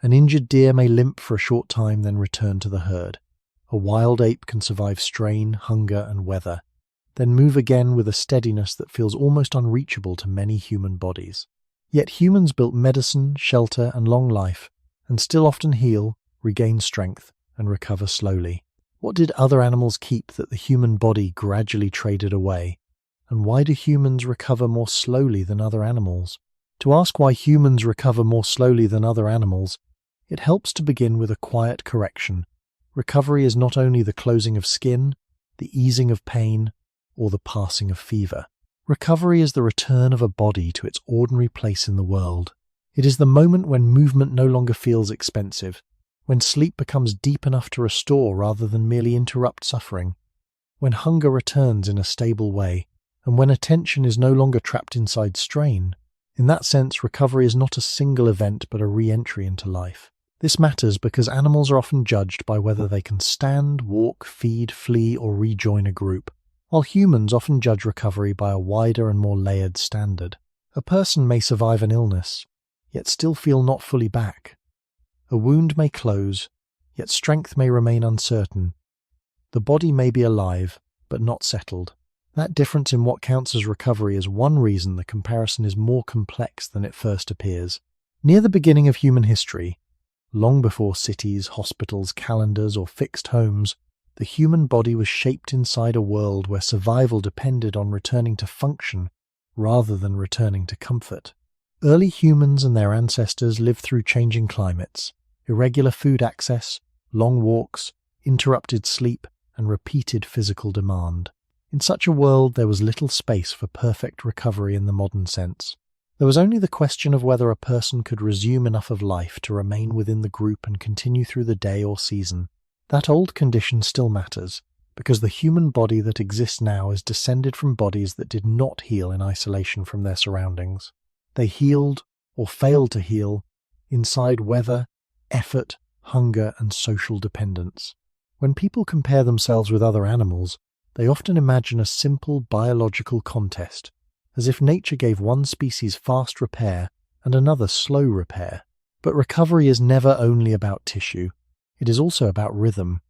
An injured deer may limp for a short time, then return to the herd. A wild ape can survive strain, hunger, and weather, then move again with a steadiness that feels almost unreachable to many human bodies. Yet humans built medicine, shelter, and long life, and still often heal, regain strength, and recover slowly. What did other animals keep that the human body gradually traded away? And why do humans recover more slowly than other animals? To ask why humans recover more slowly than other animals, it helps to begin with a quiet correction. Recovery is not only the closing of skin, the easing of pain, or the passing of fever. Recovery is the return of a body to its ordinary place in the world. It is the moment when movement no longer feels expensive, when sleep becomes deep enough to restore rather than merely interrupt suffering, when hunger returns in a stable way, and when attention is no longer trapped inside strain. In that sense, recovery is not a single event but a re-entry into life. This matters because animals are often judged by whether they can stand, walk, feed, flee, or rejoin a group, while humans often judge recovery by a wider and more layered standard. A person may survive an illness, yet still feel not fully back. A wound may close, yet strength may remain uncertain. The body may be alive, but not settled. That difference in what counts as recovery is one reason the comparison is more complex than it first appears. Near the beginning of human history, long before cities, hospitals, calendars, or fixed homes, the human body was shaped inside a world where survival depended on returning to function rather than returning to comfort. Early humans and their ancestors lived through changing climates, irregular food access, long walks, interrupted sleep, and repeated physical demand. In such a world, there was little space for perfect recovery in the modern sense. There was only the question of whether a person could resume enough of life to remain within the group and continue through the day or season. That old condition still matters, because the human body that exists now is descended from bodies that did not heal in isolation from their surroundings. They healed, or failed to heal, inside weather, effort, hunger, and social dependence. When people compare themselves with other animals, they often imagine a simple biological contest, as if nature gave one species fast repair and another slow repair. But recovery is never only about tissue. It is also about rhythm.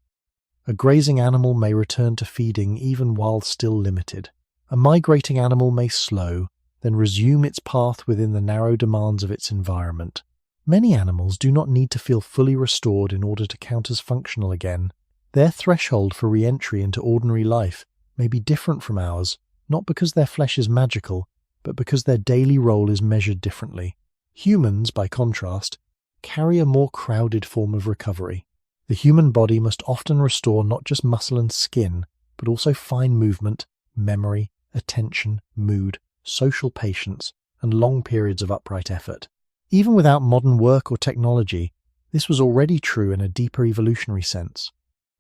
A grazing animal may return to feeding even while still limited. A migrating animal may slow, then resume its path within the narrow demands of its environment. Many animals do not need to feel fully restored in order to count as functional again. Their threshold for re-entry into ordinary life may be different from ours, not because their flesh is magical, but because their daily role is measured differently. Humans, by contrast, carry a more crowded form of recovery. The human body must often restore not just muscle and skin, but also fine movement, memory, attention, mood, social patience, and long periods of upright effort. Even without modern work or technology, this was already true in a deeper evolutionary sense.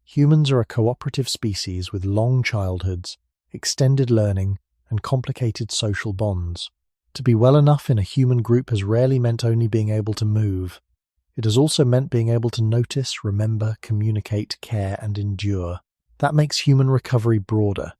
Humans are a cooperative species with long childhoods, extended learning, and complicated social bonds. To be well enough in a human group has rarely meant only being able to move. It has also meant being able to notice, remember, communicate, care, and endure. That makes human recovery broader,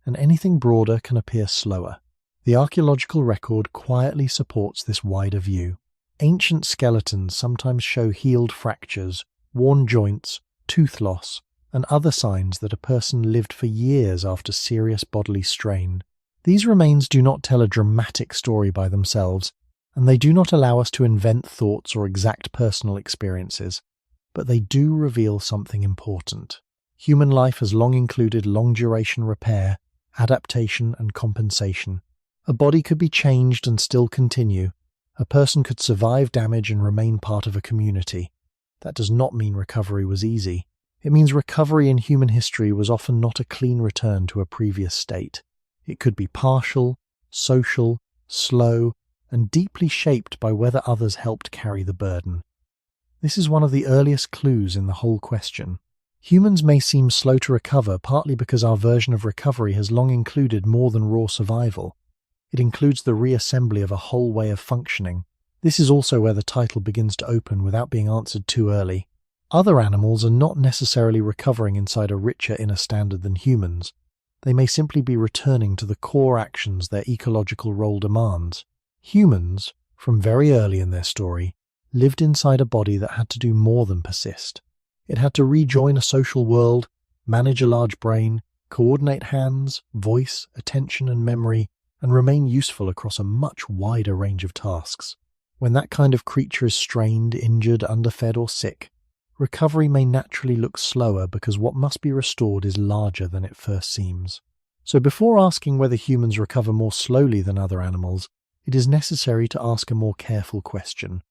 and anything broader can appear slower. The archaeological record quietly supports this wider view. Ancient skeletons sometimes show healed fractures, worn joints, tooth loss, and other signs that a person lived for years after serious bodily strain. These remains do not tell a dramatic story by themselves, and they do not allow us to invent thoughts or exact personal experiences, but they do reveal something important. Human life has long included long-duration repair, adaptation, and compensation. A body could be changed and still continue. A person could survive damage and remain part of a community. That does not mean recovery was easy. It means recovery in human history was often not a clean return to a previous state. It could be partial, social, slow, and deeply shaped by whether others helped carry the burden. This is one of the earliest clues in the whole question. Humans may seem slow to recover partly because our version of recovery has long included more than raw survival. It includes the reassembly of a whole way of functioning. This is also where the title begins to open without being answered too early. Other animals are not necessarily recovering inside a richer inner standard than humans. They may simply be returning to the core actions their ecological role demands. Humans, from very early in their story, lived inside a body that had to do more than persist. It had to rejoin a social world, manage a large brain, coordinate hands, voice, attention, and memory, and remain useful across a much wider range of tasks. When that kind of creature is strained, injured, underfed, or sick, recovery may naturally look slower because what must be restored is larger than it first seems. So before asking whether humans recover more slowly than other animals, it is necessary to ask a more careful question.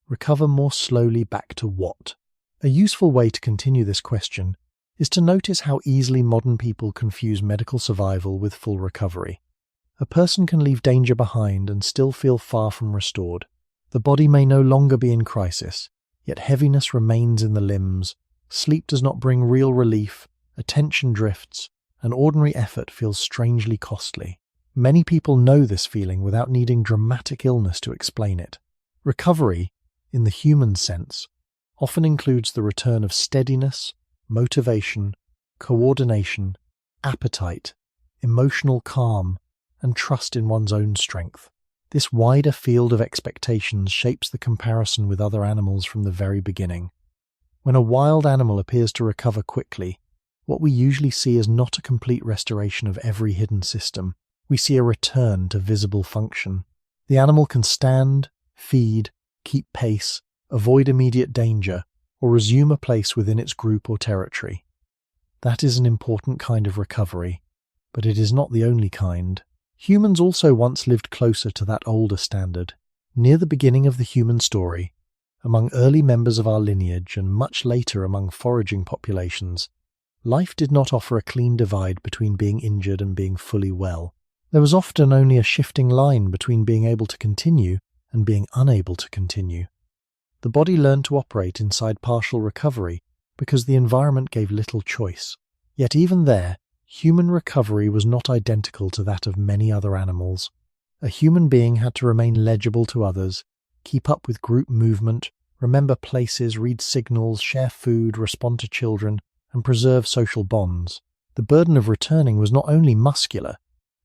Recover more slowly back to what? A useful way to continue this question is to notice how easily modern people confuse medical survival with full recovery. A person can leave danger behind and still feel far from restored. The body may no longer be in crisis, yet heaviness remains in the limbs, sleep does not bring real relief, attention drifts, and ordinary effort feels strangely costly. Many people know this feeling without needing dramatic illness to explain it. Recovery, in the human sense, often includes the return of steadiness, motivation, coordination, appetite, emotional calm, and trust in one's own strength. This wider field of expectations shapes the comparison with other animals from the very beginning. When a wild animal appears to recover quickly, what we usually see is not a complete restoration of every hidden system. We see a return to visible function. The animal can stand, feed, keep pace, avoid immediate danger, or resume a place within its group or territory. That is an important kind of recovery, but it is not the only kind. Humans also once lived closer to that older standard. Near the beginning of the human story, among early members of our lineage and much later among foraging populations, life did not offer a clean divide between being injured and being fully well. There was often only a shifting line between being able to continue and being unable to continue. The body learned to operate inside partial recovery because the environment gave little choice. Yet even there, human recovery was not identical to that of many other animals. A human being had to remain legible to others, keep up with group movement, remember places, read signals, share food, respond to children, and preserve social bonds. The burden of returning was not only muscular,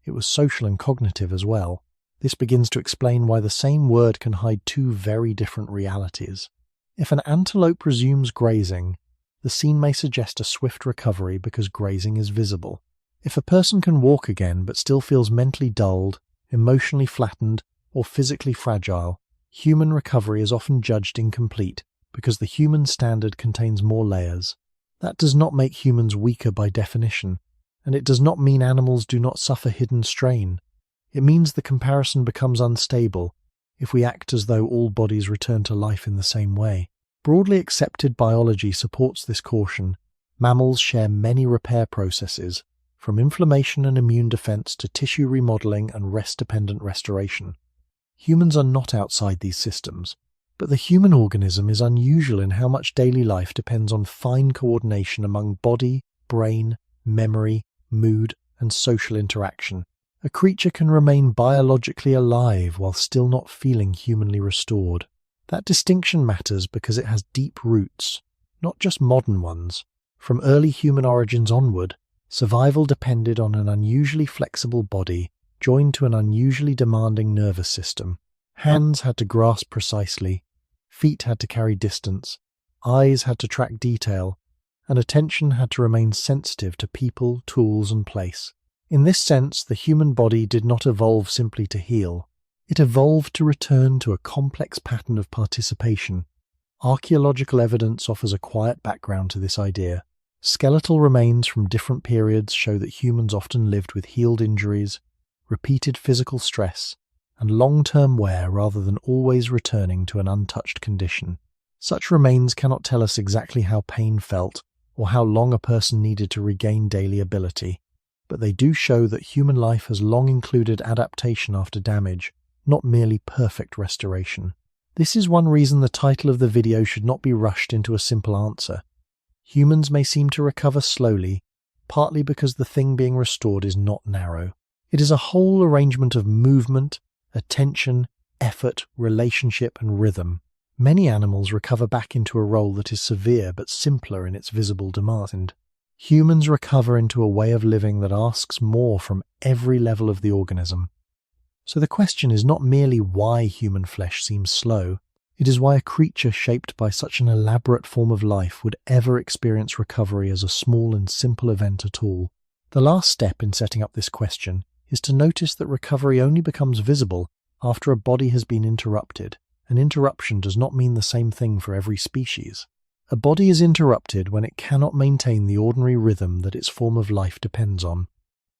it was social and cognitive as well. This begins to explain why the same word can hide two very different realities. If an antelope resumes grazing, the scene may suggest a swift recovery because grazing is visible. If a person can walk again but still feels mentally dulled, emotionally flattened, or physically fragile, human recovery is often judged incomplete because the human standard contains more layers. That does not make humans weaker by definition, and it does not mean animals do not suffer hidden strain. It means the comparison becomes unstable if we act as though all bodies return to life in the same way. Broadly accepted biology supports this caution. Mammals share many repair processes, from inflammation and immune defense to tissue remodeling and rest-dependent restoration. Humans are not outside these systems, but the human organism is unusual in how much daily life depends on fine coordination among body, brain, memory, mood, and social interaction. A creature can remain biologically alive while still not feeling humanly restored. That distinction matters because it has deep roots, not just modern ones. From early human origins onward, survival depended on an unusually flexible body joined to an unusually demanding nervous system. Hands had to grasp precisely, feet had to carry distance, eyes had to track detail, and attention had to remain sensitive to people, tools, and place. In this sense, the human body did not evolve simply to heal. It evolved to return to a complex pattern of participation. Archaeological evidence offers a quiet background to this idea. Skeletal remains from different periods show that humans often lived with healed injuries, repeated physical stress, and long-term wear rather than always returning to an untouched condition. Such remains cannot tell us exactly how pain felt or how long a person needed to regain daily ability, but they do show that human life has long included adaptation after damage, not merely perfect restoration. This is one reason the title of the video should not be rushed into a simple answer. Humans may seem to recover slowly, partly because the thing being restored is not narrow. It is a whole arrangement of movement, attention, effort, relationship, and rhythm. Many animals recover back into a role that is severe but simpler in its visible demand. Humans recover into a way of living that asks more from every level of the organism. So the question is not merely why human flesh seems slow, It is why a creature shaped by such an elaborate form of life would ever experience recovery as a small and simple event at all. The last step in setting up this question is to notice that recovery only becomes visible after a body has been interrupted. An interruption does not mean the same thing for every species. A body is interrupted when it cannot maintain the ordinary rhythm that its form of life depends on.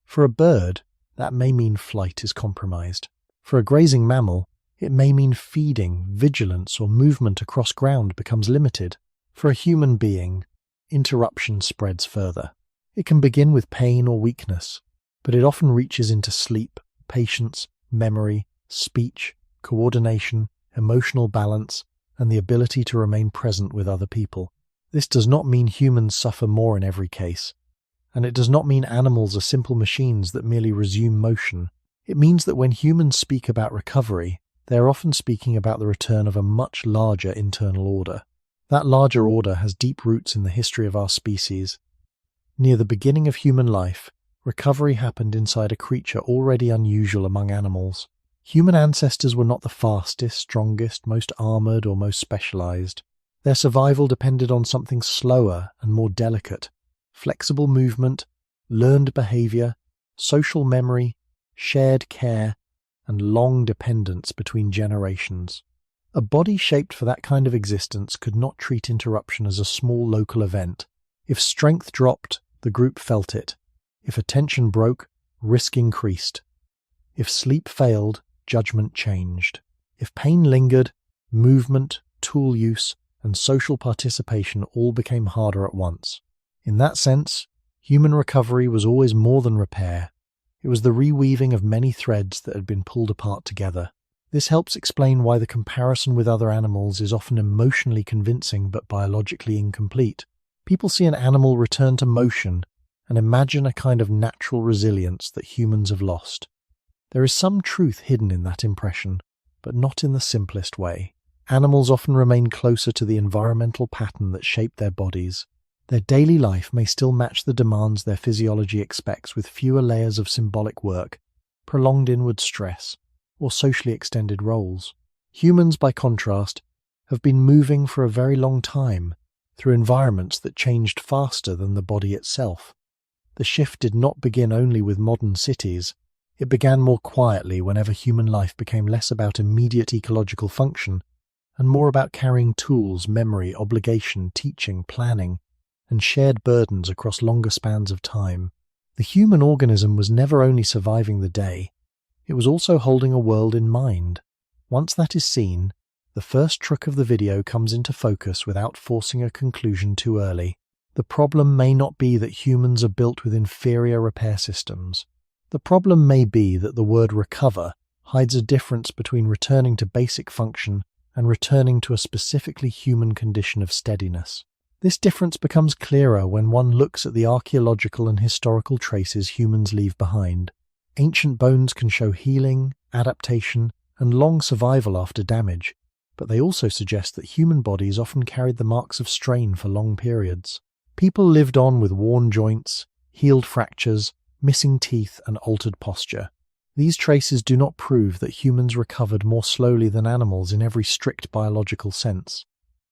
For a bird, that may mean flight is compromised. For a grazing mammal, it may mean feeding, vigilance, or movement across ground becomes limited. For a human being, interruption spreads further. It can begin with pain or weakness, but it often reaches into sleep, patience, memory, speech, coordination, emotional balance, and the ability to remain present with other people. This does not mean humans suffer more in every case, and it does not mean animals are simple machines that merely resume motion. It means that when humans speak about recovery, they are often speaking about the return of a much larger internal order. That larger order has deep roots in the history of our species. Near the beginning of human life, recovery happened inside a creature already unusual among animals. Human ancestors were not the fastest, strongest, most armored, or most specialized. Their survival depended on something slower and more delicate: flexible movement, learned behavior, social memory, shared care, and long dependence between generations. A body shaped for that kind of existence could not treat interruption as a small local event. If strength dropped, the group felt it. If attention broke, risk increased. If sleep failed, judgment changed. If pain lingered, movement, tool use, and social participation all became harder at once. In that sense, human recovery was always more than repair. It was the reweaving of many threads that had been pulled apart together. This helps explain why the comparison with other animals is often emotionally convincing but biologically incomplete. People see an animal return to motion and imagine a kind of natural resilience that humans have lost. There is some truth hidden in that impression, but not in the simplest way. Animals often remain closer to the environmental pattern that shaped their bodies. Their daily life may still match the demands their physiology expects, with fewer layers of symbolic work, prolonged inward stress, or socially extended roles. Humans, by contrast, have been moving for a very long time through environments that changed faster than the body itself. The shift did not begin only with modern cities. It began more quietly whenever human life became less about immediate ecological function and more about carrying tools, memory, obligation, teaching, planning, and shared burdens across longer spans of time. The human organism was never only surviving the day, it was also holding a world in mind. Once that is seen, the first trick of the video comes into focus without forcing a conclusion too early. The problem may not be that humans are built with inferior repair systems. The problem may be that the word recover hides a difference between returning to basic function and returning to a specifically human condition of steadiness. This difference becomes clearer when one looks at the archaeological and historical traces humans leave behind. Ancient bones can show healing, adaptation, and long survival after damage, but they also suggest that human bodies often carried the marks of strain for long periods. People lived on with worn joints, healed fractures, missing teeth, and altered posture. These traces do not prove that humans recovered more slowly than animals in every strict biological sense.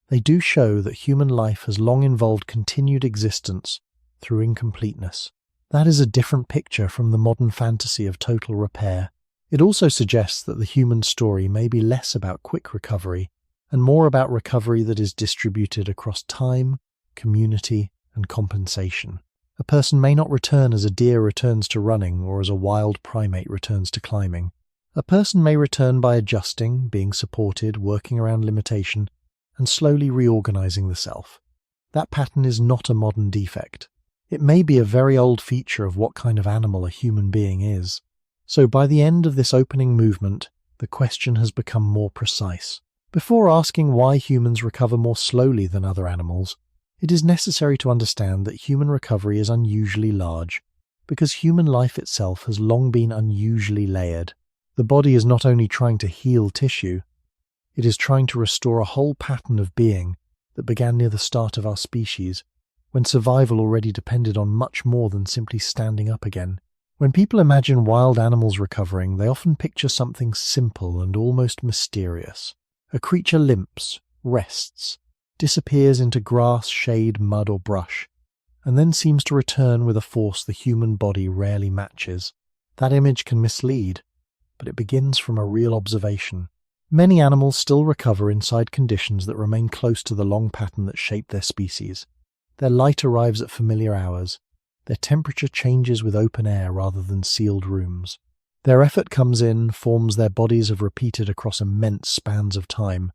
They do show that human life has long involved continued existence through incompleteness. That is a different picture from the modern fantasy of total repair. It also suggests that the human story may be less about quick recovery and more about recovery that is distributed across time, community, and compensation. A person may not return as a deer returns to running or as a wild primate returns to climbing. A person may return by adjusting, being supported, working around limitation, and slowly reorganizing the self. That pattern is not a modern defect. It may be a very old feature of what kind of animal a human being is. So by the end of this opening movement, the question has become more precise. Before asking why humans recover more slowly than other animals, it is necessary to understand that human recovery is unusually large, because human life itself has long been unusually layered. The body is not only trying to heal tissue, it is trying to restore a whole pattern of being that began near the start of our species, when survival already depended on much more than simply standing up again. When people imagine wild animals recovering, they often picture something simple and almost mysterious. A creature limps, rests, disappears into grass, shade, mud, or brush, and then seems to return with a force the human body rarely matches. That image can mislead, but it begins from a real observation. Many animals still recover inside conditions that remain close to the long pattern that shaped their species. Their light arrives at familiar hours. Their temperature changes with open air rather than sealed rooms. Their effort comes in forms their bodies have repeated across immense spans of time.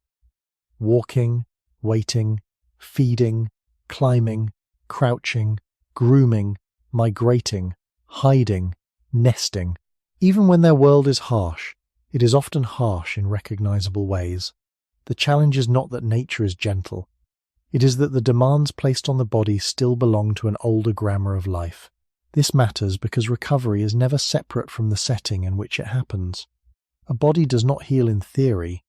Walking, waiting, feeding, climbing, crouching, grooming, migrating, hiding, nesting. Even when their world is harsh, it is often harsh in recognizable ways. The challenge is not that nature is gentle. It is that the demands placed on the body still belong to an older grammar of life. This matters because recovery is never separate from the setting in which it happens. A body does not heal in theory.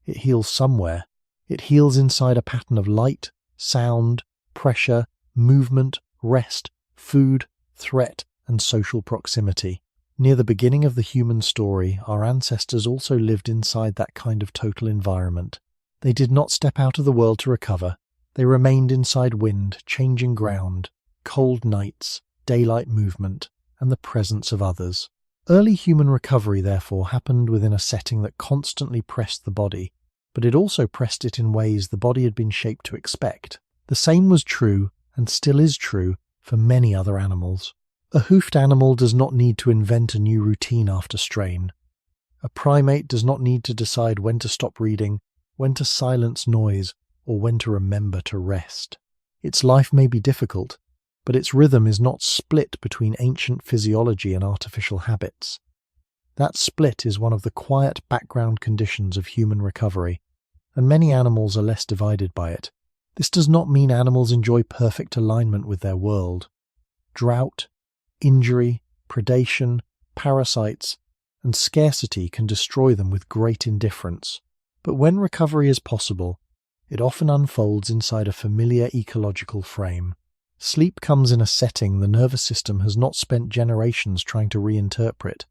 It heals somewhere. It heals inside a pattern of light, sound, pressure, movement, rest, food, threat, and social proximity. Near the beginning of the human story, our ancestors also lived inside that kind of total environment. They did not step out of the world to recover. They remained inside wind, changing ground, cold nights, daylight movement, and the presence of others. Early human recovery, therefore, happened within a setting that constantly pressed the body, but it also pressed it in ways the body had been shaped to expect. The same was true, and still is true, for many other animals. A hoofed animal does not need to invent a new routine after strain. A primate does not need to decide when to stop reading, when to silence noise, or when to remember to rest. Its life may be difficult, but its rhythm is not split between ancient physiology and artificial habits. That split is one of the quiet background conditions of human recovery, and many animals are less divided by it. This does not mean animals enjoy perfect alignment with their world. Drought, injury, predation, parasites, and scarcity can destroy them with great indifference. But when recovery is possible, it often unfolds inside a familiar ecological frame. Sleep comes in a setting the nervous system has not spent generations trying to reinterpret.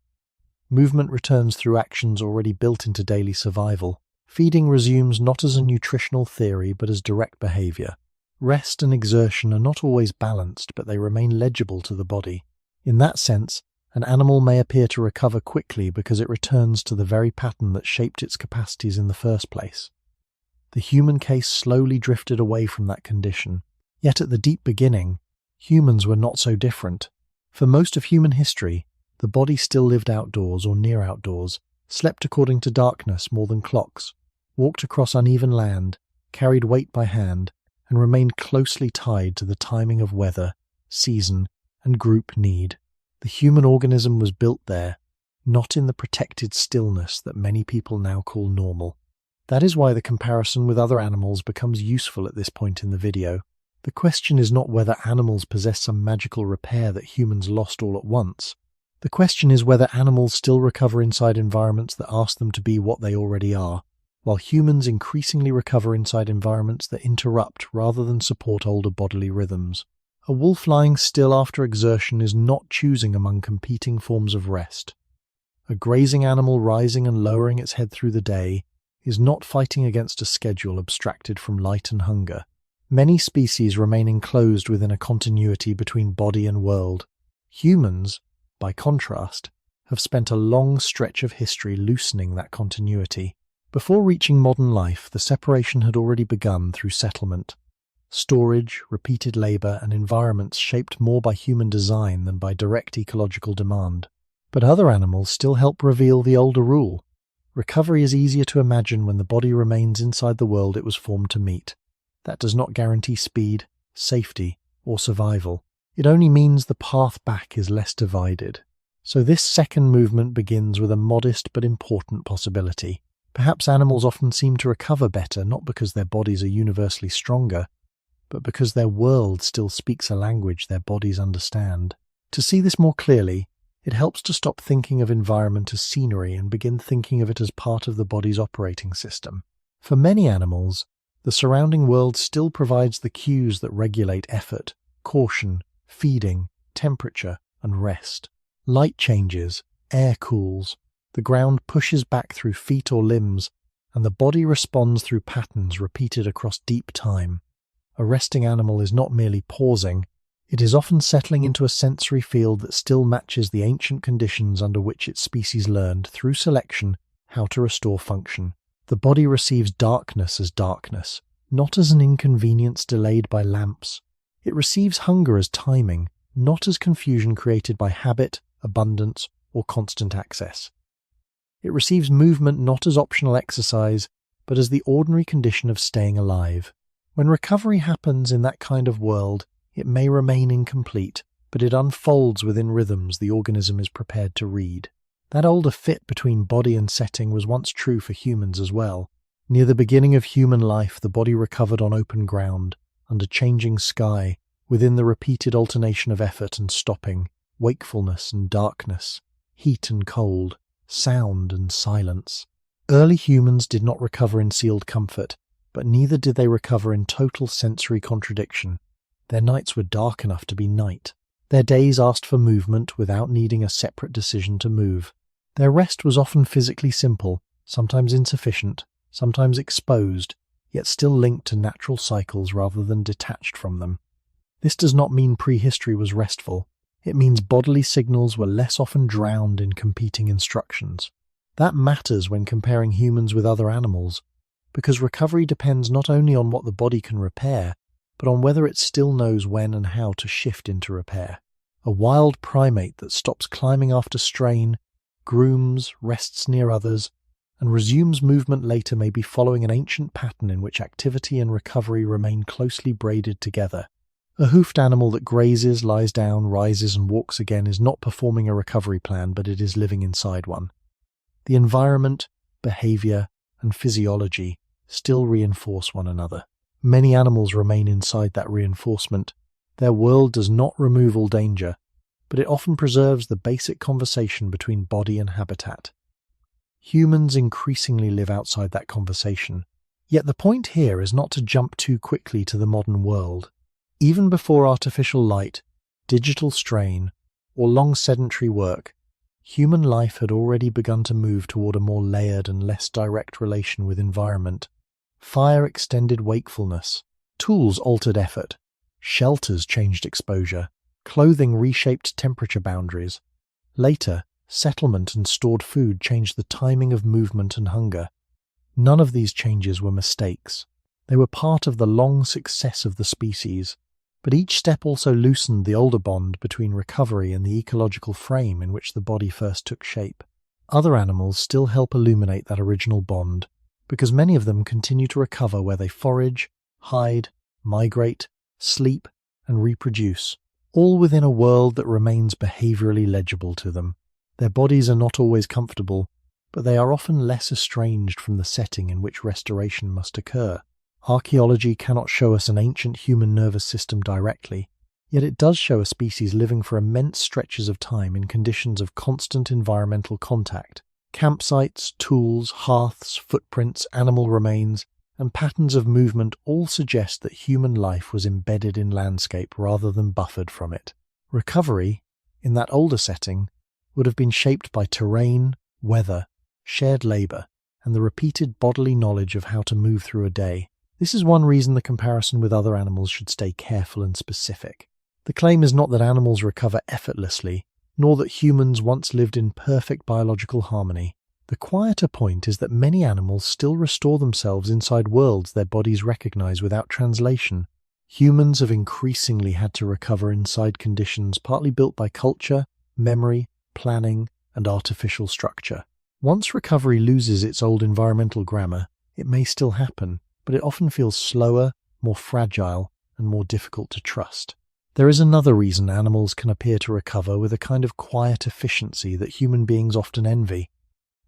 Movement returns through actions already built into daily survival. Feeding resumes not as a nutritional theory but as direct behavior. Rest and exertion are not always balanced, but they remain legible to the body. In that sense, an animal may appear to recover quickly because it returns to the very pattern that shaped its capacities in the first place. The human case slowly drifted away from that condition. Yet at the deep beginning, humans were not so different. For most of human history, the body still lived outdoors or near outdoors, slept according to darkness more than clocks, walked across uneven land, carried weight by hand, and remained closely tied to the timing of weather, season, and group need. The human organism was built there, not in the protected stillness that many people now call normal. That is why the comparison with other animals becomes useful at this point in the video. The question is not whether animals possess some magical repair that humans lost all at once. The question is whether animals still recover inside environments that ask them to be what they already are, while humans increasingly recover inside environments that interrupt rather than support older bodily rhythms. A wolf lying still after exertion is not choosing among competing forms of rest. A grazing animal rising and lowering its head through the day is not fighting against a schedule abstracted from light and hunger. Many species remain enclosed within a continuity between body and world. Humans, by contrast, have spent a long stretch of history loosening that continuity. Before reaching modern life, the separation had already begun through settlement. Storage, repeated labor, and environments shaped more by human design than by direct ecological demand. But other animals still help reveal the older rule. Recovery is easier to imagine when the body remains inside the world it was formed to meet. That does not guarantee speed, safety, or survival. It only means the path back is less divided. So this second movement begins with a modest but important possibility. Perhaps animals often seem to recover better not because their bodies are universally stronger, but because their world still speaks a language their bodies understand. To see this more clearly, it helps to stop thinking of environment as scenery and begin thinking of it as part of the body's operating system. For many animals, the surrounding world still provides the cues that regulate effort, caution, feeding, temperature, and rest. Light changes, air cools, the ground pushes back through feet or limbs, and the body responds through patterns repeated across deep time. A resting animal is not merely pausing, it is often settling into a sensory field that still matches the ancient conditions under which its species learned, through selection, how to restore function. The body receives darkness as darkness, not as an inconvenience delayed by lamps. It receives hunger as timing, not as confusion created by habit, abundance, or constant access. It receives movement not as optional exercise, but as the ordinary condition of staying alive. When recovery happens in that kind of world, it may remain incomplete, but it unfolds within rhythms the organism is prepared to read. That older fit between body and setting was once true for humans as well. Near the beginning of human life, the body recovered on open ground, under changing sky, within the repeated alternation of effort and stopping, wakefulness and darkness, heat and cold, sound and silence. Early humans did not recover in sealed comfort, but neither did they recover in total sensory contradiction. Their nights were dark enough to be night. Their days asked for movement without needing a separate decision to move. Their rest was often physically simple, sometimes insufficient, sometimes exposed, yet still linked to natural cycles rather than detached from them. This does not mean prehistory was restful. It means bodily signals were less often drowned in competing instructions. That matters when comparing humans with other animals, because recovery depends not only on what the body can repair, but on whether it still knows when and how to shift into repair. A wild primate that stops climbing after strain, grooms, rests near others, and resumes movement later may be following an ancient pattern in which activity and recovery remain closely braided together. A hoofed animal that grazes, lies down, rises and walks again is not performing a recovery plan, but it is living inside one. The environment, behavior, and physiology still reinforce one another. Many animals remain inside that reinforcement. Their world does not remove all danger, but it often preserves the basic conversation between body and habitat. Humans increasingly live outside that conversation. Yet the point here is not to jump too quickly to the modern world. Even before artificial light, digital strain, or long sedentary work, human life had already begun to move toward a more layered and less direct relation with environment. Fire extended wakefulness, tools altered effort, shelters changed exposure, clothing reshaped temperature boundaries. Later, settlement and stored food changed the timing of movement and hunger. None of these changes were mistakes. They were part of the long success of the species, but each step also loosened the older bond between recovery and the ecological frame in which the body first took shape. Other animals still help illuminate that original bond, because many of them continue to recover where they forage, hide, migrate, sleep, and reproduce, all within a world that remains behaviorally legible to them. Their bodies are not always comfortable, but they are often less estranged from the setting in which restoration must occur. Archaeology cannot show us an ancient human nervous system directly, yet it does show a species living for immense stretches of time in conditions of constant environmental contact. Campsites, tools, hearths, footprints, animal remains, and patterns of movement all suggest that human life was embedded in landscape rather than buffered from it. Recovery, in that older setting, would have been shaped by terrain, weather, shared labour, and the repeated bodily knowledge of how to move through a day. This is one reason the comparison with other animals should stay careful and specific. The claim is not that animals recover effortlessly, nor that humans once lived in perfect biological harmony. The quieter point is that many animals still restore themselves inside worlds their bodies recognize without translation. Humans have increasingly had to recover inside conditions partly built by culture, memory, planning, and artificial structure. Once recovery loses its old environmental grammar, it may still happen, but it often feels slower, more fragile, and more difficult to trust. There is another reason animals can appear to recover with a kind of quiet efficiency that human beings often envy.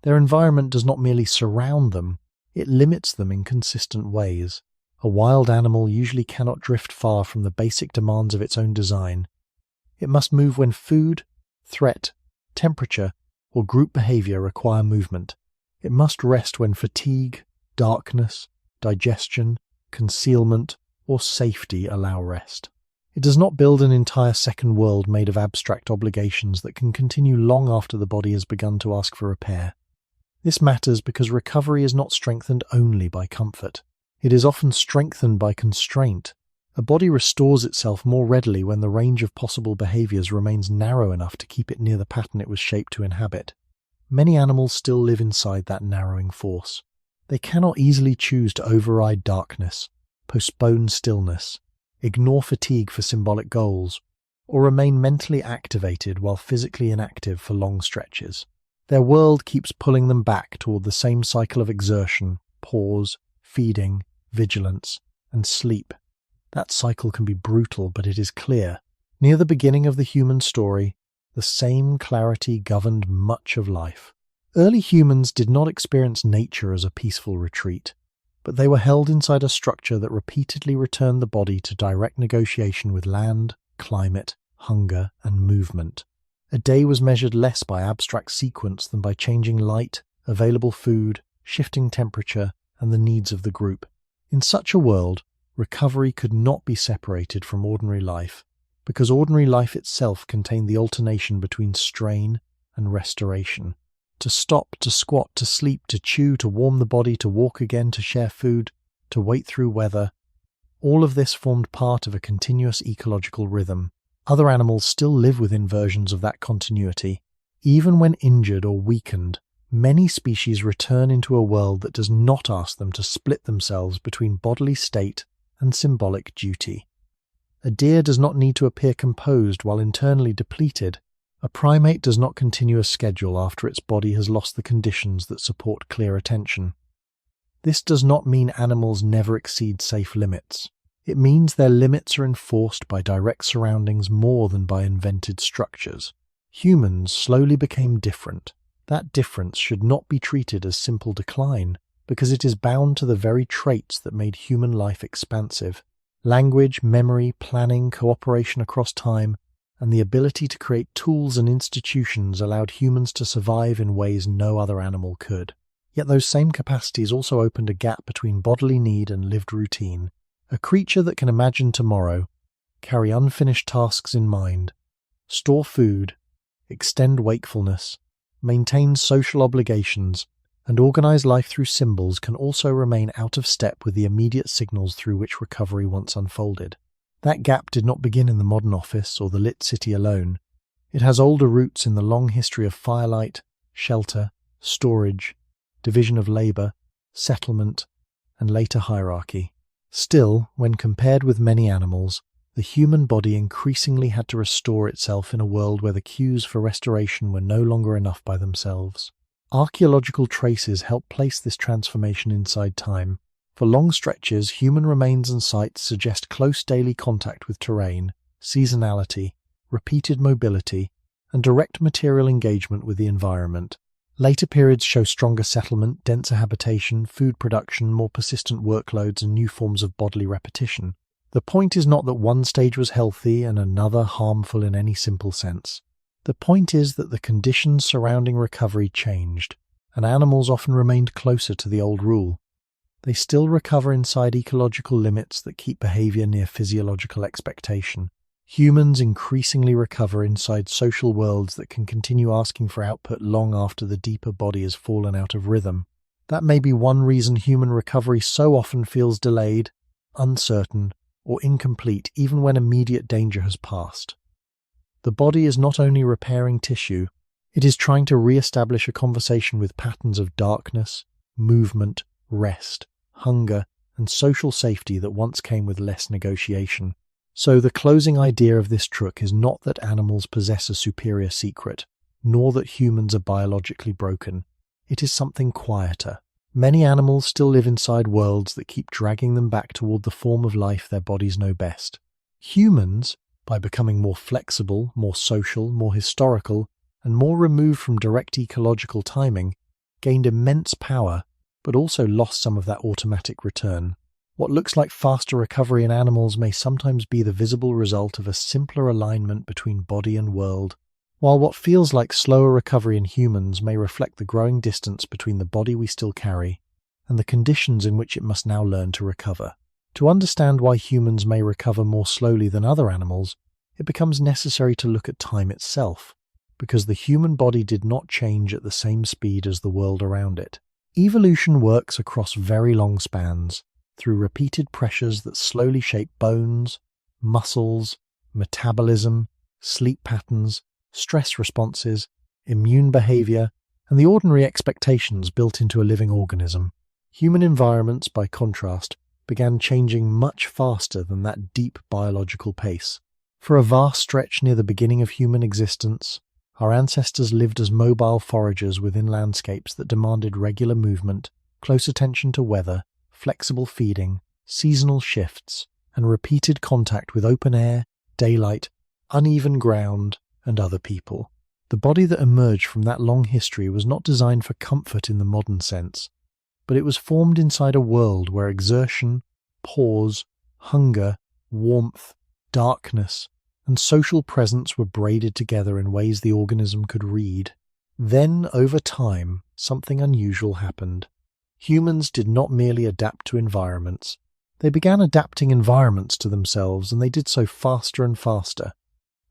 Their environment does not merely surround them, it limits them in consistent ways. A wild animal usually cannot drift far from the basic demands of its own design. It must move when food, threat, temperature, or group behavior require movement. It must rest when fatigue, darkness, digestion, concealment, or safety allow rest. It does not build an entire second world made of abstract obligations that can continue long after the body has begun to ask for repair. This matters because recovery is not strengthened only by comfort. It is often strengthened by constraint. A body restores itself more readily when the range of possible behaviors remains narrow enough to keep it near the pattern it was shaped to inhabit. Many animals still live inside that narrowing force. They cannot easily choose to override darkness, postpone stillness, ignore fatigue for symbolic goals, or remain mentally activated while physically inactive for long stretches. Their world keeps pulling them back toward the same cycle of exertion, pause, feeding, vigilance, and sleep. That cycle can be brutal, but it is clear. Near the beginning of the human story, the same clarity governed much of life. Early humans did not experience nature as a peaceful retreat, but they were held inside a structure that repeatedly returned the body to direct negotiation with land, climate, hunger, and movement. A day was measured less by abstract sequence than by changing light, available food, shifting temperature, and the needs of the group. In such a world, recovery could not be separated from ordinary life, because ordinary life itself contained the alternation between strain and restoration. To stop, to squat, to sleep, to chew, to warm the body, to walk again, to share food, to wait through weather, all of this formed part of a continuous ecological rhythm. Other animals still live within versions of that continuity. Even when injured or weakened, many species return into a world that does not ask them to split themselves between bodily state and symbolic duty. A deer does not need to appear composed while internally depleted. A primate does not continue a schedule after its body has lost the conditions that support clear attention. This does not mean animals never exceed safe limits. It means their limits are enforced by direct surroundings more than by invented structures. Humans slowly became different. That difference should not be treated as simple decline, because it is bound to the very traits that made human life expansive. Language, memory, planning, cooperation across time, and the ability to create tools and institutions allowed humans to survive in ways no other animal could. Yet those same capacities also opened a gap between bodily need and lived routine. A creature that can imagine tomorrow, carry unfinished tasks in mind, store food, extend wakefulness, maintain social obligations, and organize life through symbols can also remain out of step with the immediate signals through which recovery once unfolded. That gap did not begin in the modern office or the lit city alone. It has older roots in the long history of firelight, shelter, storage, division of labor, settlement, and later hierarchy. Still, when compared with many animals, the human body increasingly had to restore itself in a world where the cues for restoration were no longer enough by themselves. Archaeological traces help place this transformation inside time. For long stretches, human remains and sites suggest close daily contact with terrain, seasonality, repeated mobility, and direct material engagement with the environment. Later periods show stronger settlement, denser habitation, food production, more persistent workloads, and new forms of bodily repetition. The point is not that one stage was healthy and another harmful in any simple sense. The point is that the conditions surrounding recovery changed, and animals often remained closer to the old rule. They still recover inside ecological limits that keep behavior near physiological expectation. Humans increasingly recover inside social worlds that can continue asking for output long after the deeper body has fallen out of rhythm. That may be one reason human recovery so often feels delayed, uncertain, or incomplete even when immediate danger has passed. The body is not only repairing tissue, it is trying to re-establish a conversation with patterns of darkness, movement, rest, hunger, and social safety that once came with less negotiation. So the closing idea of this truck is not that animals possess a superior secret, nor that humans are biologically broken. It is something quieter. Many animals still live inside worlds that keep dragging them back toward the form of life their bodies know best. Humans, by becoming more flexible, more social, more historical, and more removed from direct ecological timing, gained immense power, but also lost some of that automatic return. What looks like faster recovery in animals may sometimes be the visible result of a simpler alignment between body and world, while what feels like slower recovery in humans may reflect the growing distance between the body we still carry and the conditions in which it must now learn to recover. To understand why humans may recover more slowly than other animals, it becomes necessary to look at time itself. because the human body did not change at the same speed as the world around it. Evolution works across very long spans, through repeated pressures that slowly shape bones, muscles, metabolism, sleep patterns, stress responses, immune behavior, and the ordinary expectations built into a living organism. Human environments, by contrast, began changing much faster than that deep biological pace. For a vast stretch near the beginning of human existence, our ancestors lived as mobile foragers within landscapes that demanded regular movement, close attention to weather, flexible feeding, seasonal shifts, and repeated contact with open air, daylight, uneven ground, and other people. The body that emerged from that long history was not designed for comfort in the modern sense, but it was formed inside a world where exertion, pause, hunger, warmth, darkness, and social presence were braided together in ways the organism could read. Then, over time, something unusual happened. Humans did not merely adapt to environments. They began adapting environments to themselves, and they did so faster and faster.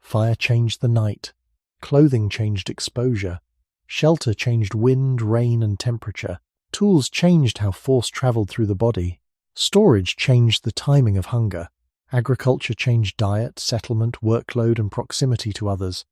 Fire changed the night. Clothing changed exposure. Shelter changed wind, rain, and temperature. Tools changed how force traveled through the body. Storage changed the timing of hunger. Agriculture changed diet, settlement, workload, and proximity to others.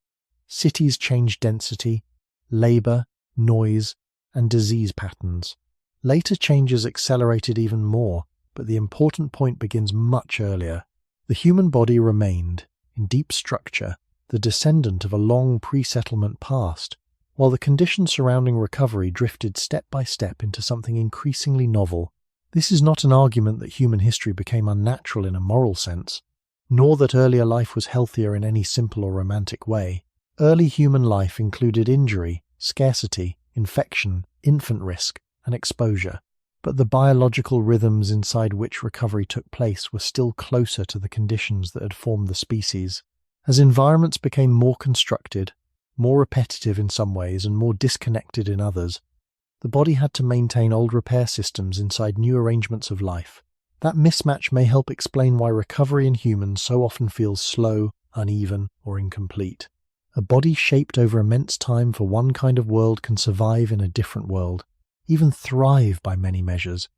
Cities changed density, labor, noise, and disease patterns. Later changes accelerated even more, but the important point begins much earlier. The human body remained, in deep structure, the descendant of a long pre-settlement past, while the conditions surrounding recovery drifted step by step into something increasingly novel. This is not an argument that human history became unnatural in a moral sense, nor that earlier life was healthier in any simple or romantic way. Early human life included injury, scarcity, infection, infant risk, and exposure, but the biological rhythms inside which recovery took place were still closer to the conditions that had formed the species. As environments became more constructed, more repetitive in some ways and more disconnected in others, the body had to maintain old repair systems inside new arrangements of life. That mismatch may help explain why recovery in humans so often feels slow, uneven, or incomplete. A body shaped over immense time for one kind of world can survive in a different world, even thrive by many measures,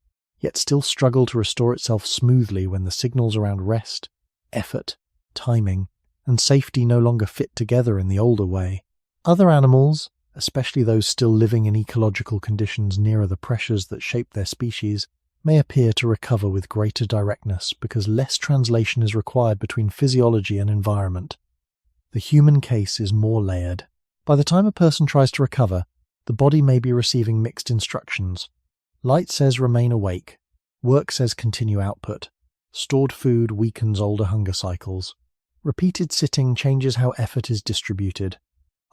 yet still struggle to restore itself smoothly when the signals around rest, effort, timing, and safety no longer fit together in the older way. Other animals, especially those still living in ecological conditions nearer the pressures that shape their species, may appear to recover with greater directness because less translation is required between physiology and environment. The human case is more layered. By the time a person tries to recover, the body may be receiving mixed instructions. Light says remain awake. Work says continue output. Stored food weakens older hunger cycles. Repeated sitting changes how effort is distributed.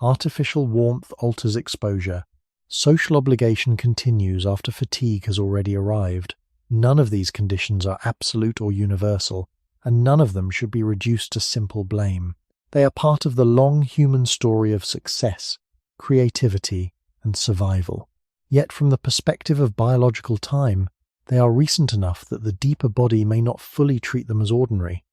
Artificial warmth alters exposure. Social obligation continues after fatigue has already arrived. None of these conditions are absolute or universal, and none of them should be reduced to simple blame. They are part of the long human story of success, creativity, and survival. Yet from the perspective of biological time, they are recent enough that the deeper body may not fully treat them as ordinary.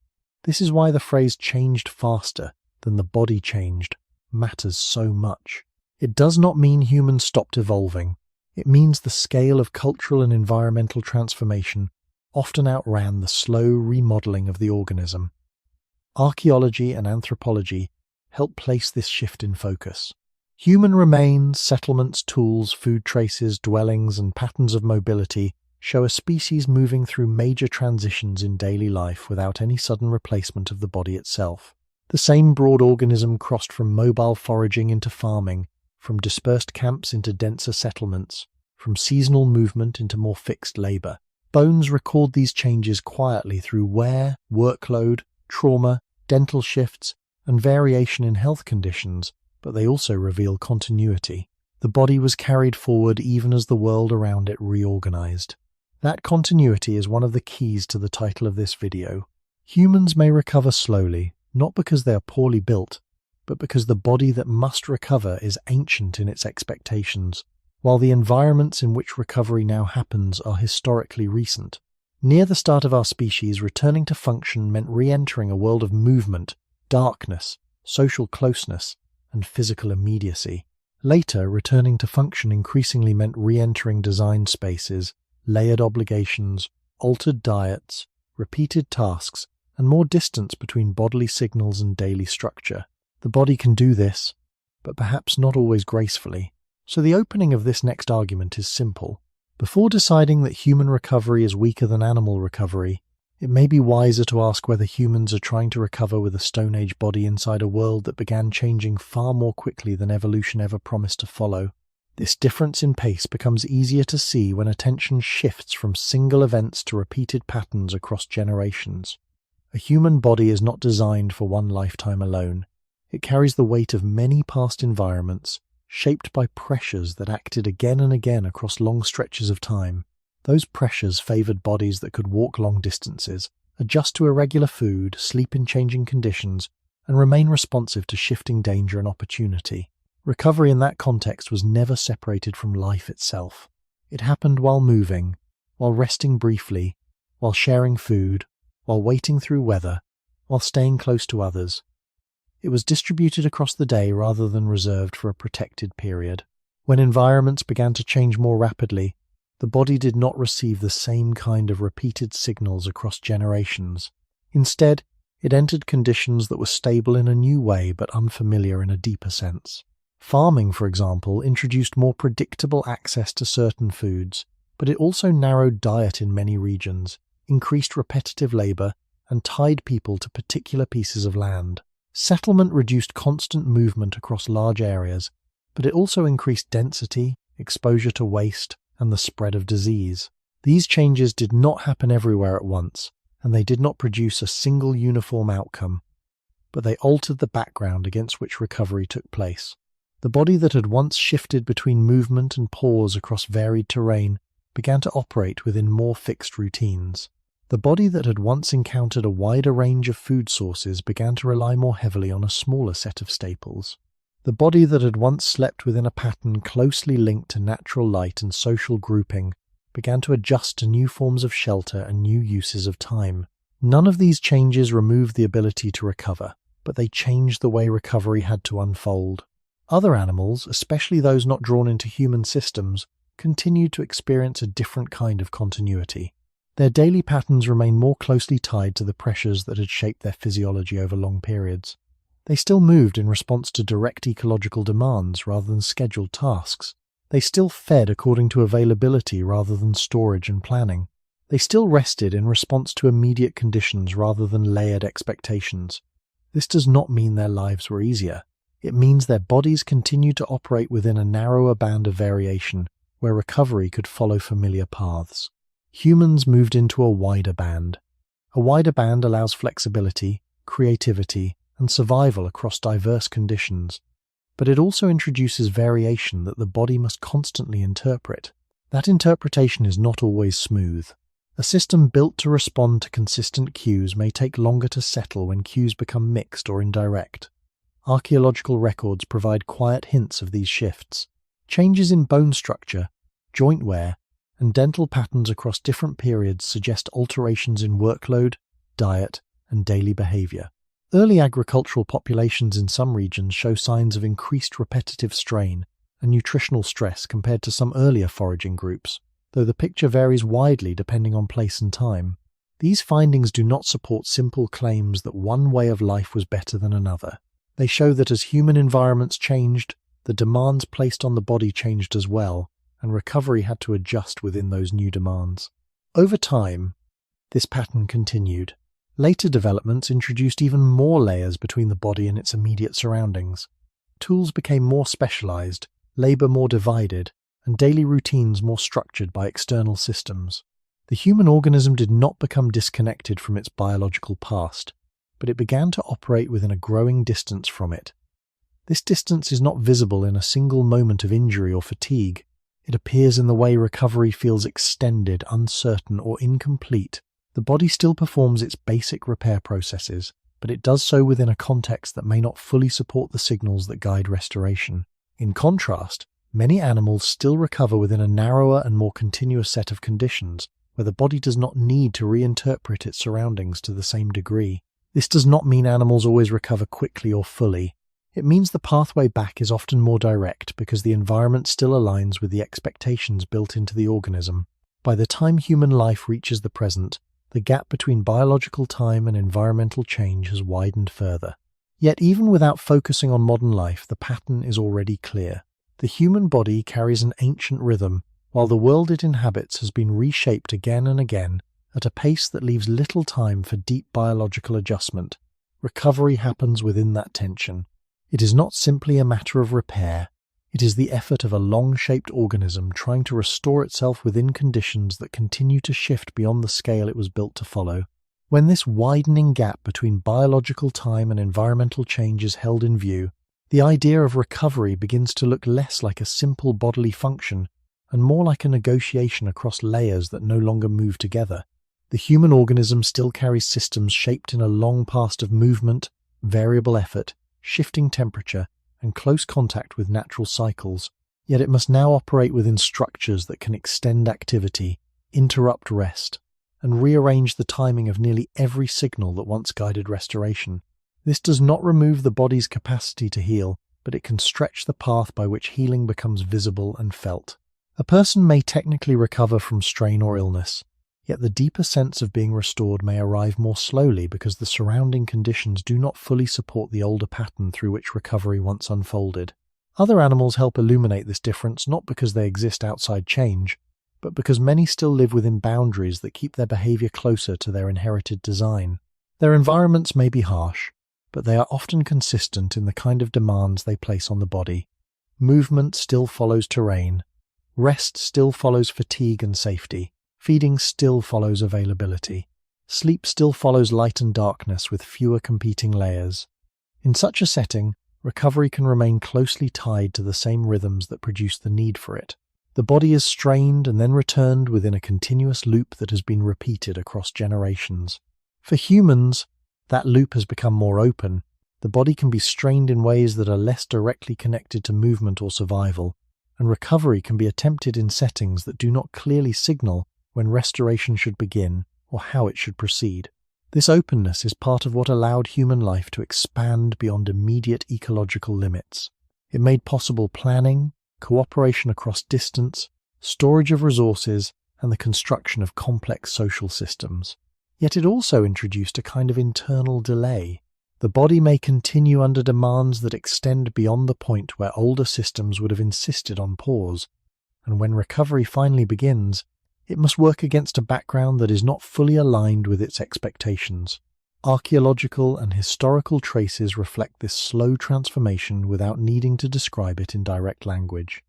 This is why the phrase changed faster than the body changed matters so much. It does not mean humans stopped evolving. It means the scale of cultural and environmental transformation often outran the slow remodeling of the organism. Archaeology and anthropology help place this shift in focus. Human remains, settlements, tools, food traces, dwellings, and patterns of mobility show a species moving through major transitions in daily life without any sudden replacement of the body itself. The same broad organism crossed from mobile foraging into farming, from dispersed camps into denser settlements, from seasonal movement into more fixed labor. Bones record these changes quietly through wear, workload, trauma, dental shifts, and variation in health conditions, but they also reveal continuity. The body was carried forward even as the world around it reorganized. That continuity is one of the keys to the title of this video. Humans may recover slowly, not because they are poorly built, but because the body that must recover is ancient in its expectations, while the environments in which recovery now happens are historically recent. Near the start of our species, returning to function meant re-entering a world of movement, darkness, social closeness, and physical immediacy. Later, returning to function increasingly meant re-entering designed spaces, layered obligations, altered diets, repeated tasks, and more distance between bodily signals and daily structure. The body can do this, but perhaps not always gracefully. So the opening of this next argument is simple. Before deciding that human recovery is weaker than animal recovery, it may be wiser to ask whether humans are trying to recover with a Stone Age body inside a world that began changing far more quickly than evolution ever promised to follow. This difference in pace becomes easier to see when attention shifts from single events to repeated patterns across generations. A human body is not designed for one lifetime alone. It carries the weight of many past environments, shaped by pressures that acted again and again across long stretches of time. Those pressures favored bodies that could walk long distances, adjust to irregular food, sleep in changing conditions, and remain responsive to shifting danger and opportunity. Recovery in that context was never separated from life itself. It happened while moving, while resting briefly, while sharing food, while waiting through weather, while staying close to others. It was distributed across the day rather than reserved for a protected period. When environments began to change more rapidly, the body did not receive the same kind of repeated signals across generations. Instead, it entered conditions that were stable in a new way but unfamiliar in a deeper sense. Farming, for example, introduced more predictable access to certain foods, but it also narrowed diet in many regions, increased repetitive labor, and tied people to particular pieces of land. Settlement reduced constant movement across large areas, but it also increased density, exposure to waste, and the spread of disease. These changes did not happen everywhere at once, and they did not produce a single uniform outcome, but they altered the background against which recovery took place. The body that had once shifted between movement and pause across varied terrain began to operate within more fixed routines. The body that had once encountered a wider range of food sources began to rely more heavily on a smaller set of staples. The body that had once slept within a pattern closely linked to natural light and social grouping began to adjust to new forms of shelter and new uses of time. None of these changes removed the ability to recover, but they changed the way recovery had to unfold. Other animals, especially those not drawn into human systems, continued to experience a different kind of continuity. Their daily patterns remained more closely tied to the pressures that had shaped their physiology over long periods. They still moved in response to direct ecological demands rather than scheduled tasks. They still fed according to availability rather than storage and planning. They still rested in response to immediate conditions rather than layered expectations. This does not mean their lives were easier. It means their bodies continued to operate within a narrower band of variation, where recovery could follow familiar paths. Humans moved into a wider band. A wider band allows flexibility, creativity, and survival across diverse conditions, but it also introduces variation that the body must constantly interpret. That interpretation is not always smooth. A system built to respond to consistent cues may take longer to settle when cues become mixed or indirect. Archaeological records provide quiet hints of these shifts. Changes in bone structure, joint wear, and dental patterns across different periods suggest alterations in workload, diet, and daily behavior. Early agricultural populations in some regions show signs of increased repetitive strain and nutritional stress compared to some earlier foraging groups, though the picture varies widely depending on place and time. These findings do not support simple claims that one way of life was better than another. They show that as human environments changed, the demands placed on the body changed as well, and recovery had to adjust within those new demands. Over time, this pattern continued. Later developments introduced even more layers between the body and its immediate surroundings. Tools became more specialized, labor more divided, and daily routines more structured by external systems. The human organism did not become disconnected from its biological past, but it began to operate within a growing distance from it. This distance is not visible in a single moment of injury or fatigue. It appears in the way recovery feels extended, uncertain, or incomplete. The body still performs its basic repair processes, but it does so within a context that may not fully support the signals that guide restoration. In contrast, many animals still recover within a narrower and more continuous set of conditions, where the body does not need to reinterpret its surroundings to the same degree. This does not mean animals always recover quickly or fully. It means the pathway back is often more direct because the environment still aligns with the expectations built into the organism. By the time human life reaches the present, the gap between biological time and environmental change has widened further. Yet even without focusing on modern life, the pattern is already clear. The human body carries an ancient rhythm, while the world it inhabits has been reshaped again and again at a pace that leaves little time for deep biological adjustment. Recovery happens within that tension. It is not simply a matter of repair. It is the effort of a long-shaped organism trying to restore itself within conditions that continue to shift beyond the scale it was built to follow. When this widening gap between biological time and environmental change is held in view, the idea of recovery begins to look less like a simple bodily function and more like a negotiation across layers that no longer move together. The human organism still carries systems shaped in a long past of movement, variable effort, shifting temperature, and close contact with natural cycles, yet it must now operate within structures that can extend activity, interrupt rest, and rearrange the timing of nearly every signal that once guided restoration. This does not remove the body's capacity to heal, but it can stretch the path by which healing becomes visible and felt. A person may technically recover from strain or illness, yet the deeper sense of being restored may arrive more slowly because the surrounding conditions do not fully support the older pattern through which recovery once unfolded. Other animals help illuminate this difference not because they exist outside change, but because many still live within boundaries that keep their behavior closer to their inherited design. Their environments may be harsh, but they are often consistent in the kind of demands they place on the body. Movement still follows terrain. Rest still follows fatigue and safety. Feeding still follows availability. Sleep still follows light and darkness with fewer competing layers. In such a setting, recovery can remain closely tied to the same rhythms that produce the need for it. The body is strained and then returned within a continuous loop that has been repeated across generations. For humans, that loop has become more open. The body can be strained in ways that are less directly connected to movement or survival, and recovery can be attempted in settings that do not clearly signal when restoration should begin or how it should proceed. This openness is part of what allowed human life to expand beyond immediate ecological limits. It made possible planning, cooperation across distance, storage of resources, and the construction of complex social systems. Yet it also introduced a kind of internal delay. The body may continue under demands that extend beyond the point where older systems would have insisted on pause, and when recovery finally begins, it must work against a background that is not fully aligned with its expectations. Archaeological and historical traces reflect this slow transformation without needing to describe it in direct language.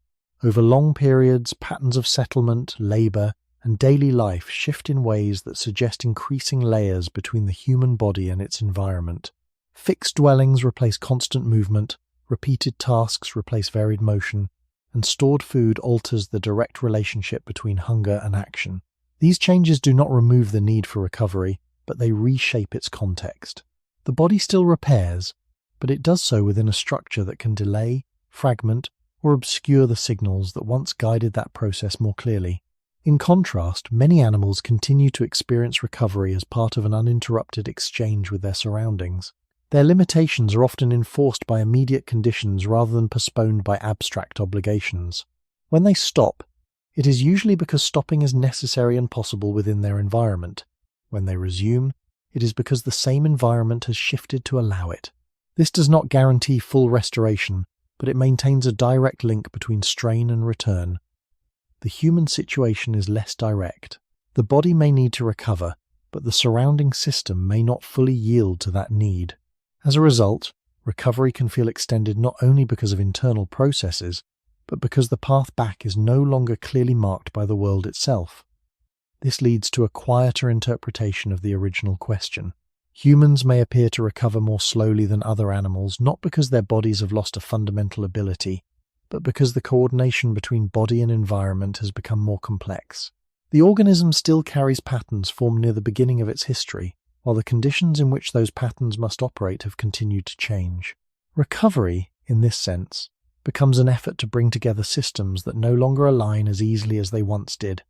Over long periods, patterns of settlement, labor, and daily life shift in ways that suggest increasing layers between the human body and its environment. Fixed dwellings replace constant movement, repeated tasks replace varied motion, and stored food alters the direct relationship between hunger and action. These changes do not remove the need for recovery, but they reshape its context. The body still repairs, but it does so within a structure that can delay, fragment, or obscure the signals that once guided that process more clearly. In contrast, many animals continue to experience recovery as part of an uninterrupted exchange with their surroundings. Their limitations are often enforced by immediate conditions rather than postponed by abstract obligations. When they stop, it is usually because stopping is necessary and possible within their environment. When they resume, it is because the same environment has shifted to allow it. This does not guarantee full restoration, but it maintains a direct link between strain and return. The human situation is less direct. The body may need to recover, but the surrounding system may not fully yield to that need. As a result, recovery can feel extended not only because of internal processes, but because the path back is no longer clearly marked by the world itself. This leads to a quieter interpretation of the original question. Humans may appear to recover more slowly than other animals, not because their bodies have lost a fundamental ability, but because the coordination between body and environment has become more complex. The organism still carries patterns formed near the beginning of its history, while the conditions in which those patterns must operate have continued to change. Recovery, in this sense, becomes an effort to bring together systems that no longer align as easily as they once did.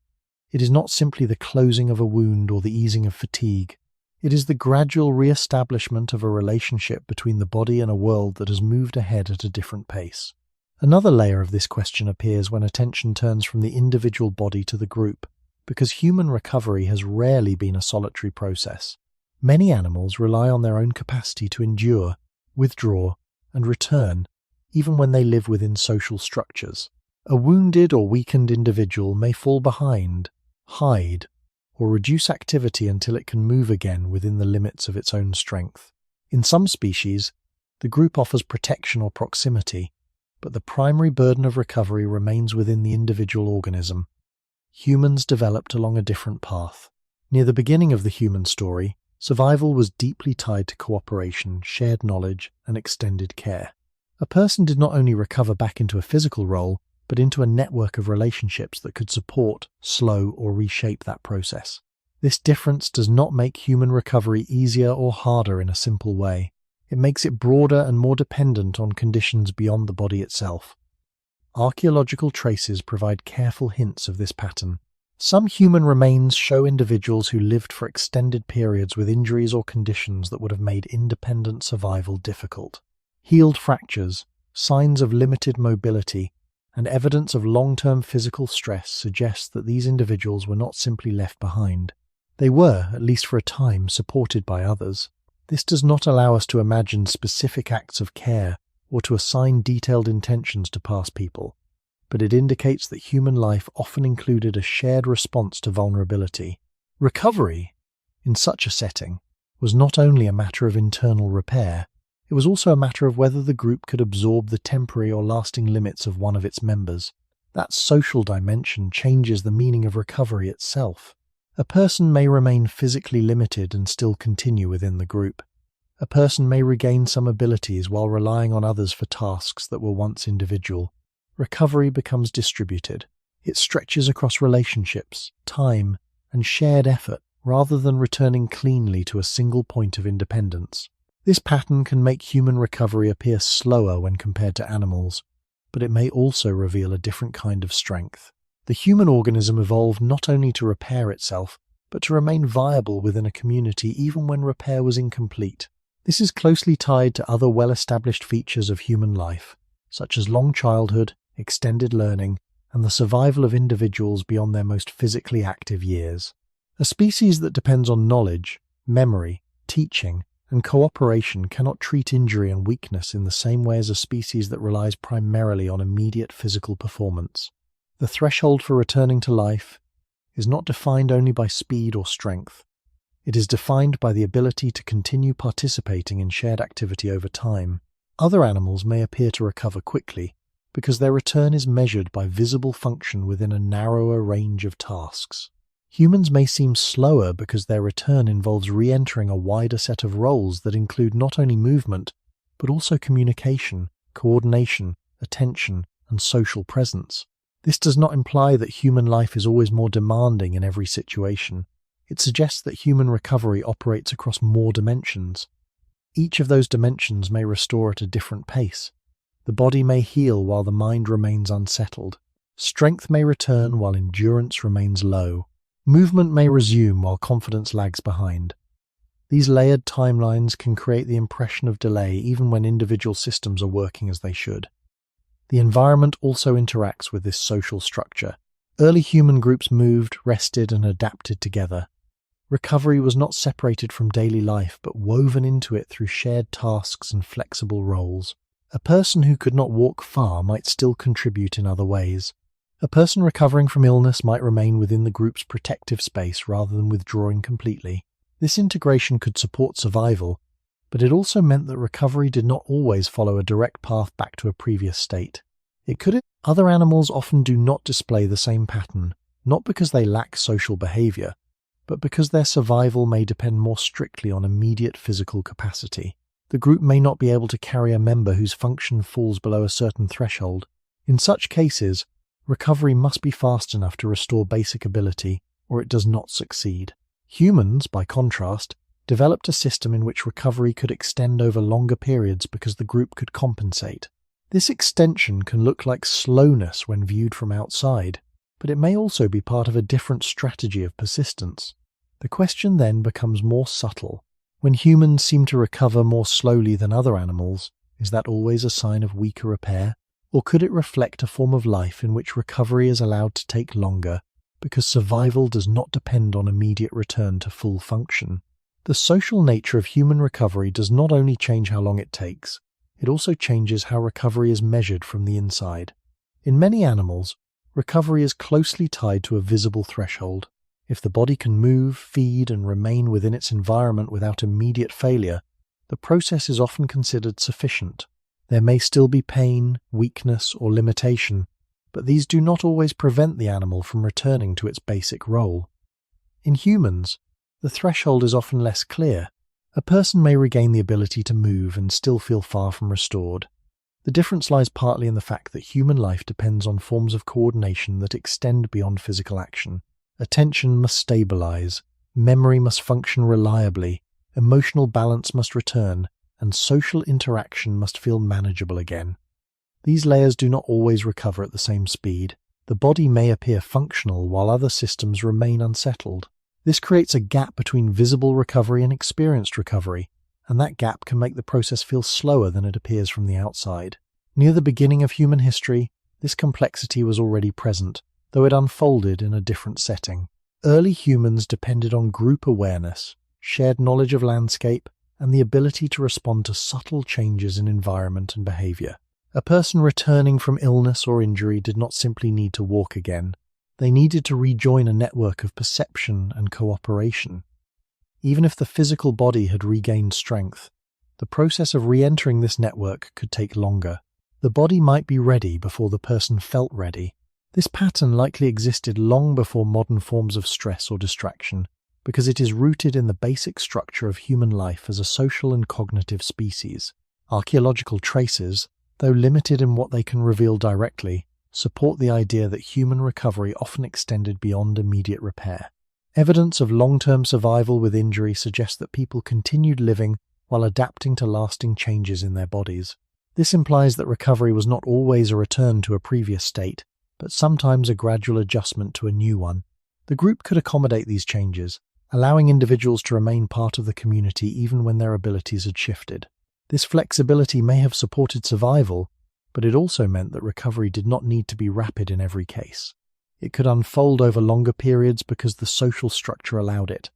It is not simply the closing of a wound or the easing of fatigue. It is the gradual re-establishment of a relationship between the body and a world that has moved ahead at a different pace. Another layer of this question appears when attention turns from the individual body to the group, because human recovery has rarely been a solitary process. Many animals rely on their own capacity to endure, withdraw, and return, even when they live within social structures. A wounded or weakened individual may fall behind, hide, or reduce activity until it can move again within the limits of its own strength. In some species, the group offers protection or proximity, but the primary burden of recovery remains within the individual organism. Humans developed along a different path. Near the beginning of the human story, survival was deeply tied to cooperation, shared knowledge, and extended care. A person did not only recover back into a physical role, but into a network of relationships that could support, slow, or reshape that process. This difference does not make human recovery easier or harder in a simple way. It makes it broader and more dependent on conditions beyond the body itself. Archaeological traces provide careful hints of this pattern. Some human remains show individuals who lived for extended periods with injuries or conditions that would have made independent survival difficult. Healed fractures, signs of limited mobility, and evidence of long-term physical stress suggests that these individuals were not simply left behind. They were, at least for a time, supported by others. This does not allow us to imagine specific acts of care or to assign detailed intentions to past people, but it indicates that human life often included a shared response to vulnerability. Recovery, in such a setting, was not only a matter of internal repair, it was also a matter of whether the group could absorb the temporary or lasting limits of one of its members. That social dimension changes the meaning of recovery itself. A person may remain physically limited and still continue within the group. A person may regain some abilities while relying on others for tasks that were once individual. Recovery becomes distributed. It stretches across relationships, time, and shared effort rather than returning cleanly to a single point of independence. This pattern can make human recovery appear slower when compared to animals, but it may also reveal a different kind of strength. The human organism evolved not only to repair itself, but to remain viable within a community even when repair was incomplete. This is closely tied to other well-established features of human life, such as long childhood, extended learning, and the survival of individuals beyond their most physically active years. A species that depends on knowledge, memory, teaching, and cooperation cannot treat injury and weakness in the same way as a species that relies primarily on immediate physical performance. The threshold for returning to life is not defined only by speed or strength. It is defined by the ability to continue participating in shared activity over time. Other animals may appear to recover quickly because their return is measured by visible function within a narrower range of tasks. Humans may seem slower because their return involves re-entering a wider set of roles that include not only movement, but also communication, coordination, attention, and social presence. This does not imply that human life is always more demanding in every situation. It suggests that human recovery operates across more dimensions. Each of those dimensions may restore at a different pace. The body may heal while the mind remains unsettled. Strength may return while endurance remains low. Movement may resume while confidence lags behind. These layered timelines can create the impression of delay even when individual systems are working as they should. The environment also interacts with this social structure. Early human groups moved, rested, and adapted together. Recovery was not separated from daily life, but woven into it through shared tasks and flexible roles. A person who could not walk far might still contribute in other ways. A person recovering from illness might remain within the group's protective space rather than withdrawing completely. This integration could support survival, but it also meant that recovery did not always follow a direct path back to a previous state. It could. Other animals often do not display the same pattern, not because they lack social behavior, but because their survival may depend more strictly on immediate physical capacity. The group may not be able to carry a member whose function falls below a certain threshold. In such cases, recovery must be fast enough to restore basic ability, or it does not succeed. Humans, by contrast, developed a system in which recovery could extend over longer periods because the group could compensate. This extension can look like slowness when viewed from outside, but it may also be part of a different strategy of persistence. The question then becomes more subtle. When humans seem to recover more slowly than other animals, is that always a sign of weaker repair? Or could it reflect a form of life in which recovery is allowed to take longer because survival does not depend on immediate return to full function? The social nature of human recovery does not only change how long it takes, it also changes how recovery is measured from the inside. In many animals, recovery is closely tied to a visible threshold. If the body can move, feed, and remain within its environment without immediate failure, the process is often considered sufficient. There may still be pain, weakness, or limitation, but these do not always prevent the animal from returning to its basic role. In humans, the threshold is often less clear. A person may regain the ability to move and still feel far from restored. The difference lies partly in the fact that human life depends on forms of coordination that extend beyond physical action. Attention must stabilize, memory must function reliably, emotional balance must return, and social interaction must feel manageable again. These layers do not always recover at the same speed. The body may appear functional while other systems remain unsettled. This creates a gap between visible recovery and experienced recovery, and that gap can make the process feel slower than it appears from the outside. Near the beginning of human history, this complexity was already present, though it unfolded in a different setting. Early humans depended on group awareness, shared knowledge of landscape, and the ability to respond to subtle changes in environment and behavior. A person returning from illness or injury did not simply need to walk again. They needed to rejoin a network of perception and cooperation. Even if the physical body had regained strength, the process of re-entering this network could take longer. The body might be ready before the person felt ready. This pattern likely existed long before modern forms of stress or distraction, because it is rooted in the basic structure of human life as a social and cognitive species. Archaeological traces, though limited in what they can reveal directly, support the idea that human recovery often extended beyond immediate repair. Evidence of long-term survival with injury suggests that people continued living while adapting to lasting changes in their bodies. This implies that recovery was not always a return to a previous state, but sometimes a gradual adjustment to a new one. The group could accommodate these changes, allowing individuals to remain part of the community even when their abilities had shifted. This flexibility may have supported survival, but it also meant that recovery did not need to be rapid in every case. It could unfold over longer periods because the social structure allowed it.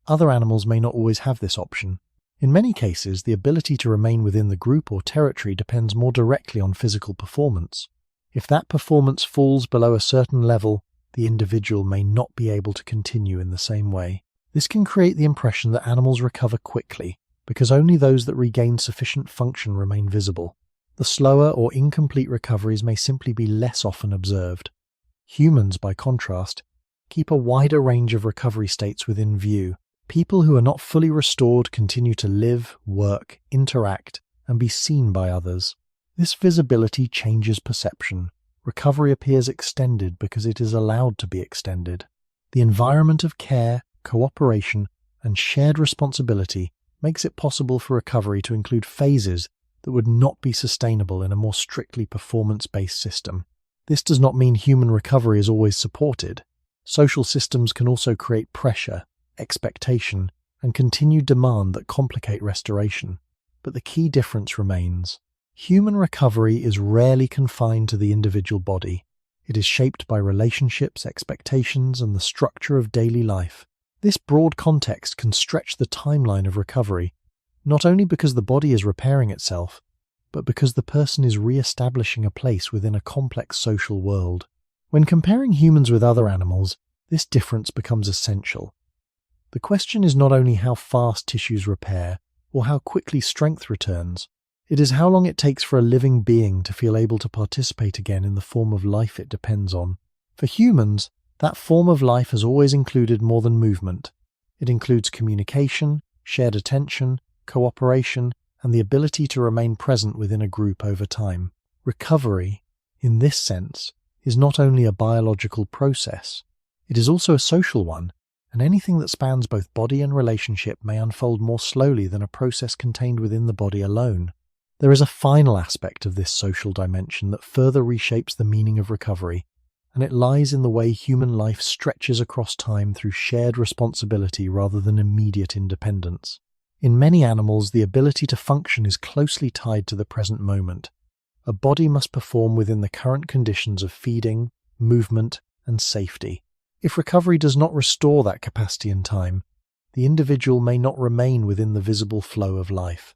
Other animals may not always have this option. In many cases, the ability to remain within the group or territory depends more directly on physical performance. If that performance falls below a certain level, the individual may not be able to continue in the same way. This can create the impression that animals recover quickly, because only those that regain sufficient function remain visible. The slower or incomplete recoveries may simply be less often observed. Humans, by contrast, keep a wider range of recovery states within view. People who are not fully restored continue to live, work, interact, and be seen by others. This visibility changes perception. Recovery appears extended because it is allowed to be extended. The environment of care, cooperation, and shared responsibility makes it possible for recovery to include phases that would not be sustainable in a more strictly performance-based system. This does not mean human recovery is always supported. Social systems can also create pressure, expectation, and continued demand that complicate restoration. But the key difference remains. Human recovery is rarely confined to the individual body. It is shaped by relationships, expectations, and the structure of daily life. This broad context can stretch the timeline of recovery, not only because the body is repairing itself, but because the person is re-establishing a place within a complex social world. When comparing humans with other animals, this difference becomes essential. The question is not only how fast tissues repair, or how quickly strength returns. It is how long it takes for a living being to feel able to participate again in the form of life it depends on. For humans, that form of life has always included more than movement. It includes communication, shared attention, cooperation, and the ability to remain present within a group over time. Recovery, in this sense, is not only a biological process, it is also a social one, and anything that spans both body and relationship may unfold more slowly than a process contained within the body alone. There is a final aspect of this social dimension that further reshapes the meaning of recovery, and it lies in the way human life stretches across time through shared responsibility rather than immediate independence. In many animals, the ability to function is closely tied to the present moment. A body must perform within the current conditions of feeding, movement, and safety. If recovery does not restore that capacity in time, the individual may not remain within the visible flow of life.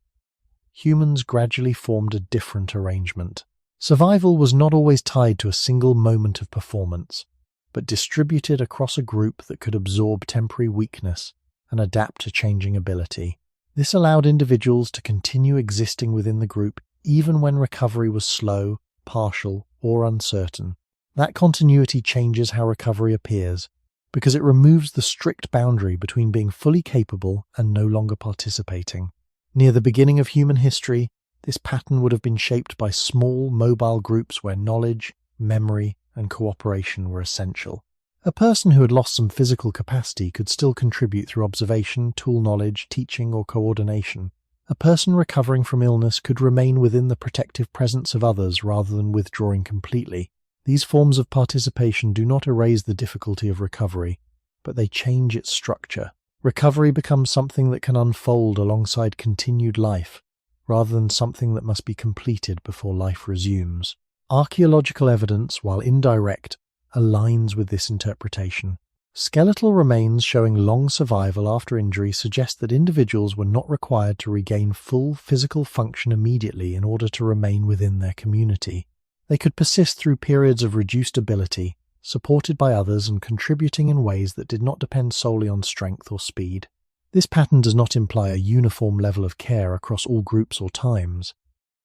Humans gradually formed a different arrangement. Survival was not always tied to a single moment of performance, but distributed across a group that could absorb temporary weakness and adapt to changing ability. This allowed individuals to continue existing within the group even when recovery was slow, partial, or uncertain. That continuity changes how recovery appears, because it removes the strict boundary between being fully capable and no longer participating. Near the beginning of human history, this pattern would have been shaped by small, mobile groups where knowledge, memory, and cooperation were essential. A person who had lost some physical capacity could still contribute through observation, tool knowledge, teaching, or coordination. A person recovering from illness could remain within the protective presence of others rather than withdrawing completely. These forms of participation do not erase the difficulty of recovery, but they change its structure. Recovery becomes something that can unfold alongside continued life, rather than something that must be completed before life resumes. Archaeological evidence, while indirect, aligns with this interpretation. Skeletal remains showing long survival after injury suggest that individuals were not required to regain full physical function immediately in order to remain within their community. They could persist through periods of reduced ability, supported by others and contributing in ways that did not depend solely on strength or speed. This pattern does not imply a uniform level of care across all groups or times,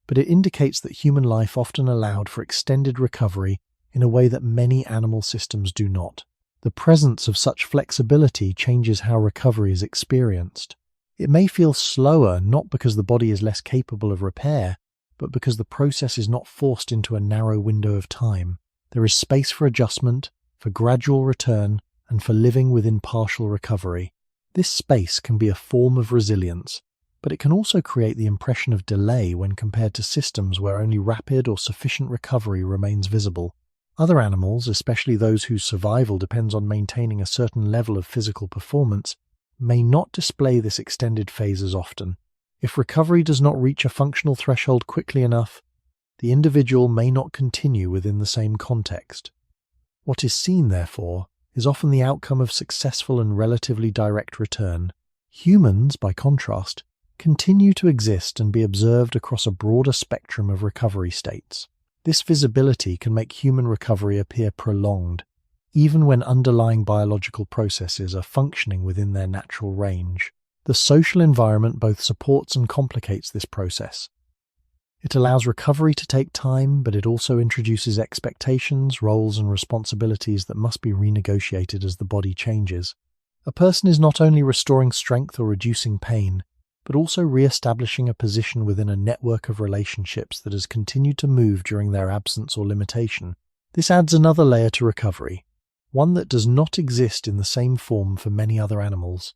but it indicates that human life often allowed for extended recovery in a way that many animal systems do not. The presence of such flexibility changes how recovery is experienced. It may feel slower not because the body is less capable of repair, but because the process is not forced into a narrow window of time. There is space for adjustment, for gradual return, and for living within partial recovery. This space can be a form of resilience, but it can also create the impression of delay when compared to systems where only rapid or sufficient recovery remains visible. Other animals, especially those whose survival depends on maintaining a certain level of physical performance, may not display this extended phase as often. If recovery does not reach a functional threshold quickly enough, the individual may not continue within the same context. What is seen, therefore, is often the outcome of successful and relatively direct return. Humans, by contrast, continue to exist and be observed across a broader spectrum of recovery states. This visibility can make human recovery appear prolonged, even when underlying biological processes are functioning within their natural range. The social environment both supports and complicates this process. It allows recovery to take time, but it also introduces expectations, roles, and responsibilities that must be renegotiated as the body changes. A person is not only restoring strength or reducing pain, but also re-establishing a position within a network of relationships that has continued to move during their absence or limitation. This adds another layer to recovery, one that does not exist in the same form for many other animals.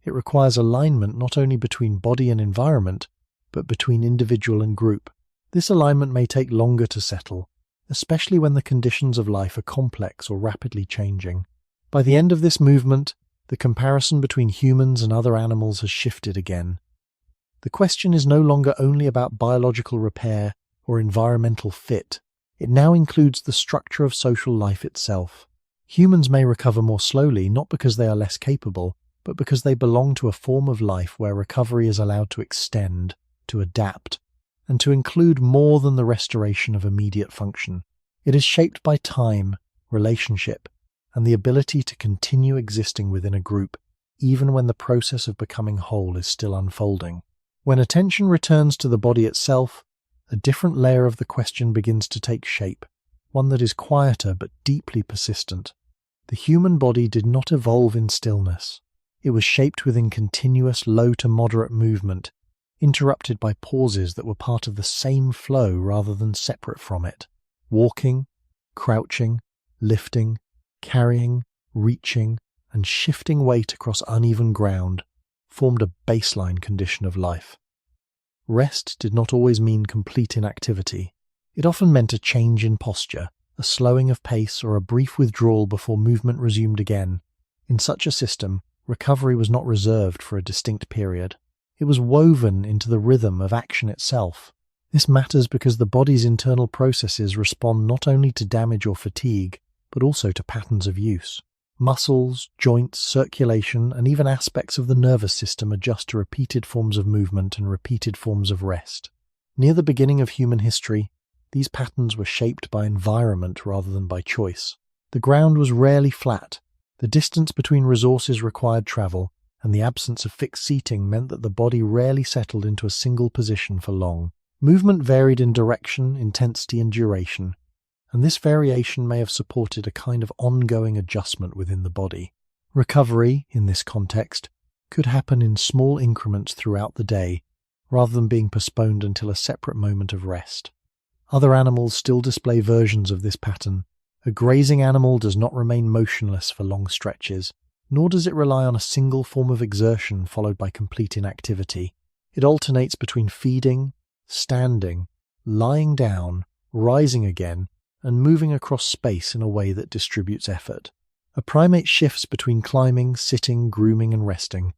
It requires alignment not only between body and environment, but between individual and group. This alignment may take longer to settle, especially when the conditions of life are complex or rapidly changing. By the end of this movement, the comparison between humans and other animals has shifted again. The question is no longer only about biological repair or environmental fit. It now includes the structure of social life itself. Humans may recover more slowly, not because they are less capable, but because they belong to a form of life where recovery is allowed to extend, to adapt, and to include more than the restoration of immediate function. It is shaped by time, relationship, and the ability to continue existing within a group, even when the process of becoming whole is still unfolding. When attention returns to the body itself, a different layer of the question begins to take shape, one that is quieter but deeply persistent. The human body did not evolve in stillness. It was shaped within continuous low to moderate movement, interrupted by pauses that were part of the same flow rather than separate from it. Walking, crouching, lifting, carrying, reaching, and shifting weight across uneven ground formed a baseline condition of life. Rest did not always mean complete inactivity. It often meant a change in posture, a slowing of pace, or a brief withdrawal before movement resumed again. In such a system, recovery was not reserved for a distinct period. It was woven into the rhythm of action itself. This matters because the body's internal processes respond not only to damage or fatigue, but also to patterns of use. Muscles, joints, circulation, and even aspects of the nervous system adjust to repeated forms of movement and repeated forms of rest. Near the beginning of human history, these patterns were shaped by environment rather than by choice. The ground was rarely flat. The distance between resources required travel, and the absence of fixed seating meant that the body rarely settled into a single position for long. Movement varied in direction, intensity, and duration, and this variation may have supported a kind of ongoing adjustment within the body. Recovery, in this context, could happen in small increments throughout the day, rather than being postponed until a separate moment of rest. Other animals still display versions of this pattern. A grazing animal does not remain motionless for long stretches, nor does it rely on a single form of exertion followed by complete inactivity. It alternates between feeding, standing, lying down, rising again, and moving across space in a way that distributes effort. A primate shifts between climbing, sitting, grooming, and resting,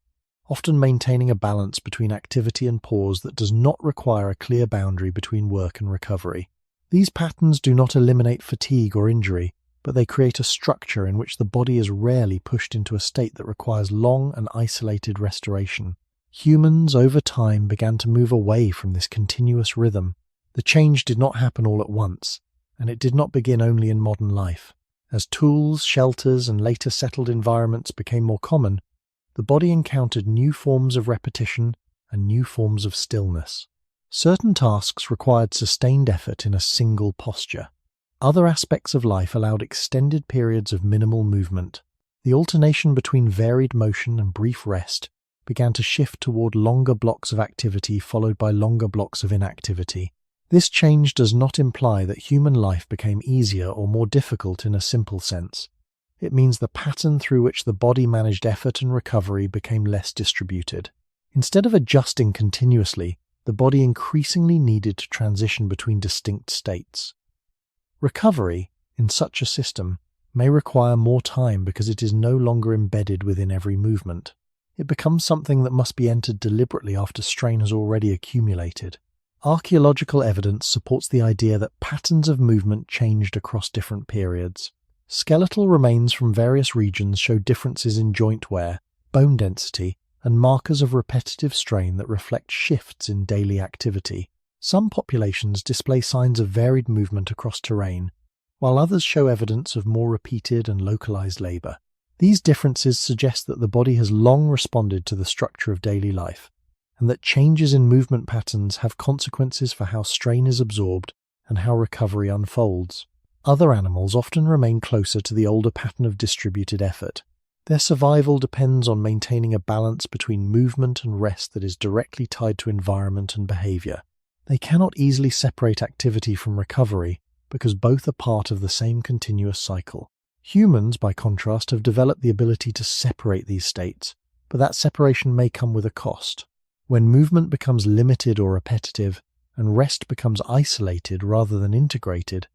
often maintaining a balance between activity and pause that does not require a clear boundary between work and recovery. These patterns do not eliminate fatigue or injury, but they create a structure in which the body is rarely pushed into a state that requires long and isolated restoration. Humans, over time, began to move away from this continuous rhythm. The change did not happen all at once, and it did not begin only in modern life. As tools, shelters, and later settled environments became more common, the body encountered new forms of repetition and new forms of stillness. Certain tasks required sustained effort in a single posture. Other aspects of life allowed extended periods of minimal movement. The alternation between varied motion and brief rest began to shift toward longer blocks of activity followed by longer blocks of inactivity. This change does not imply that human life became easier or more difficult in a simple sense. It means the pattern through which the body managed effort and recovery became less distributed. Instead of adjusting continuously, the body increasingly needed to transition between distinct states. Recovery, in such a system, may require more time because it is no longer embedded within every movement. It becomes something that must be entered deliberately after strain has already accumulated. Archaeological evidence supports the idea that patterns of movement changed across different periods. Skeletal remains from various regions show differences in joint wear, bone density, and markers of repetitive strain that reflect shifts in daily activity. Some populations display signs of varied movement across terrain, while others show evidence of more repeated and localized labor. These differences suggest that the body has long responded to the structure of daily life, and that changes in movement patterns have consequences for how strain is absorbed and how recovery unfolds. Other animals often remain closer to the older pattern of distributed effort. Their survival depends on maintaining a balance between movement and rest that is directly tied to environment and behavior. They cannot easily separate activity from recovery because both are part of the same continuous cycle. Humans, by contrast, have developed the ability to separate these states, but that separation may come with a cost. When movement becomes limited or repetitive, and rest becomes isolated rather than integrated,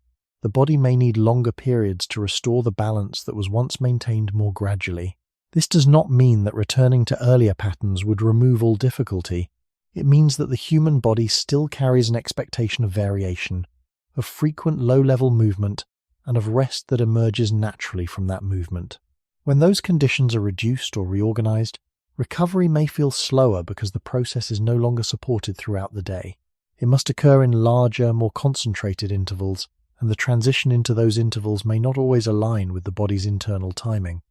the body may need longer periods to restore the balance that was once maintained more gradually. This does not mean that returning to earlier patterns would remove all difficulty. It means that the human body still carries an expectation of variation, of frequent low-level movement, and of rest that emerges naturally from that movement. When those conditions are reduced or reorganized, recovery may feel slower because the process is no longer supported throughout the day. It must occur in larger, more concentrated intervals, and the transition into those intervals may not always align with the body's internal timing.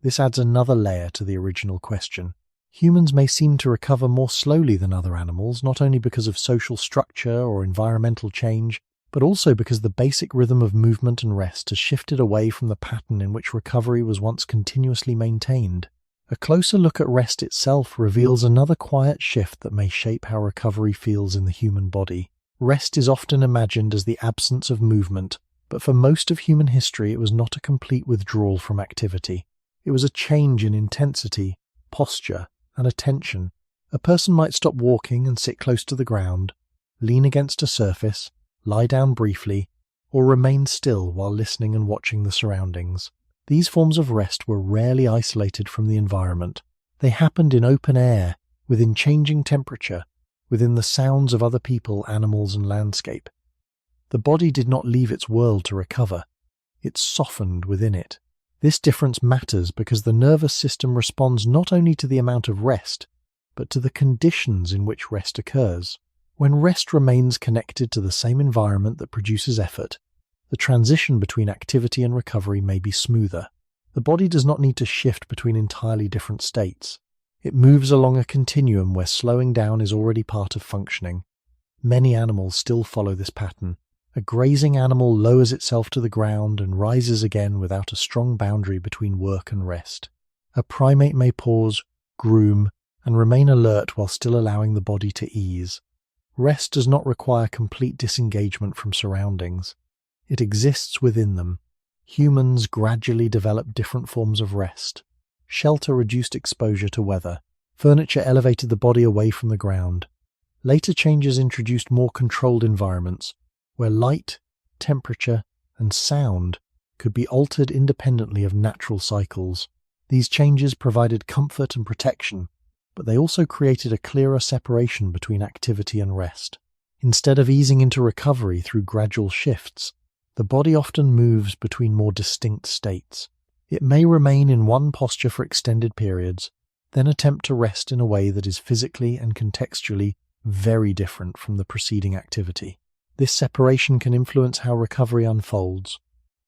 This adds another layer to the original question. Humans may seem to recover more slowly than other animals, not only because of social structure or environmental change, but also because the basic rhythm of movement and rest has shifted away from the pattern in which recovery was once continuously maintained. A closer look at rest itself reveals another quiet shift that may shape how recovery feels in the human body. Rest is often imagined as the absence of movement, but for most of human history it was not a complete withdrawal from activity. It was a change in intensity, posture, and attention. A person might stop walking and sit close to the ground, lean against a surface, lie down briefly, or remain still while listening and watching the surroundings. These forms of rest were rarely isolated from the environment. They happened in open air, within changing temperature, within the sounds of other people, animals, and landscape. The body did not leave its world to recover. It softened within it. This difference matters because the nervous system responds not only to the amount of rest, but to the conditions in which rest occurs. When rest remains connected to the same environment that produces effort, the transition between activity and recovery may be smoother. The body does not need to shift between entirely different states. It moves along a continuum where slowing down is already part of functioning. Many animals still follow this pattern. A grazing animal lowers itself to the ground and rises again without a strong boundary between work and rest. A primate may pause, groom, and remain alert while still allowing the body to ease. Rest does not require complete disengagement from surroundings. It exists within them. Humans gradually developed different forms of rest. Shelter reduced exposure to weather. Furniture elevated the body away from the ground. Later changes introduced more controlled environments, where light, temperature, and sound could be altered independently of natural cycles. These changes provided comfort and protection, but they also created a clearer separation between activity and rest. Instead of easing into recovery through gradual shifts, the body often moves between more distinct states. It may remain in one posture for extended periods, then attempt to rest in a way that is physically and contextually very different from the preceding activity. This separation can influence how recovery unfolds.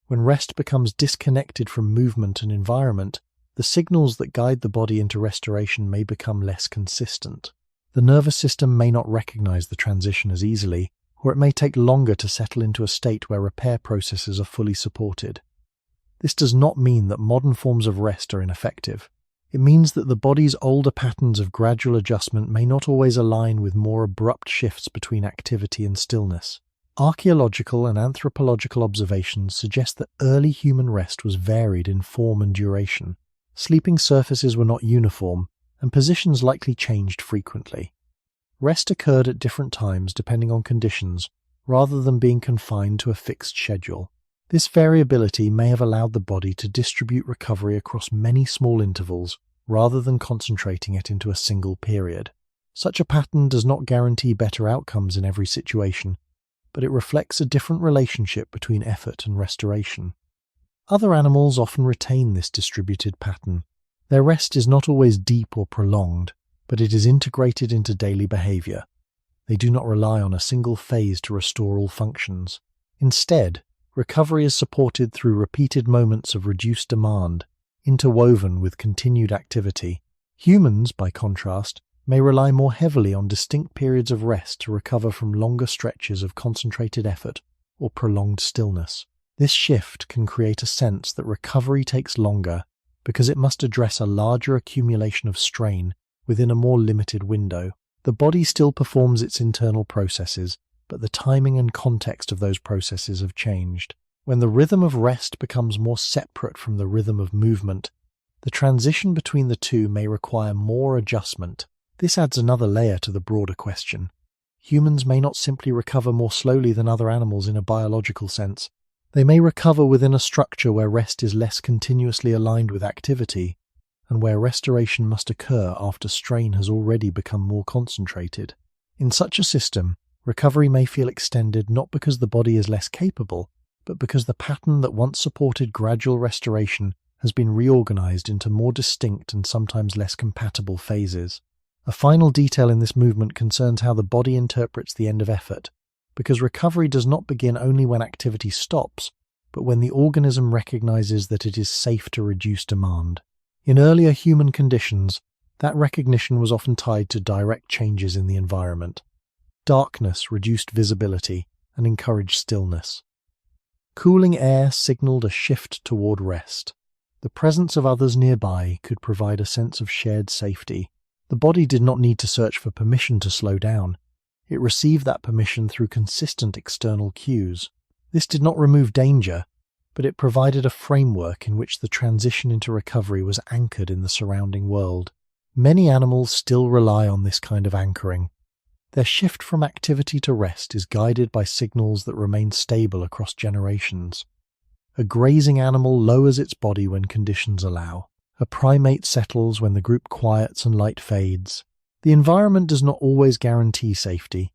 When rest becomes disconnected from movement and environment, the signals that guide the body into restoration may become less consistent. The nervous system may not recognize the transition as easily, or it may take longer to settle into a state where repair processes are fully supported. This does not mean that modern forms of rest are ineffective. It means that the body's older patterns of gradual adjustment may not always align with more abrupt shifts between activity and stillness. Archaeological and anthropological observations suggest that early human rest was varied in form and duration. Sleeping surfaces were not uniform, and positions likely changed frequently. Rest occurred at different times depending on conditions, rather than being confined to a fixed schedule. This variability may have allowed the body to distribute recovery across many small intervals, rather than concentrating it into a single period. Such a pattern does not guarantee better outcomes in every situation, but it reflects a different relationship between effort and restoration. Other animals often retain this distributed pattern. Their rest is not always deep or prolonged, but it is integrated into daily behavior. They do not rely on a single phase to restore all functions. Instead, recovery is supported through repeated moments of reduced demand, interwoven with continued activity. Humans, by contrast, may rely more heavily on distinct periods of rest to recover from longer stretches of concentrated effort or prolonged stillness. This shift can create a sense that recovery takes longer because it must address a larger accumulation of strain within a more limited window. The body still performs its internal processes, but the timing and context of those processes have changed. When the rhythm of rest becomes more separate from the rhythm of movement, the transition between the two may require more adjustment. This adds another layer to the broader question. Humans may not simply recover more slowly than other animals in a biological sense. They may recover within a structure where rest is less continuously aligned with activity, and where restoration must occur after strain has already become more concentrated. In such a system, recovery may feel extended not because the body is less capable, but because the pattern that once supported gradual restoration has been reorganized into more distinct and sometimes less compatible phases. A final detail in this movement concerns how the body interprets the end of effort, because recovery does not begin only when activity stops, but when the organism recognizes that it is safe to reduce demand. In earlier human conditions, that recognition was often tied to direct changes in the environment. Darkness reduced visibility and encouraged stillness. Cooling air signaled a shift toward rest. The presence of others nearby could provide a sense of shared safety. The body did not need to search for permission to slow down. It received that permission through consistent external cues. This did not remove danger, but it provided a framework in which the transition into recovery was anchored in the surrounding world. Many animals still rely on this kind of anchoring. Their shift from activity to rest is guided by signals that remain stable across generations. A grazing animal lowers its body when conditions allow. A primate settles when the group quiets and light fades. The environment does not always guarantee safety,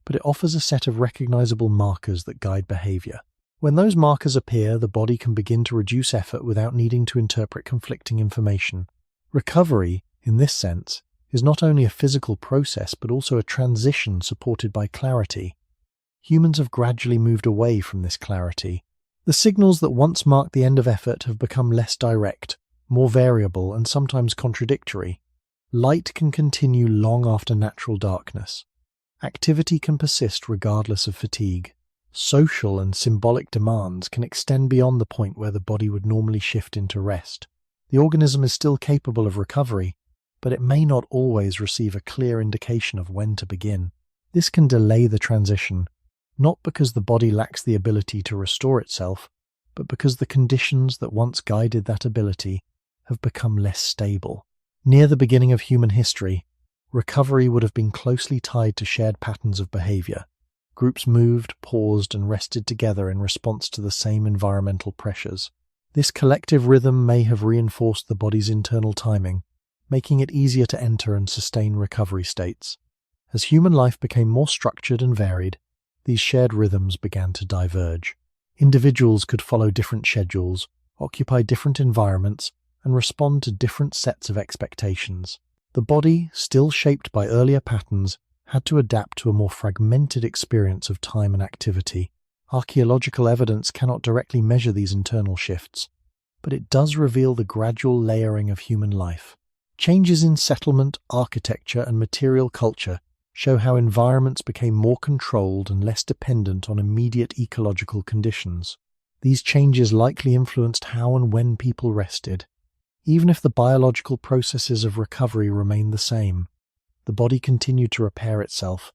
but it offers a set of recognizable markers that guide behavior. When those markers appear, the body can begin to reduce effort without needing to interpret conflicting information. Recovery, in this sense, is not only a physical process but also a transition supported by clarity. Humans have gradually moved away from this clarity. The signals that once marked the end of effort have become less direct, more variable, and sometimes contradictory. Light can continue long after natural darkness. Activity can persist regardless of fatigue. Social and symbolic demands can extend beyond the point where the body would normally shift into rest. The organism is still capable of recovery, but it may not always receive a clear indication of when to begin. This can delay the transition, not because the body lacks the ability to restore itself, but because the conditions that once guided that ability have become less stable. Near the beginning of human history, recovery would have been closely tied to shared patterns of behavior. Groups moved, paused, and rested together in response to the same environmental pressures. This collective rhythm may have reinforced the body's internal timing, making it easier to enter and sustain recovery states. As human life became more structured and varied, these shared rhythms began to diverge. Individuals could follow different schedules, occupy different environments, and respond to different sets of expectations. The body, still shaped by earlier patterns, had to adapt to a more fragmented experience of time and activity. Archaeological evidence cannot directly measure these internal shifts, but it does reveal the gradual layering of human life. Changes in settlement, architecture, and material culture show how environments became more controlled and less dependent on immediate ecological conditions. These changes likely influenced how and when people rested. Even if the biological processes of recovery remained the same, the body continued to repair itself,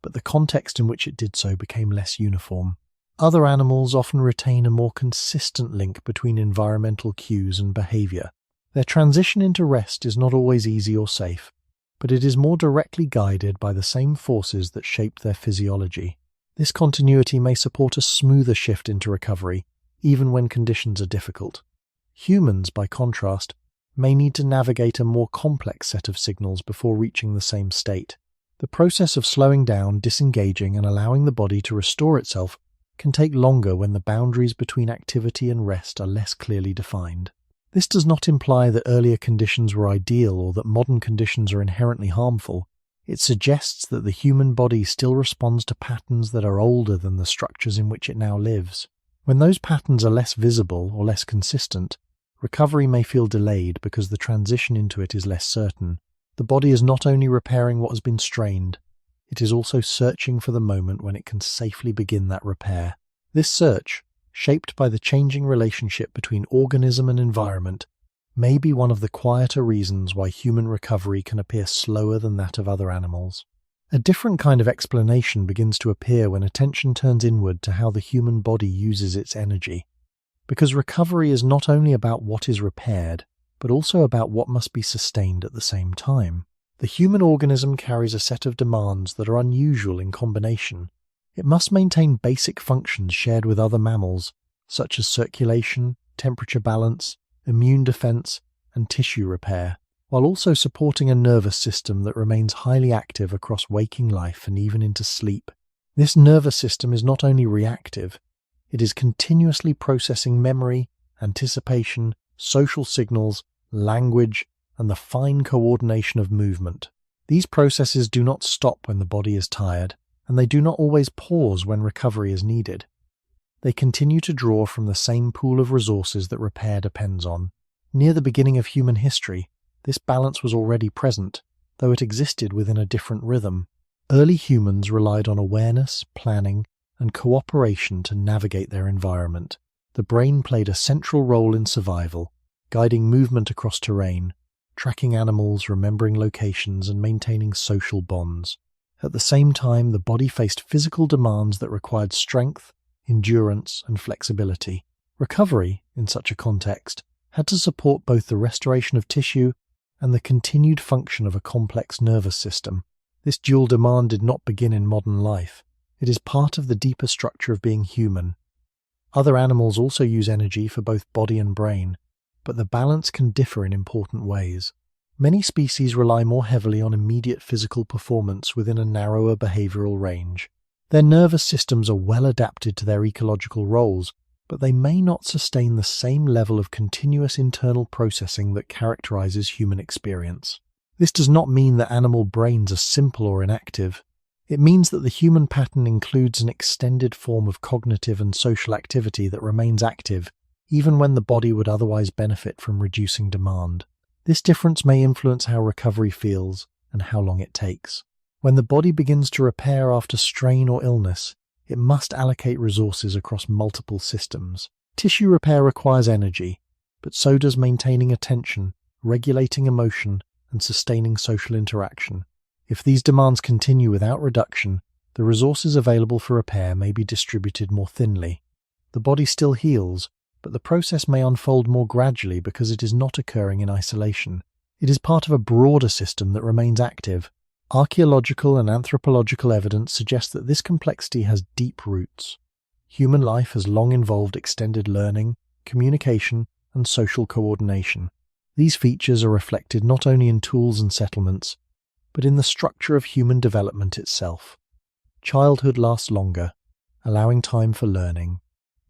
but the context in which it did so became less uniform. Other animals often retain a more consistent link between environmental cues and behavior. Their transition into rest is not always easy or safe, but it is more directly guided by the same forces that shaped their physiology. This continuity may support a smoother shift into recovery, even when conditions are difficult. Humans, by contrast, may need to navigate a more complex set of signals before reaching the same state. The process of slowing down, disengaging, and allowing the body to restore itself can take longer when the boundaries between activity and rest are less clearly defined. This does not imply that earlier conditions were ideal or that modern conditions are inherently harmful. It suggests that the human body still responds to patterns that are older than the structures in which it now lives. When those patterns are less visible or less consistent, recovery may feel delayed because the transition into it is less certain. The body is not only repairing what has been strained, it is also searching for the moment when it can safely begin that repair. This search, shaped by the changing relationship between organism and environment, may be one of the quieter reasons why human recovery can appear slower than that of other animals. A different kind of explanation begins to appear when attention turns inward to how the human body uses its energy. Because recovery is not only about what is repaired, but also about what must be sustained at the same time. The human organism carries a set of demands that are unusual in combination. It must maintain basic functions shared with other mammals, such as circulation, temperature balance, immune defense, and tissue repair, while also supporting a nervous system that remains highly active across waking life and even into sleep. This nervous system is not only reactive, it is continuously processing memory, anticipation, social signals, language, and the fine coordination of movement. These processes do not stop when the body is tired, and they do not always pause when recovery is needed. They continue to draw from the same pool of resources that repair depends on. Near the beginning of human history, this balance was already present, though it existed within a different rhythm. Early humans relied on awareness, planning, and cooperation to navigate their environment. The brain played a central role in survival, guiding movement across terrain, tracking animals, remembering locations, and maintaining social bonds. At the same time, the body faced physical demands that required strength, endurance, and flexibility. Recovery, in such a context, had to support both the restoration of tissue and the continued function of a complex nervous system. This dual demand did not begin in modern life. It is part of the deeper structure of being human. Other animals also use energy for both body and brain, but the balance can differ in important ways. Many species rely more heavily on immediate physical performance within a narrower behavioral range. Their nervous systems are well adapted to their ecological roles, but they may not sustain the same level of continuous internal processing that characterizes human experience. This does not mean that animal brains are simple or inactive. It means that the human pattern includes an extended form of cognitive and social activity that remains active, even when the body would otherwise benefit from reducing demand. This difference may influence how recovery feels and how long it takes. When the body begins to repair after strain or illness, it must allocate resources across multiple systems. Tissue repair requires energy, but so does maintaining attention, regulating emotion, and sustaining social interaction. If these demands continue without reduction, the resources available for repair may be distributed more thinly. The body still heals, but the process may unfold more gradually because it is not occurring in isolation. It is part of a broader system that remains active. Archaeological and anthropological evidence suggests that this complexity has deep roots. Human life has long involved extended learning, communication, and social coordination. These features are reflected not only in tools and settlements, but in the structure of human development itself. Childhood lasts longer, allowing time for learning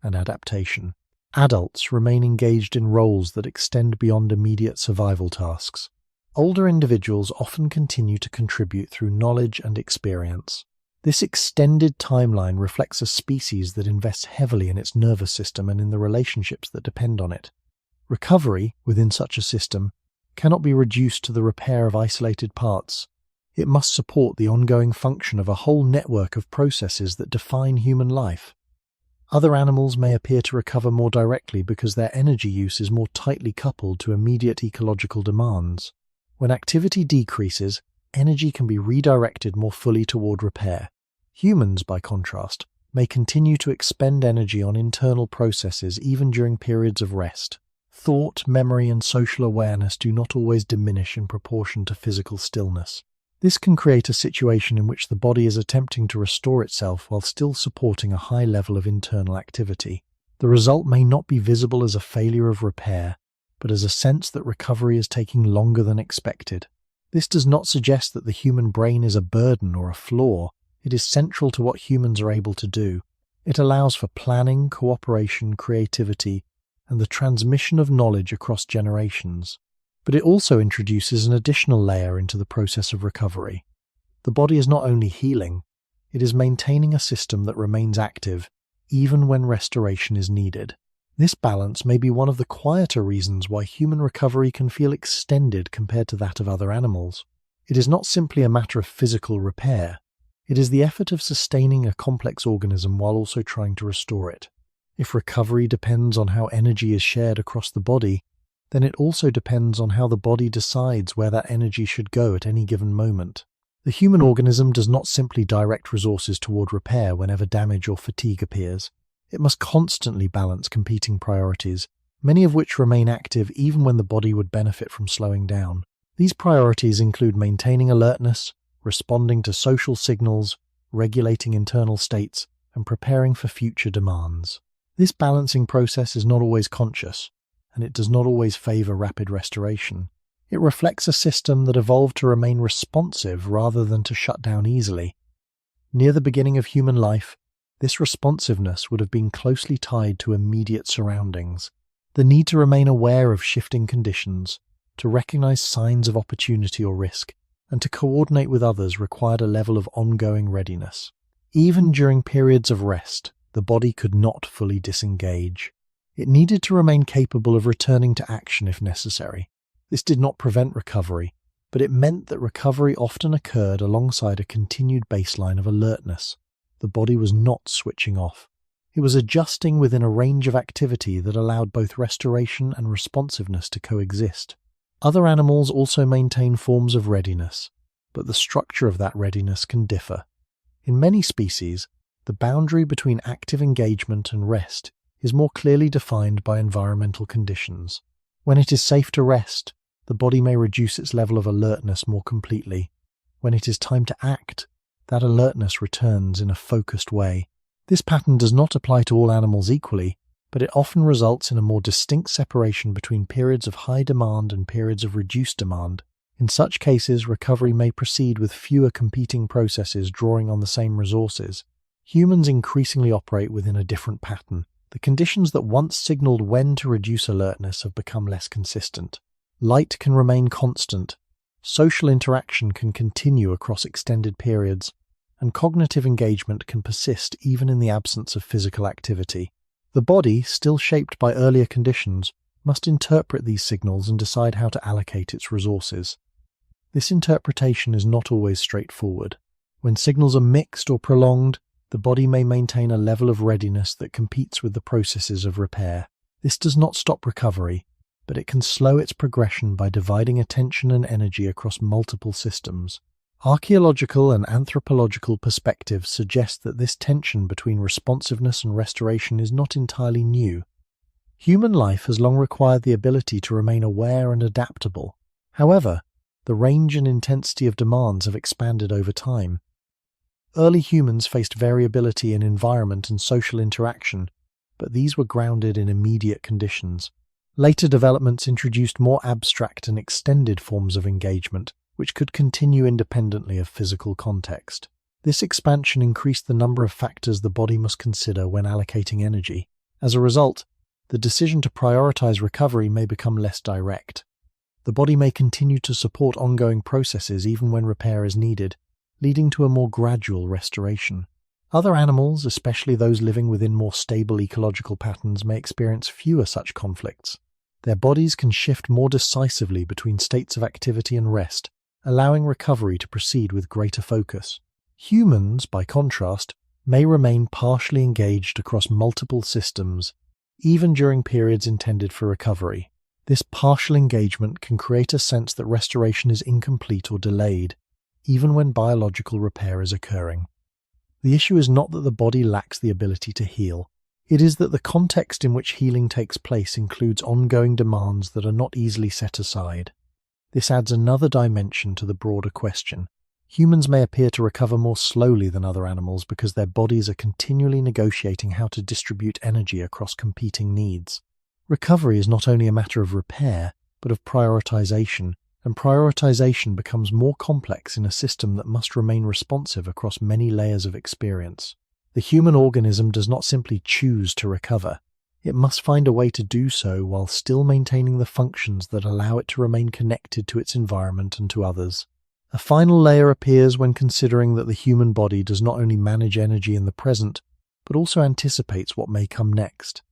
and adaptation. Adults remain engaged in roles that extend beyond immediate survival tasks. Older individuals often continue to contribute through knowledge and experience. This extended timeline reflects a species that invests heavily in its nervous system and in the relationships that depend on it. Recovery, within such a system, cannot be reduced to the repair of isolated parts. It must support the ongoing function of a whole network of processes that define human life. Other animals may appear to recover more directly because their energy use is more tightly coupled to immediate ecological demands. When activity decreases, energy can be redirected more fully toward repair. Humans, by contrast, may continue to expend energy on internal processes even during periods of rest. Thought, memory, and social awareness do not always diminish in proportion to physical stillness. This can create a situation in which the body is attempting to restore itself while still supporting a high level of internal activity. The result may not be visible as a failure of repair, but as a sense that recovery is taking longer than expected. This does not suggest that the human brain is a burden or a flaw. It is central to what humans are able to do. It allows for planning, cooperation, creativity, and the transmission of knowledge across generations. But it also introduces an additional layer into the process of recovery. The body is not only healing, it is maintaining a system that remains active, even when restoration is needed. This balance may be one of the quieter reasons why human recovery can feel extended compared to that of other animals. It is not simply a matter of physical repair. It is the effort of sustaining a complex organism while also trying to restore it. If recovery depends on how energy is shared across the body, then it also depends on how the body decides where that energy should go at any given moment. The human organism does not simply direct resources toward repair whenever damage or fatigue appears. It must constantly balance competing priorities, many of which remain active even when the body would benefit from slowing down. These priorities include maintaining alertness, responding to social signals, regulating internal states, and preparing for future demands. This balancing process is not always conscious, and it does not always favor rapid restoration. It reflects a system that evolved to remain responsive rather than to shut down easily. Near the beginning of human life, this responsiveness would have been closely tied to immediate surroundings. The need to remain aware of shifting conditions, to recognize signs of opportunity or risk, and to coordinate with others required a level of ongoing readiness. Even during periods of rest, the body could not fully disengage. It needed to remain capable of returning to action if necessary. This did not prevent recovery, but it meant that recovery often occurred alongside a continued baseline of alertness. The body was not switching off. It was adjusting within a range of activity that allowed both restoration and responsiveness to coexist. Other animals also maintain forms of readiness, but the structure of that readiness can differ. In many species, the boundary between active engagement and rest is more clearly defined by environmental conditions. When it is safe to rest, the body may reduce its level of alertness more completely. When it is time to act, that alertness returns in a focused way. This pattern does not apply to all animals equally, but it often results in a more distinct separation between periods of high demand and periods of reduced demand. In such cases, recovery may proceed with fewer competing processes drawing on the same resources. Humans increasingly operate within a different pattern. The conditions that once signaled when to reduce alertness have become less consistent. Light can remain constant, social interaction can continue across extended periods, and cognitive engagement can persist even in the absence of physical activity. The body, still shaped by earlier conditions, must interpret these signals and decide how to allocate its resources. This interpretation is not always straightforward. When signals are mixed or prolonged, the body may maintain a level of readiness that competes with the processes of repair. This does not stop recovery, but it can slow its progression by dividing attention and energy across multiple systems. Archaeological and anthropological perspectives suggest that this tension between responsiveness and restoration is not entirely new. Human life has long required the ability to remain aware and adaptable. However, the range and intensity of demands have expanded over time. Early humans faced variability in environment and social interaction, but these were grounded in immediate conditions. Later developments introduced more abstract and extended forms of engagement, which could continue independently of physical context. This expansion increased the number of factors the body must consider when allocating energy. As a result, the decision to prioritize recovery may become less direct. The body may continue to support ongoing processes even when repair is needed, leading to a more gradual restoration. Other animals, especially those living within more stable ecological patterns, may experience fewer such conflicts. Their bodies can shift more decisively between states of activity and rest, allowing recovery to proceed with greater focus. Humans, by contrast, may remain partially engaged across multiple systems, even during periods intended for recovery. This partial engagement can create a sense that restoration is incomplete or delayed, even when biological repair is occurring. The issue is not that the body lacks the ability to heal. It is that the context in which healing takes place includes ongoing demands that are not easily set aside. This adds another dimension to the broader question. Humans may appear to recover more slowly than other animals because their bodies are continually negotiating how to distribute energy across competing needs. Recovery is not only a matter of repair, but of prioritization, and prioritization becomes more complex in a system that must remain responsive across many layers of experience. The human organism does not simply choose to recover. It must find a way to do so while still maintaining the functions that allow it to remain connected to its environment and to others. A final layer appears when considering that the human body does not only manage energy in the present, but also anticipates what may come next.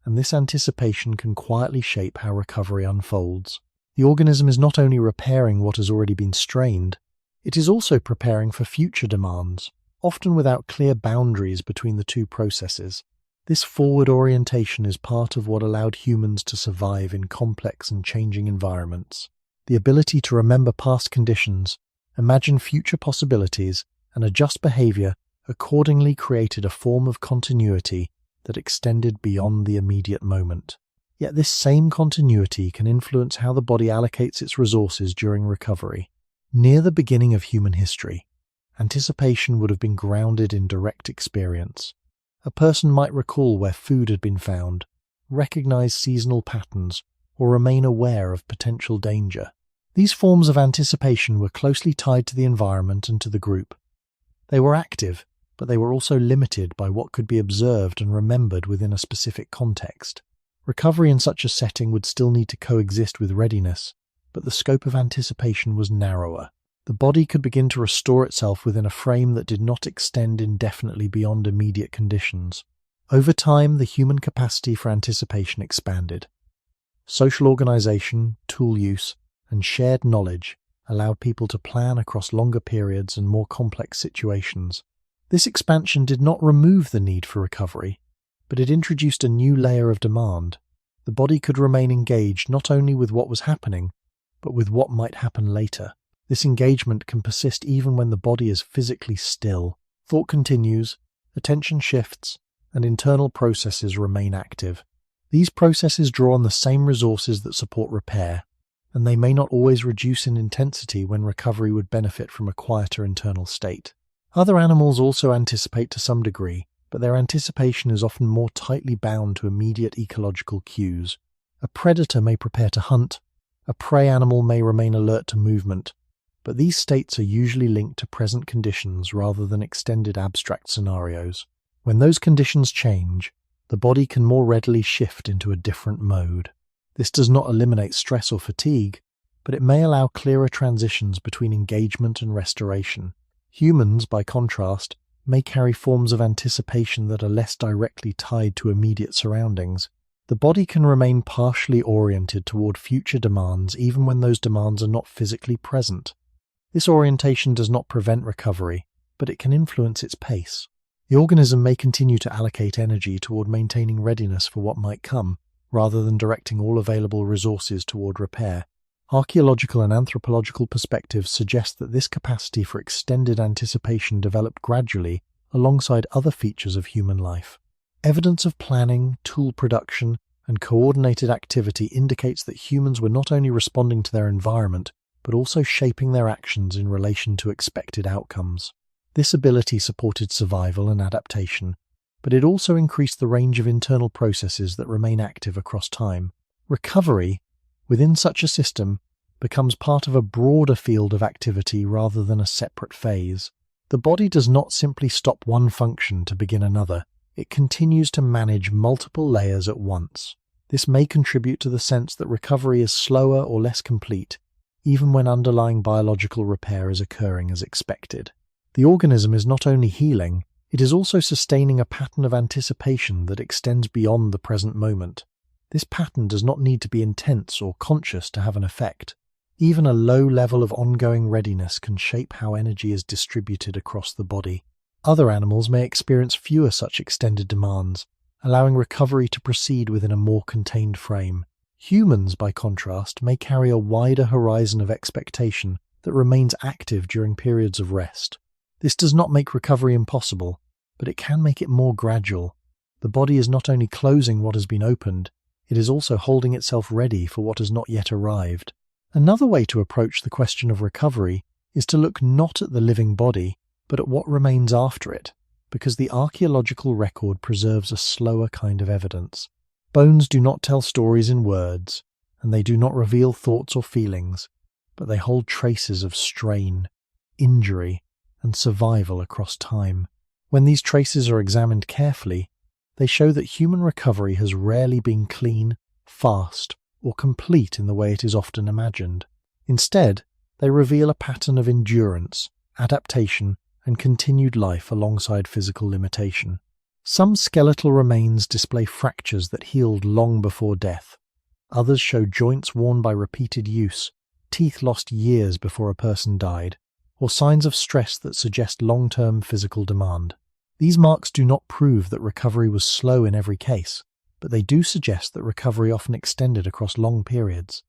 And this anticipation can quietly shape how recovery unfolds. The organism is not only repairing what has already been strained, it is also preparing for future demands, often without clear boundaries between the two processes. This forward orientation is part of what allowed humans to survive in complex and changing environments. The ability to remember past conditions, imagine future possibilities, and adjust behavior accordingly created a form of continuity that extended beyond the immediate moment. Yet this same continuity can influence how the body allocates its resources during recovery. Near the beginning of human history, anticipation would have been grounded in direct experience. A person might recall where food had been found, recognize seasonal patterns, or remain aware of potential danger. These forms of anticipation were closely tied to the environment and to the group. They were active, but they were also limited by what could be observed and remembered within a specific context. Recovery in such a setting would still need to coexist with readiness, but the scope of anticipation was narrower. The body could begin to restore itself within a frame that did not extend indefinitely beyond immediate conditions. Over time, the human capacity for anticipation expanded. Social organization, tool use, and shared knowledge allowed people to plan across longer periods and more complex situations. This expansion did not remove the need for recovery, but it introduced a new layer of demand. The body could remain engaged not only with what was happening, but with what might happen later. This engagement can persist even when the body is physically still. Thought continues, attention shifts, and internal processes remain active. These processes draw on the same resources that support repair: and they may not always reduce in intensity when recovery would benefit from a quieter internal state. Other animals also anticipate to some degree, but their anticipation is often more tightly bound to immediate ecological cues. A predator may prepare to hunt, a prey animal may remain alert to movement, but these states are usually linked to present conditions rather than extended abstract scenarios. When those conditions change, the body can more readily shift into a different mode. This does not eliminate stress or fatigue, but it may allow clearer transitions between engagement and restoration. Humans, by contrast, may carry forms of anticipation that are less directly tied to immediate surroundings. The body can remain partially oriented toward future demands even when those demands are not physically present. This orientation does not prevent recovery, but it can influence its pace. The organism may continue to allocate energy toward maintaining readiness for what might come, rather than directing all available resources toward repair. Archaeological and anthropological perspectives suggest that this capacity for extended anticipation developed gradually alongside other features of human life. Evidence of planning, tool production, and coordinated activity indicates that humans were not only responding to their environment, but also shaping their actions in relation to expected outcomes. This ability supported survival and adaptation, but it also increased the range of internal processes that remain active across time. Recovery, within such a system, becomes part of a broader field of activity rather than a separate phase. The body does not simply stop one function to begin another. It continues to manage multiple layers at once. This may contribute to the sense that recovery is slower or less complete, even when underlying biological repair is occurring as expected. The organism is not only healing, it is also sustaining a pattern of anticipation that extends beyond the present moment. This pattern does not need to be intense or conscious to have an effect. Even a low level of ongoing readiness can shape how energy is distributed across the body. Other animals may experience fewer such extended demands, allowing recovery to proceed within a more contained frame. Humans, by contrast, may carry a wider horizon of expectation that remains active during periods of rest. This does not make recovery impossible, but it can make it more gradual. The body is not only closing what has been opened, it is also holding itself ready for what has not yet arrived. Another way to approach the question of recovery is to look not at the living body, but at what remains after it, because the archaeological record preserves a slower kind of evidence. Bones do not tell stories in words, and they do not reveal thoughts or feelings, but they hold traces of strain, injury, and survival across time. When these traces are examined carefully, they show that human recovery has rarely been clean, fast, or complete in the way it is often imagined. Instead, they reveal a pattern of endurance, adaptation, and continued life alongside physical limitation. Some skeletal remains display fractures that healed long before death. Others show joints worn by repeated use, teeth lost years before a person died, or signs of stress that suggest long-term physical demand. These marks do not prove that recovery was slow in every case, but they do suggest that recovery often extended across long periods.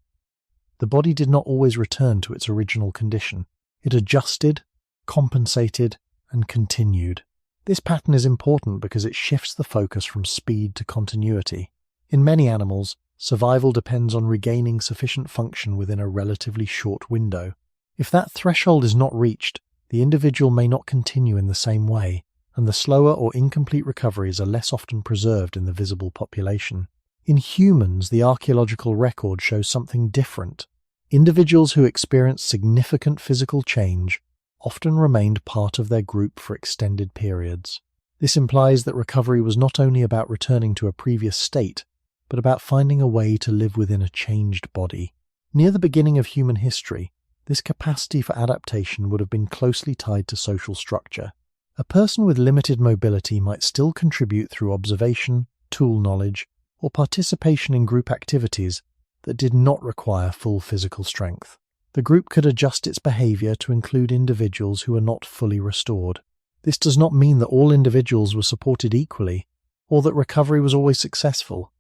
The body did not always return to its original condition. It adjusted, compensated, and continued. This pattern is important because it shifts the focus from speed to continuity. In many animals, survival depends on regaining sufficient function within a relatively short window. If that threshold is not reached, the individual may not continue in the same way, and the slower or incomplete recoveries are less often preserved in the visible population. In humans, the archaeological record shows something different. Individuals who experienced significant physical change often remained part of their group for extended periods. This implies that recovery was not only about returning to a previous state, but about finding a way to live within a changed body. Near the beginning of human history, this capacity for adaptation would have been closely tied to social structure. A person with limited mobility might still contribute through observation, tool knowledge, or participation in group activities that did not require full physical strength. The group could adjust its behavior to include individuals who are not fully restored. This does not mean that all individuals were supported equally, or that recovery was always successful.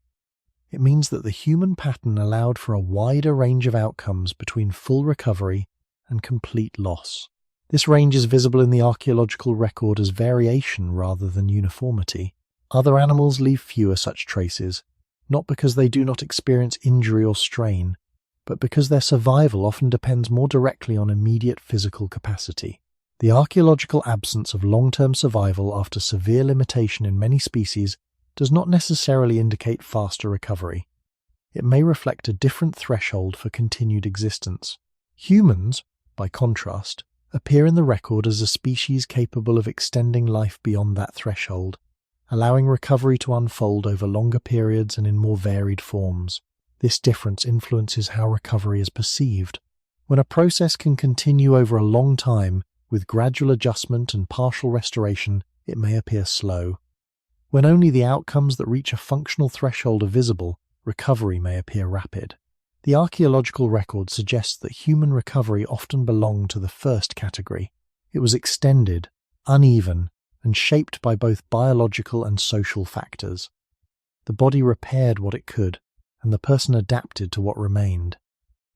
It means that the human pattern allowed for a wider range of outcomes between full recovery and complete loss. This range is visible in the archaeological record as variation rather than uniformity. Other animals leave fewer such traces, not because they do not experience injury or strain, but because their survival often depends more directly on immediate physical capacity. The archaeological absence of long-term survival after severe limitation in many species does not necessarily indicate faster recovery. It may reflect a different threshold for continued existence. Humans, by contrast, appear in the record as a species capable of extending life beyond that threshold, allowing recovery to unfold over longer periods and in more varied forms. This difference influences how recovery is perceived. When a process can continue over a long time, with gradual adjustment and partial restoration, it may appear slow. When only the outcomes that reach a functional threshold are visible, recovery may appear rapid. The archaeological record suggests that human recovery often belonged to the first category. It was extended, uneven, and shaped by both biological and social factors. The body repaired what it could, and the person adapted to what remained.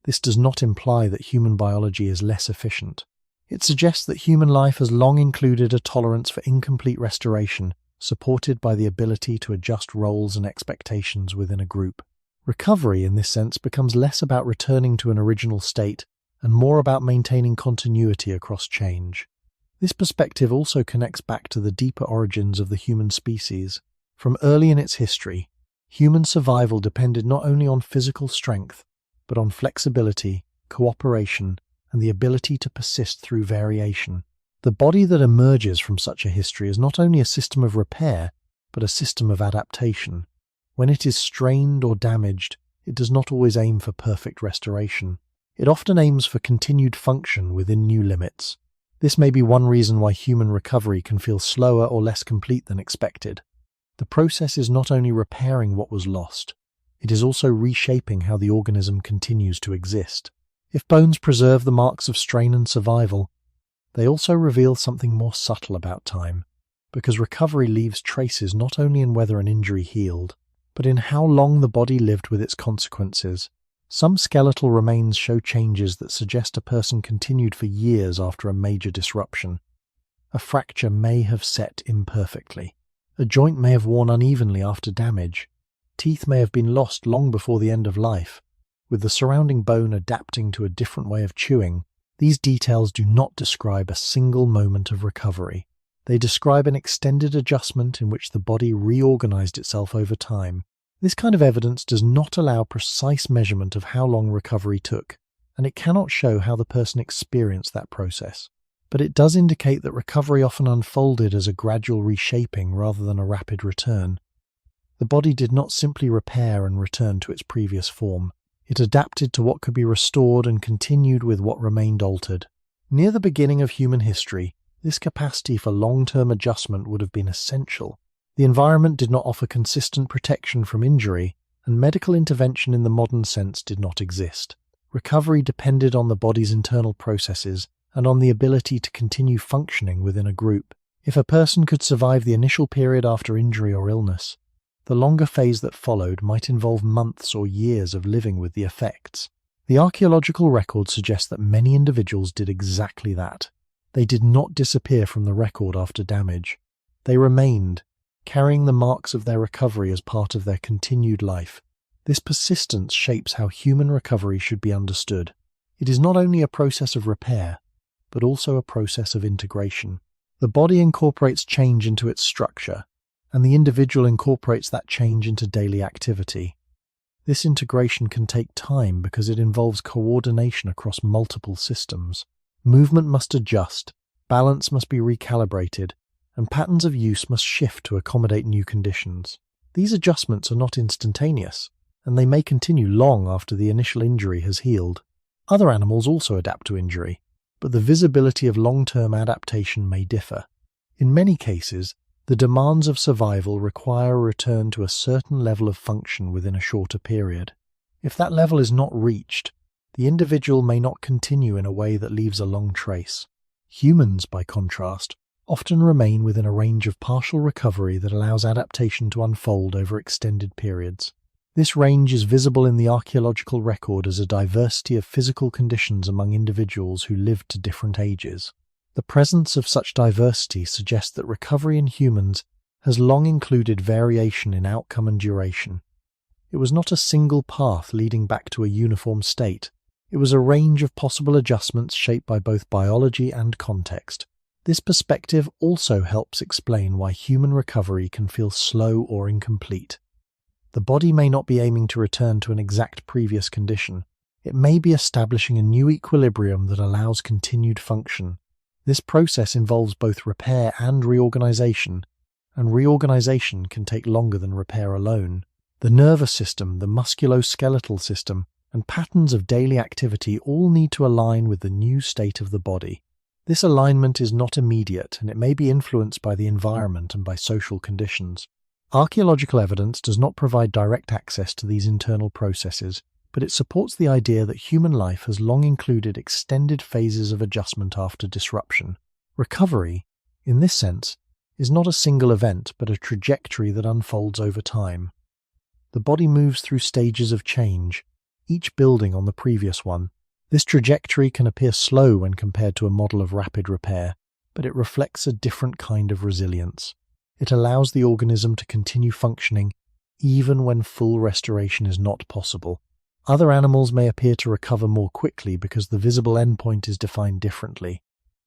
This does not imply that human biology is less efficient. It suggests that human life has long included a tolerance for incomplete restoration, supported by the ability to adjust roles and expectations within a group. Recovery, in this sense, becomes less about returning to an original state and more about maintaining continuity across change. This perspective also connects back to the deeper origins of the human species. From early in its history, human survival depended not only on physical strength, but on flexibility, cooperation, and the ability to persist through variation. The body that emerges from such a history is not only a system of repair, but a system of adaptation. When it is strained or damaged, it does not always aim for perfect restoration. It often aims for continued function within new limits. This may be one reason why human recovery can feel slower or less complete than expected. The process is not only repairing what was lost, it is also reshaping how the organism continues to exist. If bones preserve the marks of strain and survival, they also reveal something more subtle about time, because recovery leaves traces not only in whether an injury healed, but in how long the body lived with its consequences. Some skeletal remains show changes that suggest a person continued for years after a major disruption. A fracture may have set imperfectly. A joint may have worn unevenly after damage. Teeth may have been lost long before the end of life, with the surrounding bone adapting to a different way of chewing. These details do not describe a single moment of recovery. They describe an extended adjustment in which the body reorganized itself over time. This kind of evidence does not allow precise measurement of how long recovery took, and it cannot show how the person experienced that process. But it does indicate that recovery often unfolded as a gradual reshaping rather than a rapid return. The body did not simply repair and return to its previous form. It adapted to what could be restored and continued with what remained altered. Near the beginning of human history, this capacity for long-term adjustment would have been essential. The environment did not offer consistent protection from injury, and medical intervention in the modern sense did not exist. Recovery depended on the body's internal processes and on the ability to continue functioning within a group. If a person could survive the initial period after injury or illness, the longer phase that followed might involve months or years of living with the effects. The archaeological record suggests that many individuals did exactly that. They did not disappear from the record after damage. They remained, carrying the marks of their recovery as part of their continued life. This persistence shapes how human recovery should be understood. It is not only a process of repair, but also a process of integration. The body incorporates change into its structure, and the individual incorporates that change into daily activity. This integration can take time because it involves coordination across multiple systems. Movement must adjust, balance must be recalibrated, and patterns of use must shift to accommodate new conditions. These adjustments are not instantaneous, and they may continue long after the initial injury has healed. Other animals also adapt to injury, but the visibility of long-term adaptation may differ. In many cases, the demands of survival require a return to a certain level of function within a shorter period. If that level is not reached, the individual may not continue in a way that leaves a long trace. Humans, by contrast, often remain within a range of partial recovery that allows adaptation to unfold over extended periods. This range is visible in the archaeological record as a diversity of physical conditions among individuals who lived to different ages. The presence of such diversity suggests that recovery in humans has long included variation in outcome and duration. It was not a single path leading back to a uniform state. It was a range of possible adjustments shaped by both biology and context. This perspective also helps explain why human recovery can feel slow or incomplete. The body may not be aiming to return to an exact previous condition. It may be establishing a new equilibrium that allows continued function. This process involves both repair and reorganization can take longer than repair alone. The nervous system, the musculoskeletal system, and patterns of daily activity all need to align with the new state of the body. This alignment is not immediate, and it may be influenced by the environment and by social conditions. Archaeological evidence does not provide direct access to these internal processes, but it supports the idea that human life has long included extended phases of adjustment after disruption. Recovery, in this sense, is not a single event, but a trajectory that unfolds over time. The body moves through stages of change, each building on the previous one. This trajectory can appear slow when compared to a model of rapid repair, but it reflects a different kind of resilience. It allows the organism to continue functioning even when full restoration is not possible. Other animals may appear to recover more quickly because the visible endpoint is defined differently.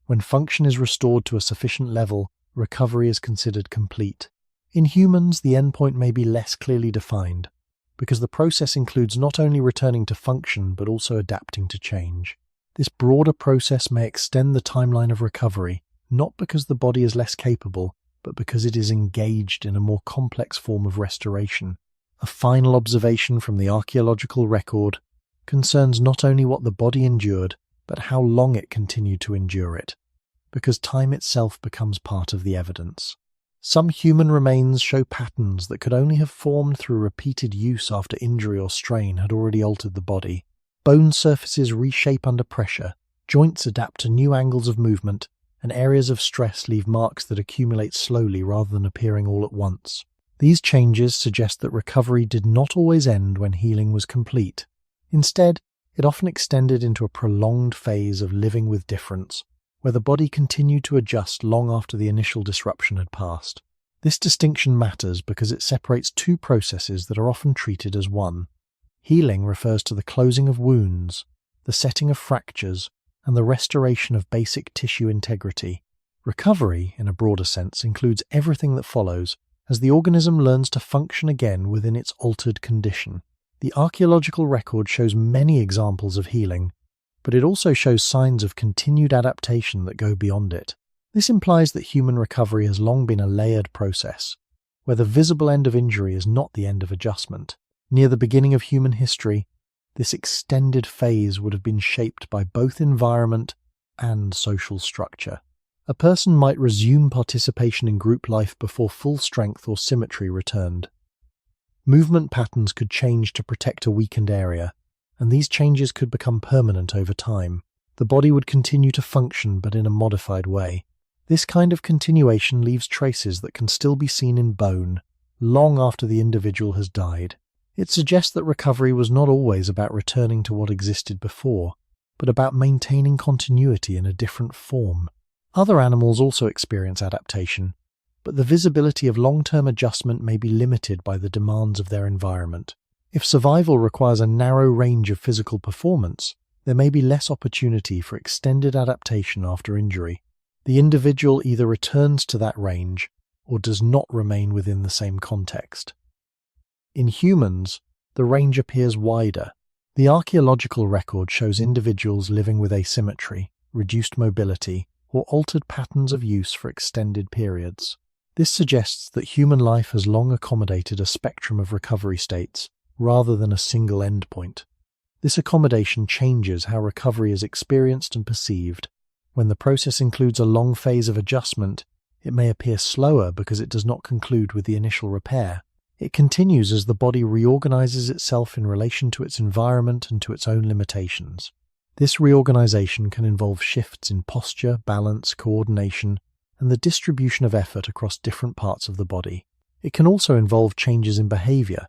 When function is restored to a sufficient level, recovery is considered complete. In humans, the endpoint may be less clearly defined, because the process includes not only returning to function but also adapting to change. This broader process may extend the timeline of recovery, not because the body is less capable, but because it is engaged in a more complex form of restoration. A final observation from the archaeological record concerns not only what the body endured, but how long it continued to endure it, because time itself becomes part of the evidence. Some human remains show patterns that could only have formed through repeated use after injury or strain had already altered the body. Bone surfaces reshape under pressure, joints adapt to new angles of movement, and areas of stress leave marks that accumulate slowly rather than appearing all at once. These changes suggest that recovery did not always end when healing was complete. Instead, it often extended into a prolonged phase of living with difference, where the body continued to adjust long after the initial disruption had passed. This distinction matters because it separates two processes that are often treated as one. Healing refers to the closing of wounds, the setting of fractures, and the restoration of basic tissue integrity. Recovery, in a broader sense, includes everything that follows, as the organism learns to function again within its altered condition. The archaeological record shows many examples of healing, but it also shows signs of continued adaptation that go beyond it. This implies that human recovery has long been a layered process, where the visible end of injury is not the end of adjustment. Near the beginning of human history, this extended phase would have been shaped by both environment and social structure. A person might resume participation in group life before full strength or symmetry returned. Movement patterns could change to protect a weakened area, and these changes could become permanent over time. The body would continue to function, but in a modified way. This kind of continuation leaves traces that can still be seen in bone, long after the individual has died. It suggests that recovery was not always about returning to what existed before, but about maintaining continuity in a different form. Other animals also experience adaptation, but the visibility of long-term adjustment may be limited by the demands of their environment. If survival requires a narrow range of physical performance, there may be less opportunity for extended adaptation after injury. The individual either returns to that range or does not remain within the same context. In humans, the range appears wider. The archaeological record shows individuals living with asymmetry, reduced mobility, or altered patterns of use for extended periods. This suggests that human life has long accommodated a spectrum of recovery states, rather than a single endpoint. This accommodation changes how recovery is experienced and perceived. When the process includes a long phase of adjustment, it may appear slower because it does not conclude with the initial repair. It continues as the body reorganizes itself in relation to its environment and to its own limitations. This reorganization can involve shifts in posture, balance, coordination, and the distribution of effort across different parts of the body. It can also involve changes in behavior,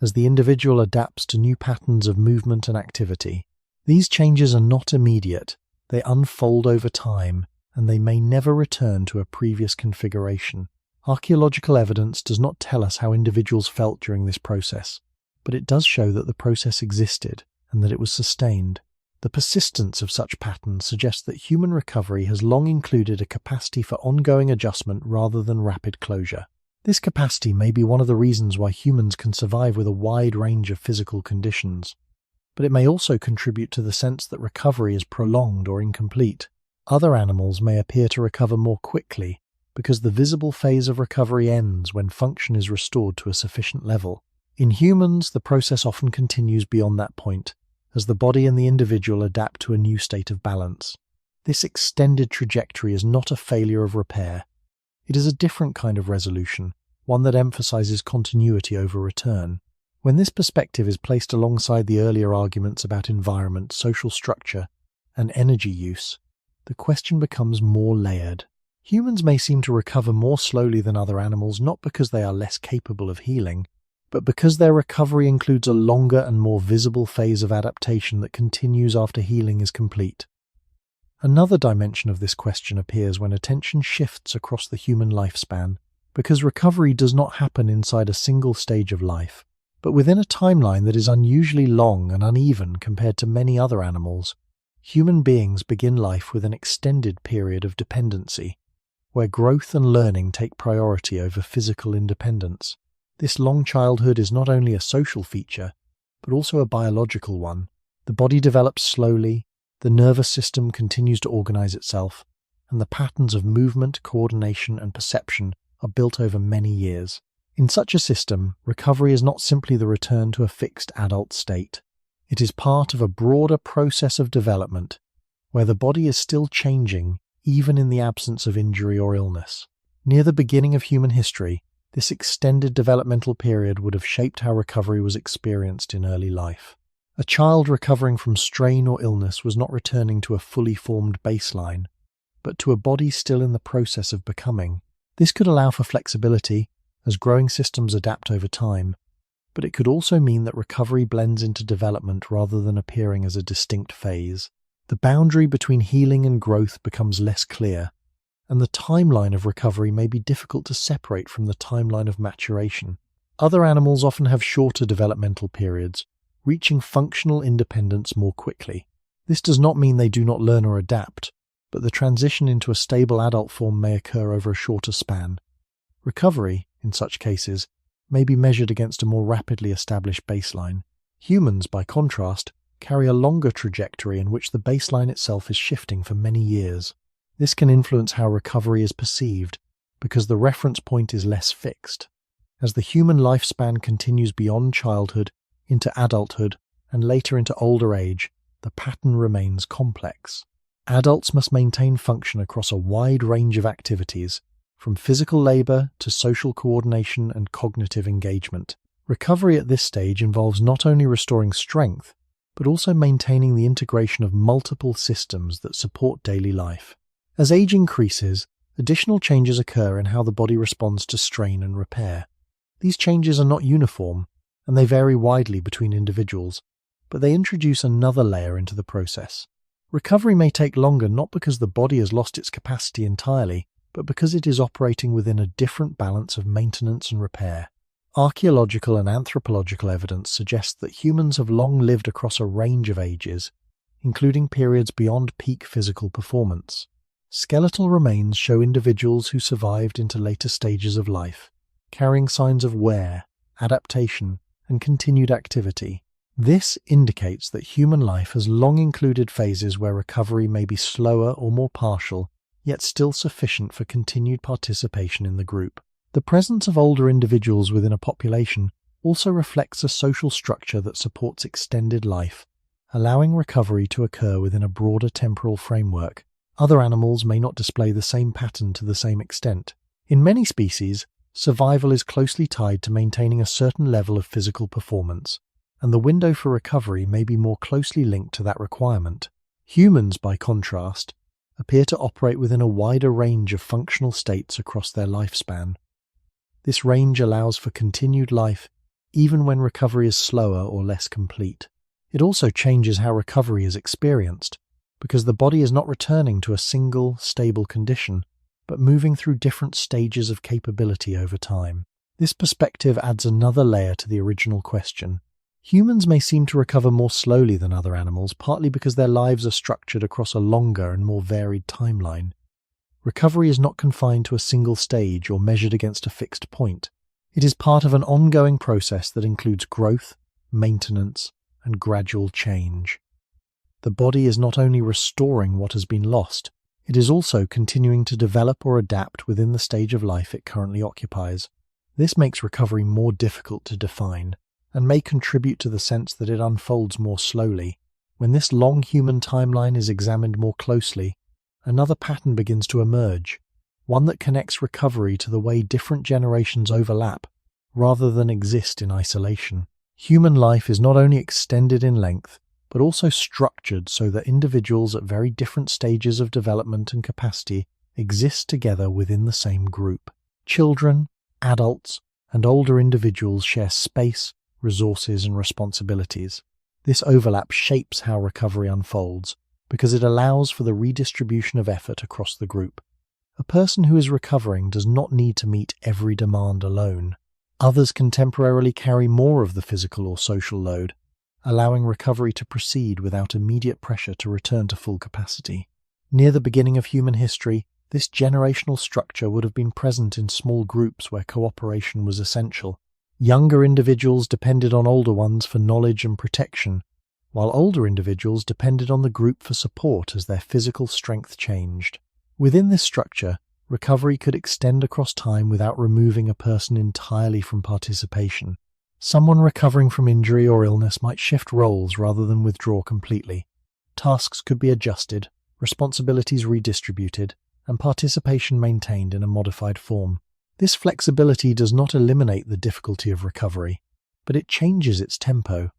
as the individual adapts to new patterns of movement and activity. These changes are not immediate, they unfold over time, and they may never return to a previous configuration. Archaeological evidence does not tell us how individuals felt during this process, but it does show that the process existed and that it was sustained. The persistence of such patterns suggests that human recovery has long included a capacity for ongoing adjustment rather than rapid closure. This capacity may be one of the reasons why humans can survive with a wide range of physical conditions, but it may also contribute to the sense that recovery is prolonged or incomplete. Other animals may appear to recover more quickly because the visible phase of recovery ends when function is restored to a sufficient level. In humans, the process often continues beyond that point, as the body and the individual adapt to a new state of balance. This extended trajectory is not a failure of repair. It is a different kind of resolution, one that emphasizes continuity over return. When this perspective is placed alongside the earlier arguments about environment, social structure, and energy use, the question becomes more layered. Humans may seem to recover more slowly than other animals, not because they are less capable of healing, but because their recovery includes a longer and more visible phase of adaptation that continues after healing is complete. Another dimension of this question appears when attention shifts across the human lifespan, because recovery does not happen inside a single stage of life, but within a timeline that is unusually long and uneven compared to many other animals. Human beings begin life with an extended period of dependency, where growth and learning take priority over physical independence. This long childhood is not only a social feature, but also a biological one. The body develops slowly, the nervous system continues to organize itself, and the patterns of movement, coordination, and perception are built over many years. In such a system, recovery is not simply the return to a fixed adult state. It is part of a broader process of development, where the body is still changing, even in the absence of injury or illness. Near the beginning of human history, this extended developmental period would have shaped how recovery was experienced in early life. A child recovering from strain or illness was not returning to a fully formed baseline, but to a body still in the process of becoming. This could allow for flexibility, as growing systems adapt over time, but it could also mean that recovery blends into development rather than appearing as a distinct phase. The boundary between healing and growth becomes less clear, and the timeline of recovery may be difficult to separate from the timeline of maturation. Other animals often have shorter developmental periods, reaching functional independence more quickly. This does not mean they do not learn or adapt, but the transition into a stable adult form may occur over a shorter span. Recovery, in such cases, may be measured against a more rapidly established baseline. Humans, by contrast, carry a longer trajectory in which the baseline itself is shifting for many years. This can influence how recovery is perceived, because the reference point is less fixed. As the human lifespan continues beyond childhood, into adulthood, and later into older age, the pattern remains complex. Adults must maintain function across a wide range of activities, from physical labor to social coordination and cognitive engagement. Recovery at this stage involves not only restoring strength, but also maintaining the integration of multiple systems that support daily life. As age increases, additional changes occur in how the body responds to strain and repair. These changes are not uniform, and they vary widely between individuals, but they introduce another layer into the process. Recovery may take longer not because the body has lost its capacity entirely, but because it is operating within a different balance of maintenance and repair. Archaeological and anthropological evidence suggests that humans have long lived across a range of ages, including periods beyond peak physical performance. Skeletal remains show individuals who survived into later stages of life, carrying signs of wear, adaptation, and continued activity. This indicates that human life has long included phases where recovery may be slower or more partial, yet still sufficient for continued participation in the group. The presence of older individuals within a population also reflects a social structure that supports extended life, allowing recovery to occur within a broader temporal framework. Other animals may not display the same pattern to the same extent. In many species, survival is closely tied to maintaining a certain level of physical performance, and the window for recovery may be more closely linked to that requirement. Humans, by contrast, appear to operate within a wider range of functional states across their lifespan. This range allows for continued life even when recovery is slower or less complete. It also changes how recovery is experienced, because the body is not returning to a single, stable condition, but moving through different stages of capability over time. This perspective adds another layer to the original question. Humans may seem to recover more slowly than other animals, partly because their lives are structured across a longer and more varied timeline. Recovery is not confined to a single stage or measured against a fixed point. It is part of an ongoing process that includes growth, maintenance, and gradual change. The body is not only restoring what has been lost, it is also continuing to develop or adapt within the stage of life it currently occupies. This makes recovery more difficult to define, and may contribute to the sense that it unfolds more slowly. When this long human timeline is examined more closely, another pattern begins to emerge, one that connects recovery to the way different generations overlap, rather than exist in isolation. Human life is not only extended in length, but also structured so that individuals at very different stages of development and capacity exist together within the same group. Children, adults, and older individuals share space, resources, and responsibilities. This overlap shapes how recovery unfolds, because it allows for the redistribution of effort across the group. A person who is recovering does not need to meet every demand alone. Others can temporarily carry more of the physical or social load, allowing recovery to proceed without immediate pressure to return to full capacity. Near the beginning of human history, this generational structure would have been present in small groups where cooperation was essential. Younger individuals depended on older ones for knowledge and protection, while older individuals depended on the group for support as their physical strength changed. Within this structure, recovery could extend across time without removing a person entirely from participation. Someone recovering from injury or illness might shift roles rather than withdraw completely. Tasks could be adjusted, responsibilities redistributed, and participation maintained in a modified form. This flexibility does not eliminate the difficulty of recovery, but it changes its tempo.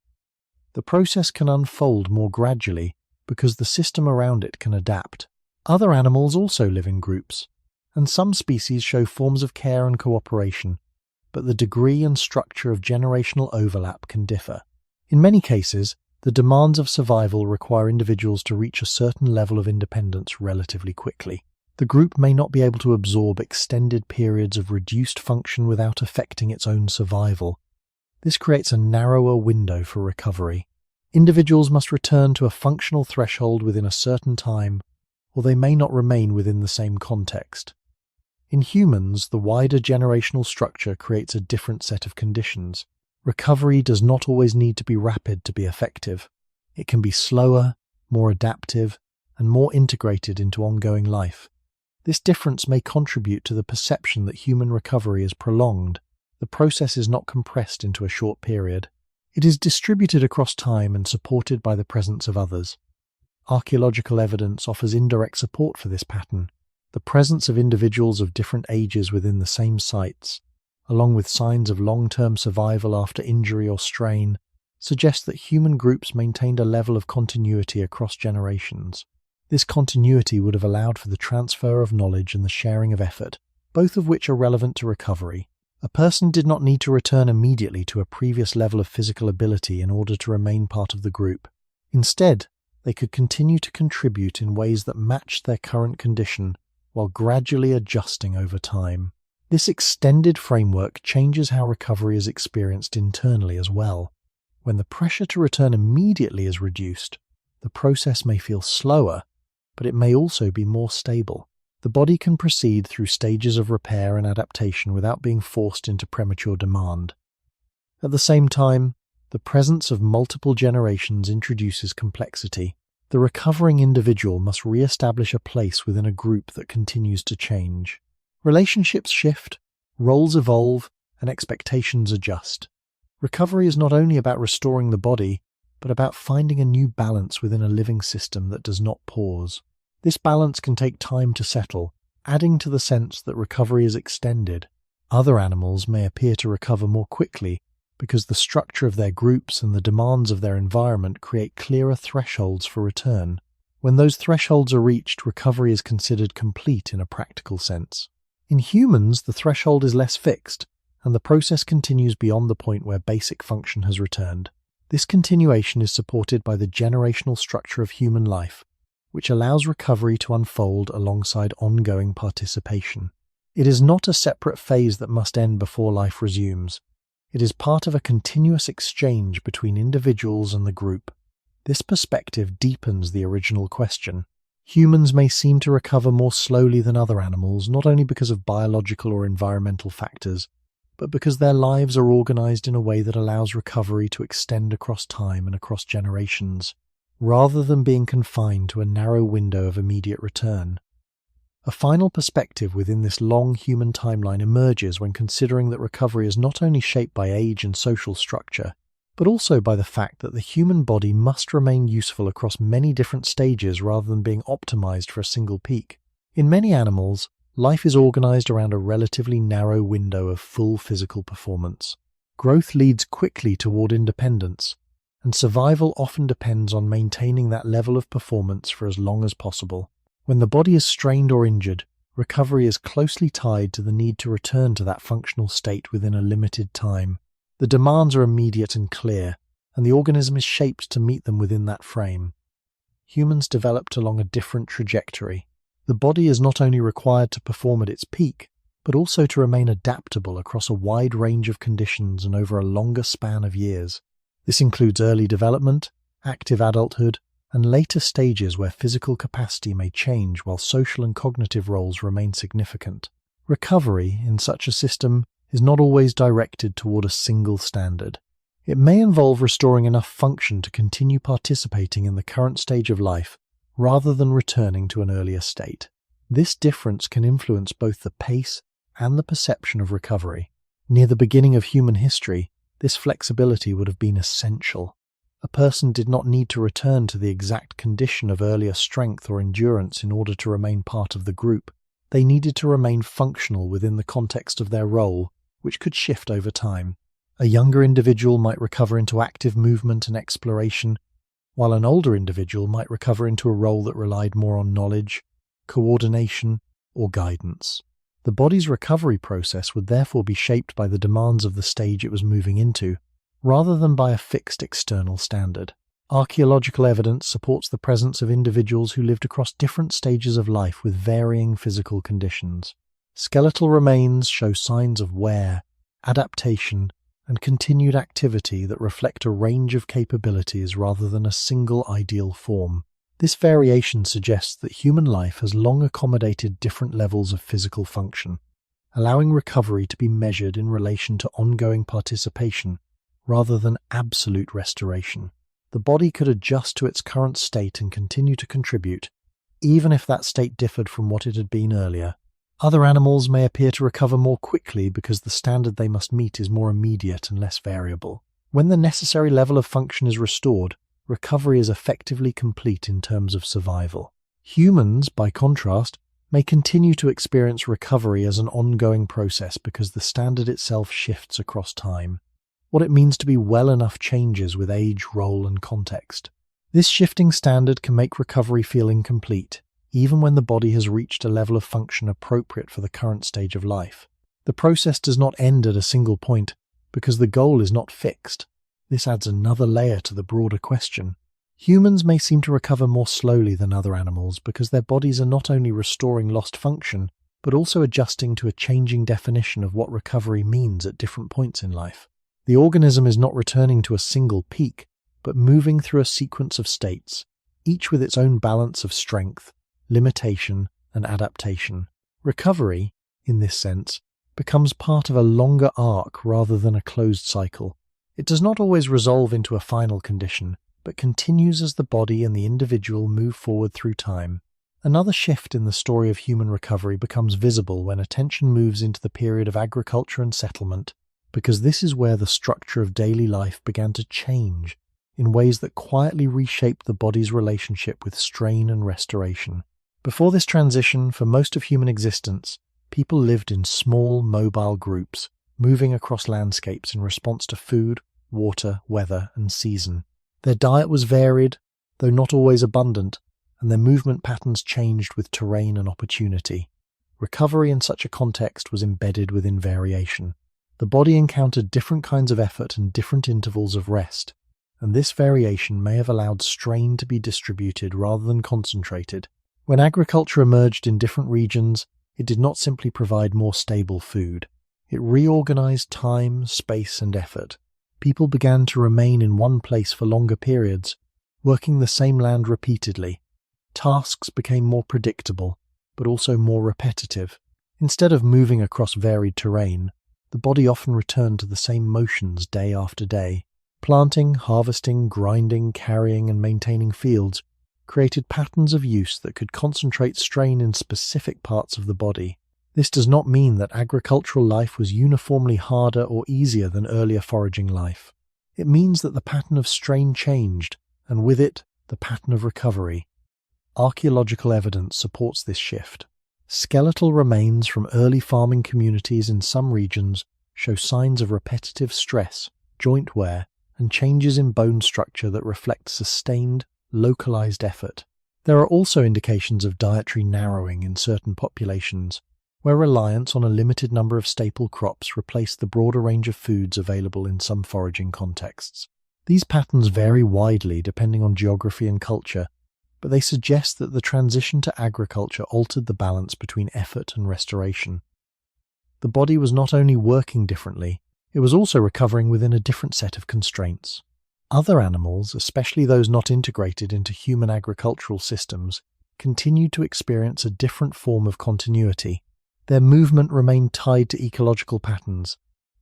The process can unfold more gradually because the system around it can adapt. Other animals also live in groups, and some species show forms of care and cooperation, but the degree and structure of generational overlap can differ. In many cases, the demands of survival require individuals to reach a certain level of independence relatively quickly. The group may not be able to absorb extended periods of reduced function without affecting its own survival. This creates a narrower window for recovery. Individuals must return to a functional threshold within a certain time, or they may not remain within the same context. In humans, the wider generational structure creates a different set of conditions. Recovery does not always need to be rapid to be effective. It can be slower, more adaptive, and more integrated into ongoing life. This difference may contribute to the perception that human recovery is prolonged. The process is not compressed into a short period. It is distributed across time and supported by the presence of others. Archaeological evidence offers indirect support for this pattern. The presence of individuals of different ages within the same sites, along with signs of long-term survival after injury or strain, suggests that human groups maintained a level of continuity across generations. This continuity would have allowed for the transfer of knowledge and the sharing of effort, both of which are relevant to recovery. A person did not need to return immediately to a previous level of physical ability in order to remain part of the group. Instead, they could continue to contribute in ways that matched their current condition, while gradually adjusting over time. This extended framework changes how recovery is experienced internally as well. When the pressure to return immediately is reduced, the process may feel slower, but it may also be more stable. The body can proceed through stages of repair and adaptation without being forced into premature demand. At the same time, the presence of multiple generations introduces complexity. The recovering individual must re-establish a place within a group that continues to change. Relationships shift, roles evolve, and expectations adjust. Recovery is not only about restoring the body, but about finding a new balance within a living system that does not pause. This balance can take time to settle, adding to the sense that recovery is extended. Other animals may appear to recover more quickly because the structure of their groups and the demands of their environment create clearer thresholds for return. When those thresholds are reached, recovery is considered complete in a practical sense. In humans, the threshold is less fixed, and the process continues beyond the point where basic function has returned. This continuation is supported by the generational structure of human life, which allows recovery to unfold alongside ongoing participation. It is not a separate phase that must end before life resumes. It is part of a continuous exchange between individuals and the group. This perspective deepens the original question. Humans may seem to recover more slowly than other animals, not only because of biological or environmental factors, but because their lives are organized in a way that allows recovery to extend across time and across generations, rather than being confined to a narrow window of immediate return. A final perspective within this long human timeline emerges when considering that recovery is not only shaped by age and social structure, but also by the fact that the human body must remain useful across many different stages rather than being optimized for a single peak. In many animals, life is organized around a relatively narrow window of full physical performance. Growth leads quickly toward independence, and survival often depends on maintaining that level of performance for as long as possible. When the body is strained or injured, recovery is closely tied to the need to return to that functional state within a limited time. The demands are immediate and clear, and the organism is shaped to meet them within that frame. Humans developed along a different trajectory. The body is not only required to perform at its peak, but also to remain adaptable across a wide range of conditions and over a longer span of years. This includes early development, active adulthood, and later stages where physical capacity may change while social and cognitive roles remain significant. Recovery in such a system is not always directed toward a single standard. It may involve restoring enough function to continue participating in the current stage of life, rather than returning to an earlier state. This difference can influence both the pace and the perception of recovery. Near the beginning of human history, this flexibility would have been essential. A person did not need to return to the exact condition of earlier strength or endurance in order to remain part of the group. They needed to remain functional within the context of their role, which could shift over time. A younger individual might recover into active movement and exploration, while an older individual might recover into a role that relied more on knowledge, coordination, or guidance. The body's recovery process would therefore be shaped by the demands of the stage it was moving into, rather than by a fixed external standard. Archaeological evidence supports the presence of individuals who lived across different stages of life with varying physical conditions. Skeletal remains show signs of wear, adaptation, and continued activity that reflect a range of capabilities rather than a single ideal form. This variation suggests that human life has long accommodated different levels of physical function, allowing recovery to be measured in relation to ongoing participation rather than absolute restoration. The body could adjust to its current state and continue to contribute, even if that state differed from what it had been earlier. Other animals may appear to recover more quickly because the standard they must meet is more immediate and less variable. When the necessary level of function is restored, recovery is effectively complete in terms of survival. Humans, by contrast, may continue to experience recovery as an ongoing process because the standard itself shifts across time. What it means to be well enough changes with age, role, and context. This shifting standard can make recovery feel incomplete, even when the body has reached a level of function appropriate for the current stage of life. The process does not end at a single point because the goal is not fixed. This adds another layer to the broader question. Humans may seem to recover more slowly than other animals because their bodies are not only restoring lost function, but also adjusting to a changing definition of what recovery means at different points in life. The organism is not returning to a single peak, but moving through a sequence of states, each with its own balance of strength, limitation, and adaptation. Recovery, in this sense, becomes part of a longer arc rather than a closed cycle. It does not always resolve into a final condition, but continues as the body and the individual move forward through time. Another shift in the story of human recovery becomes visible when attention moves into the period of agriculture and settlement, because this is where the structure of daily life began to change in ways that quietly reshaped the body's relationship with strain and restoration. Before this transition, for most of human existence, people lived in small, mobile groups, moving across landscapes in response to food, water, weather, and season. Their diet was varied, though not always abundant, and their movement patterns changed with terrain and opportunity. Recovery in such a context was embedded within variation. The body encountered different kinds of effort and different intervals of rest, and this variation may have allowed strain to be distributed rather than concentrated. When agriculture emerged in different regions, it did not simply provide more stable food. It reorganized time, space, and effort. People began to remain in one place for longer periods, working the same land repeatedly. Tasks became more predictable, but also more repetitive. Instead of moving across varied terrain, the body often returned to the same motions day after day. Planting, harvesting, grinding, carrying, and maintaining fields created patterns of use that could concentrate strain in specific parts of the body. This does not mean that agricultural life was uniformly harder or easier than earlier foraging life. It means that the pattern of strain changed, and with it, the pattern of recovery. Archaeological evidence supports this shift. Skeletal remains from early farming communities in some regions show signs of repetitive stress, joint wear, and changes in bone structure that reflect sustained, localized effort. There are also indications of dietary narrowing in certain populations, where reliance on a limited number of staple crops replaced the broader range of foods available in some foraging contexts. These patterns vary widely depending on geography and culture, but they suggest that the transition to agriculture altered the balance between effort and restoration. The body was not only working differently, it was also recovering within a different set of constraints. Other animals, especially those not integrated into human agricultural systems, continued to experience a different form of continuity. Their movement remained tied to ecological patterns,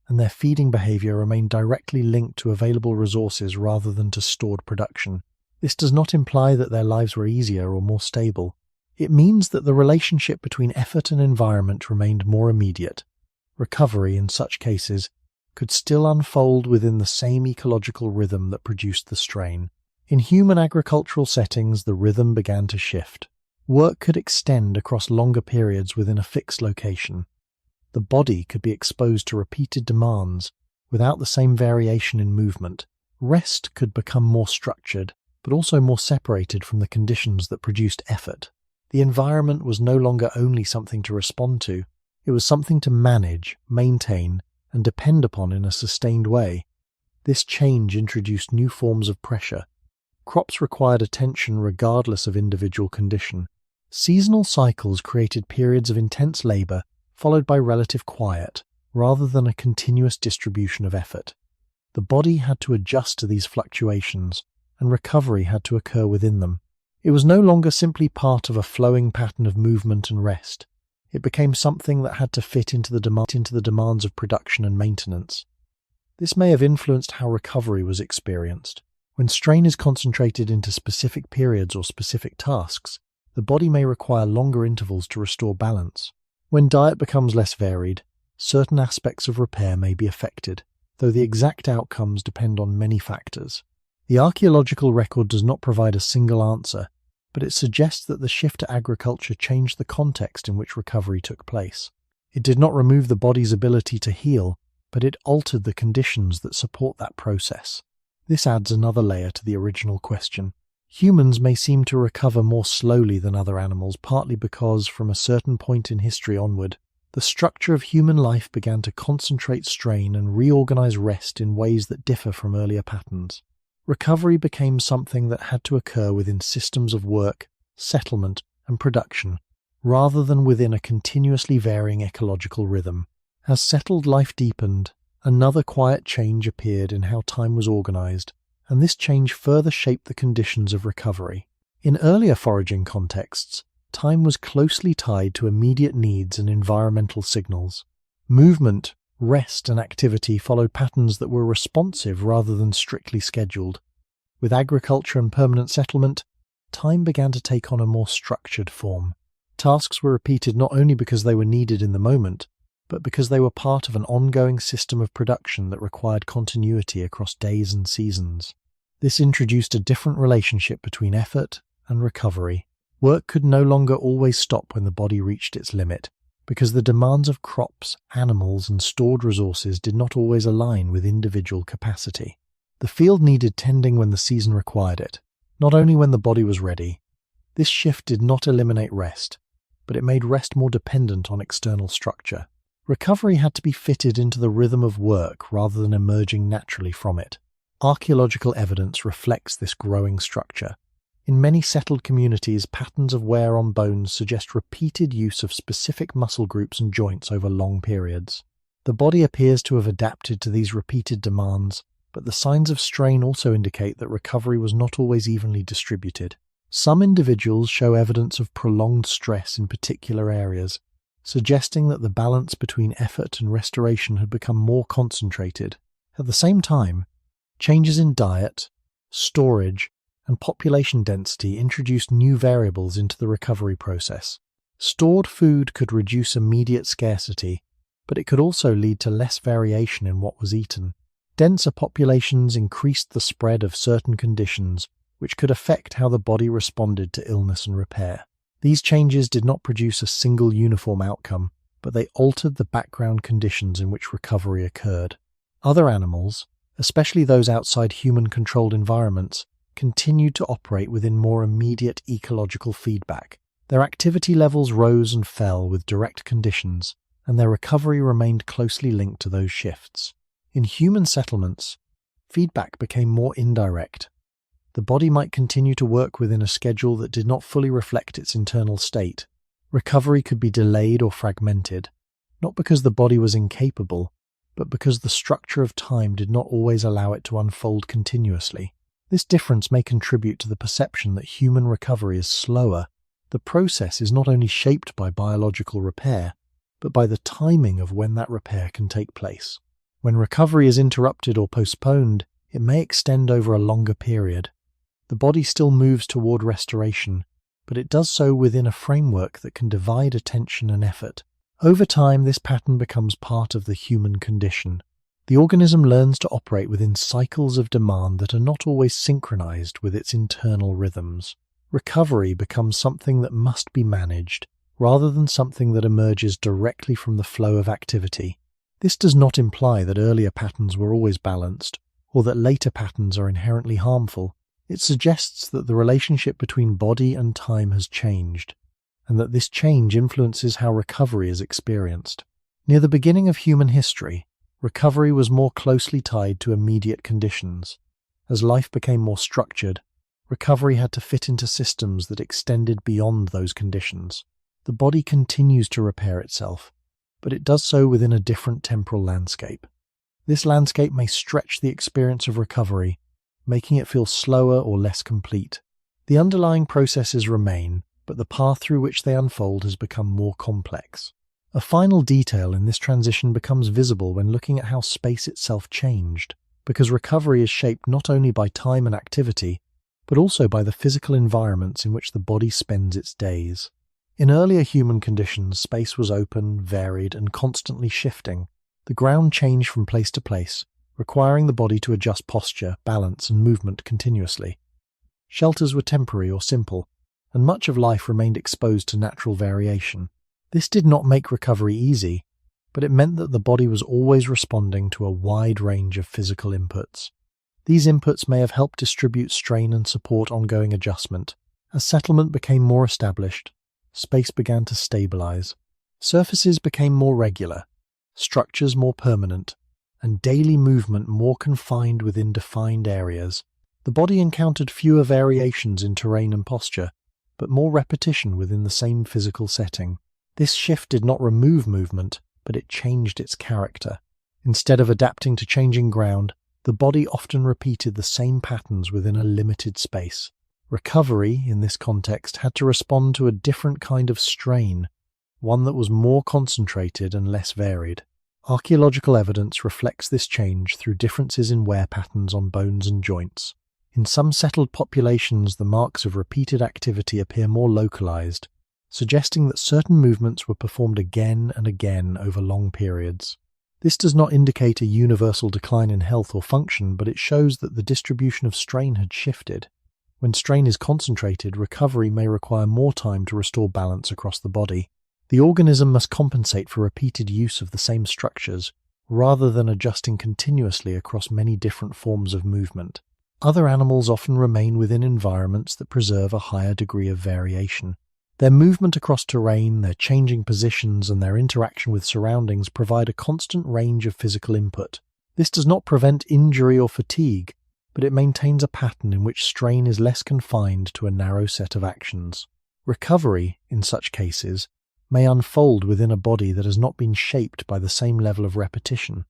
and their feeding behavior remained directly linked to available resources rather than to stored production. This does not imply that their lives were easier or more stable. It means that the relationship between effort and environment remained more immediate. Recovery, in such cases, could still unfold within the same ecological rhythm that produced the strain. In human agricultural settings, the rhythm began to shift. Work could extend across longer periods within a fixed location. The body could be exposed to repeated demands without the same variation in movement. Rest could become more structured, but also more separated from the conditions that produced effort. The environment was no longer only something to respond to, it was something to manage, maintain, and depend upon in a sustained way. This change introduced new forms of pressure. Crops required attention regardless of individual condition. Seasonal cycles created periods of intense labor followed by relative quiet, rather than a continuous distribution of effort. The body had to adjust to these fluctuations, and recovery had to occur within them. It was no longer simply part of a flowing pattern of movement and rest. It became something that had to fit into the demands of production and maintenance. This may have influenced how recovery was experienced. When strain is concentrated into specific periods or specific tasks, the body may require longer intervals to restore balance. When diet becomes less varied, certain aspects of repair may be affected, though the exact outcomes depend on many factors. The archaeological record does not provide a single answer, but it suggests that the shift to agriculture changed the context in which recovery took place. It did not remove the body's ability to heal, but it altered the conditions that support that process. This adds another layer to the original question. Humans may seem to recover more slowly than other animals, partly because, from a certain point in history onward, the structure of human life began to concentrate strain and reorganize rest in ways that differ from earlier patterns. Recovery became something that had to occur within systems of work, settlement, and production, rather than within a continuously varying ecological rhythm. As settled life deepened, another quiet change appeared in how time was organized, and this change further shaped the conditions of recovery. In earlier foraging contexts, time was closely tied to immediate needs and environmental signals. Movement, rest, and activity followed patterns that were responsive rather than strictly scheduled. With agriculture and permanent settlement, time began to take on a more structured form. Tasks were repeated not only because they were needed in the moment, but because they were part of an ongoing system of production that required continuity across days and seasons. This introduced a different relationship between effort and recovery. Work could no longer always stop when the body reached its limit, because the demands of crops, animals, and stored resources did not always align with individual capacity. The field needed tending when the season required it, not only when the body was ready. This shift did not eliminate rest, but it made rest more dependent on external structure. Recovery had to be fitted into the rhythm of work rather than emerging naturally from it. Archaeological evidence reflects this growing structure. In many settled communities, patterns of wear on bones suggest repeated use of specific muscle groups and joints over long periods. The body appears to have adapted to these repeated demands, but the signs of strain also indicate that recovery was not always evenly distributed. Some individuals show evidence of prolonged stress in particular areas, suggesting that the balance between effort and restoration had become more concentrated. At the same time, changes in diet, storage, and population density introduced new variables into the recovery process. Stored food could reduce immediate scarcity, but it could also lead to less variation in what was eaten. Denser populations increased the spread of certain conditions, which could affect how the body responded to illness and repair. These changes did not produce a single uniform outcome, but they altered the background conditions in which recovery occurred. Other animals, especially those outside human-controlled environments, continued to operate within more immediate ecological feedback. Their activity levels rose and fell with direct conditions, and their recovery remained closely linked to those shifts. In human settlements, feedback became more indirect. The body might continue to work within a schedule that did not fully reflect its internal state. Recovery could be delayed or fragmented, not because the body was incapable, but because the structure of time did not always allow it to unfold continuously. This difference may contribute to the perception that human recovery is slower. The process is not only shaped by biological repair, but by the timing of when that repair can take place. When recovery is interrupted or postponed, it may extend over a longer period. The body still moves toward restoration, but it does so within a framework that can divide attention and effort. Over time, this pattern becomes part of the human condition. The organism learns to operate within cycles of demand that are not always synchronized with its internal rhythms. Recovery becomes something that must be managed, rather than something that emerges directly from the flow of activity. This does not imply that earlier patterns were always balanced, or that later patterns are inherently harmful. It suggests that the relationship between body and time has changed, and that this change influences how recovery is experienced. Near the beginning of human history, recovery was more closely tied to immediate conditions. As life became more structured, recovery had to fit into systems that extended beyond those conditions. The body continues to repair itself, but it does so within a different temporal landscape. This landscape may stretch the experience of recovery, making it feel slower or less complete. The underlying processes remain, but the path through which they unfold has become more complex. A final detail in this transition becomes visible when looking at how space itself changed, because recovery is shaped not only by time and activity, but also by the physical environments in which the body spends its days. In earlier human conditions, space was open, varied, and constantly shifting. The ground changed from place to place, requiring the body to adjust posture, balance, and movement continuously. Shelters were temporary or simple, and much of life remained exposed to natural variation. This did not make recovery easy, but it meant that the body was always responding to a wide range of physical inputs. These inputs may have helped distribute strain and support ongoing adjustment. As settlement became more established, space began to stabilize. Surfaces became more regular, structures more permanent, and daily movement more confined within defined areas. The body encountered fewer variations in terrain and posture, but more repetition within the same physical setting. This shift did not remove movement, but it changed its character. Instead of adapting to changing ground, the body often repeated the same patterns within a limited space. Recovery, in this context, had to respond to a different kind of strain, one that was more concentrated and less varied. Archaeological evidence reflects this change through differences in wear patterns on bones and joints. In some settled populations, the marks of repeated activity appear more localized, suggesting that certain movements were performed again and again over long periods. This does not indicate a universal decline in health or function, but it shows that the distribution of strain had shifted. When strain is concentrated, recovery may require more time to restore balance across the body. The organism must compensate for repeated use of the same structures, rather than adjusting continuously across many different forms of movement. Other animals often remain within environments that preserve a higher degree of variation. Their movement across terrain, their changing positions, and their interaction with surroundings provide a constant range of physical input. This does not prevent injury or fatigue, but it maintains a pattern in which strain is less confined to a narrow set of actions. Recovery, in such cases, may unfold within a body that has not been shaped by the same level of repetition.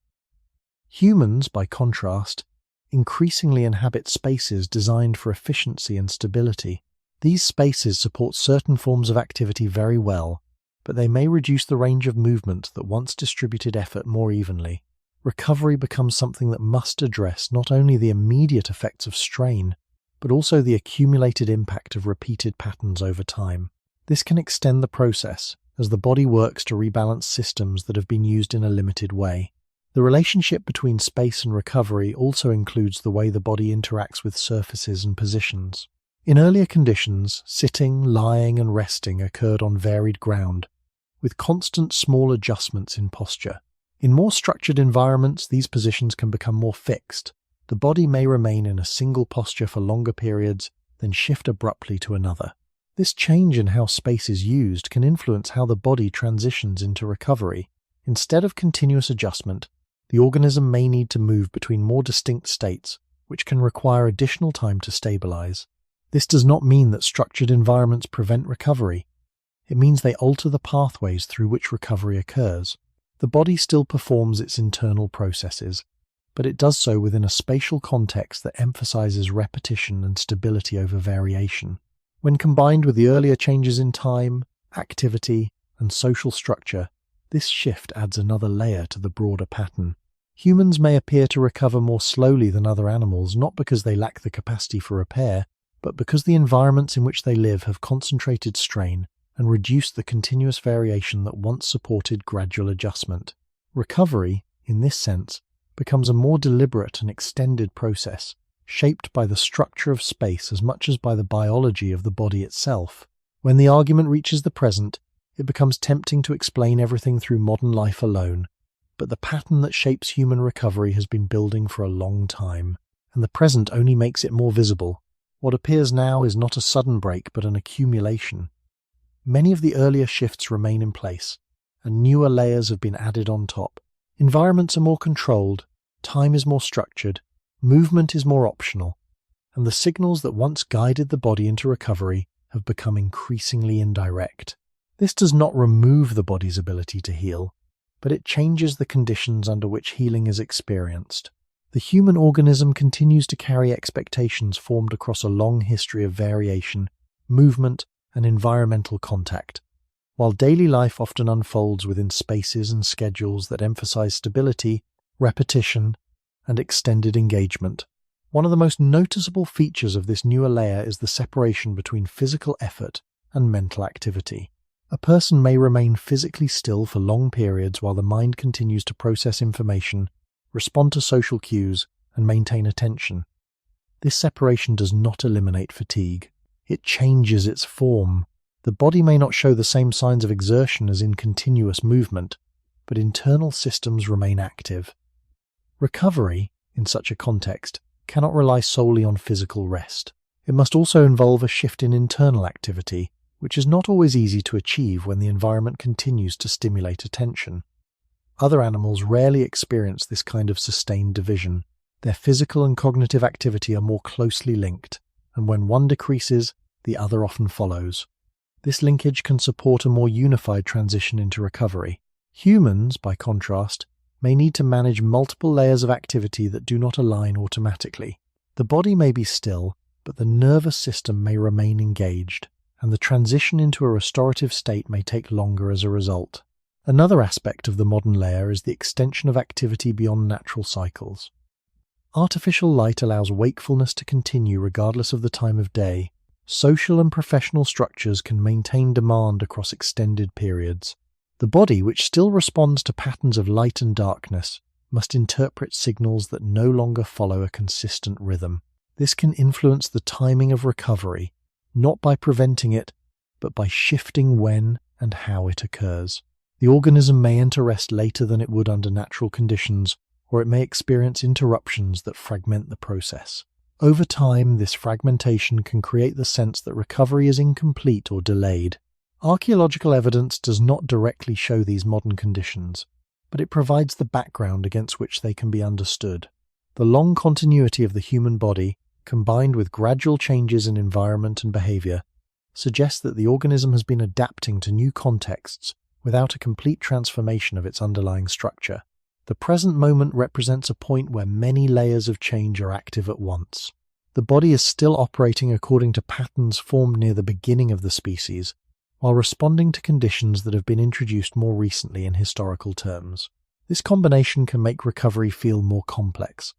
Humans, by contrast, increasingly inhabit spaces designed for efficiency and stability. These spaces support certain forms of activity very well, but they may reduce the range of movement that once distributed effort more evenly. Recovery becomes something that must address not only the immediate effects of strain, but also the accumulated impact of repeated patterns over time. This can extend the process as the body works to rebalance systems that have been used in a limited way. The relationship between space and recovery also includes the way the body interacts with surfaces and positions. In earlier conditions, sitting, lying, and resting occurred on varied ground, with constant small adjustments in posture. In more structured environments, these positions can become more fixed. The body may remain in a single posture for longer periods, then shift abruptly to another. This change in how space is used can influence how the body transitions into recovery. Instead of continuous adjustment, the organism may need to move between more distinct states, which can require additional time to stabilize. This does not mean that structured environments prevent recovery. It means they alter the pathways through which recovery occurs. The body still performs its internal processes, but it does so within a spatial context that emphasizes repetition and stability over variation. When combined with the earlier changes in time, activity, and social structure, this shift adds another layer to the broader pattern. Humans may appear to recover more slowly than other animals, not because they lack the capacity for repair, but because the environments in which they live have concentrated strain and reduced the continuous variation that once supported gradual adjustment. Recovery, in this sense, becomes a more deliberate and extended process, shaped by the structure of space as much as by the biology of the body itself. When the argument reaches the present, it becomes tempting to explain everything through modern life alone, but the pattern that shapes human recovery has been building for a long time, and the present only makes it more visible. What appears now is not a sudden break, but an accumulation. Many of the earlier shifts remain in place, and newer layers have been added on top. Environments are more controlled, time is more structured, movement is more optional, and the signals that once guided the body into recovery have become increasingly indirect. This does not remove the body's ability to heal, but it changes the conditions under which healing is experienced. The human organism continues to carry expectations formed across a long history of variation, movement, and environmental contact, while daily life often unfolds within spaces and schedules that emphasize stability, repetition, and extended engagement. One of the most noticeable features of this newer layer is the separation between physical effort and mental activity. A person may remain physically still for long periods while the mind continues to process information, respond to social cues, and maintain attention. This separation does not eliminate fatigue. It changes its form. The body may not show the same signs of exertion as in continuous movement, but internal systems remain active. Recovery, in such a context, cannot rely solely on physical rest. It must also involve a shift in internal activity, which is not always easy to achieve when the environment continues to stimulate attention. Other animals rarely experience this kind of sustained division. Their physical and cognitive activity are more closely linked, and when one decreases, the other often follows. This linkage can support a more unified transition into recovery. Humans, by contrast, may need to manage multiple layers of activity that do not align automatically. The body may be still, but the nervous system may remain engaged, and the transition into a restorative state may take longer as a result. Another aspect of the modern layer is the extension of activity beyond natural cycles. Artificial light allows wakefulness to continue regardless of the time of day. Social and professional structures can maintain demand across extended periods. The body, which still responds to patterns of light and darkness, must interpret signals that no longer follow a consistent rhythm. This can influence the timing of recovery, not by preventing it, but by shifting when and how it occurs. The organism may enter rest later than it would under natural conditions, or it may experience interruptions that fragment the process. Over time, this fragmentation can create the sense that recovery is incomplete or delayed. Archaeological evidence does not directly show these modern conditions, but it provides the background against which they can be understood. The long continuity of the human body, combined with gradual changes in environment and behavior, suggests that the organism has been adapting to new contexts without a complete transformation of its underlying structure. The present moment represents a point where many layers of change are active at once. The body is still operating according to patterns formed near the beginning of the species, while responding to conditions that have been introduced more recently in historical terms. This combination can make recovery feel more complex.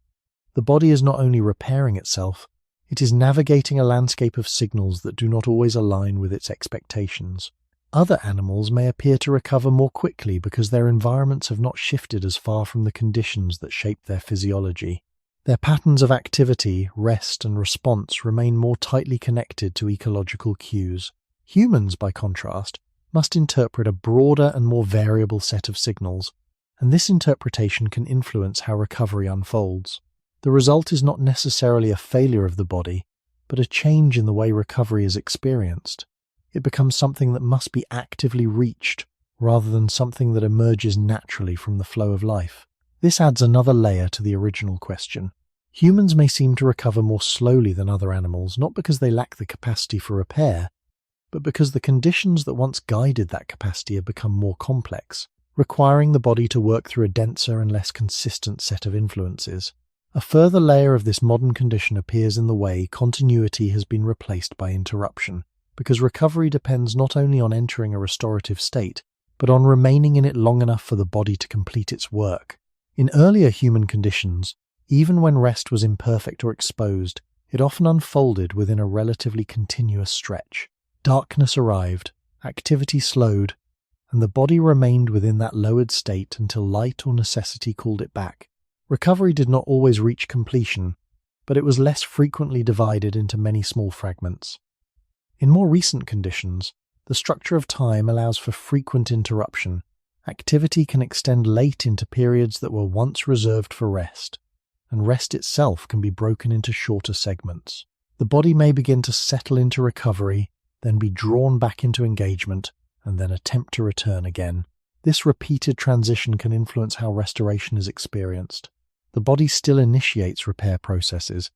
The body is not only repairing itself, it is navigating a landscape of signals that do not always align with its expectations. Other animals may appear to recover more quickly because their environments have not shifted as far from the conditions that shape their physiology. Their patterns of activity, rest, and response remain more tightly connected to ecological cues. Humans, by contrast, must interpret a broader and more variable set of signals, and this interpretation can influence how recovery unfolds. The result is not necessarily a failure of the body, but a change in the way recovery is experienced. It becomes something that must be actively reached, rather than something that emerges naturally from the flow of life. This adds another layer to the original question. Humans may seem to recover more slowly than other animals, not because they lack the capacity for repair, but because the conditions that once guided that capacity have become more complex, requiring the body to work through a denser and less consistent set of influences. A further layer of this modern condition appears in the way continuity has been replaced by interruption, because recovery depends not only on entering a restorative state, but on remaining in it long enough for the body to complete its work. In earlier human conditions, even when rest was imperfect or exposed, it often unfolded within a relatively continuous stretch. Darkness arrived, activity slowed, and the body remained within that lowered state until light or necessity called it back. Recovery did not always reach completion, but it was less frequently divided into many small fragments. In more recent conditions, the structure of time allows for frequent interruption. Activity can extend late into periods that were once reserved for rest, and rest itself can be broken into shorter segments. The body may begin to settle into recovery, then be drawn back into engagement, and then attempt to return again. This repeated transition can influence how restoration is experienced. The body still initiates repair processes,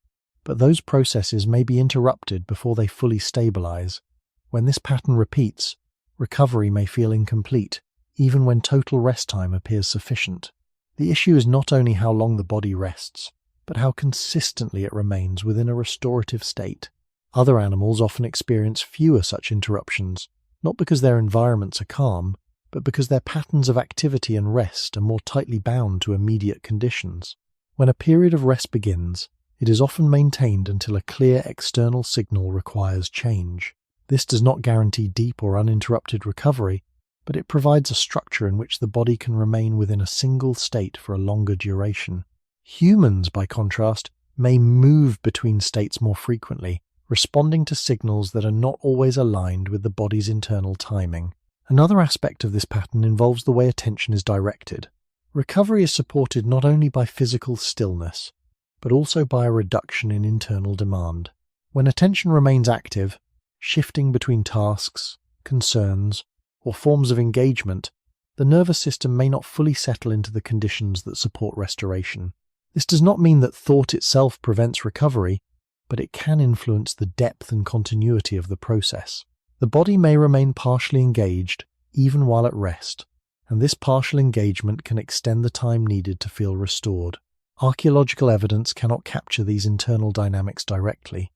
but those processes may be interrupted before they fully stabilize. When this pattern repeats, recovery may feel incomplete, even when total rest time appears sufficient. The issue is not only how long the body rests, but how consistently it remains within a restorative state. Other animals often experience fewer such interruptions, not because their environments are calm, but because their patterns of activity and rest are more tightly bound to immediate conditions. When a period of rest begins, it is often maintained until a clear external signal requires change. This does not guarantee deep or uninterrupted recovery, but it provides a structure in which the body can remain within a single state for a longer duration. Humans, by contrast, may move between states more frequently, responding to signals that are not always aligned with the body's internal timing. Another aspect of this pattern involves the way attention is directed. Recovery is supported not only by physical stillness, but also by a reduction in internal demand. When attention remains active, shifting between tasks, concerns, or forms of engagement, the nervous system may not fully settle into the conditions that support restoration. This does not mean that thought itself prevents recovery, but it can influence the depth and continuity of the process. The body may remain partially engaged, even while at rest, and this partial engagement can extend the time needed to feel restored. Archaeological evidence cannot capture these internal dynamics directly,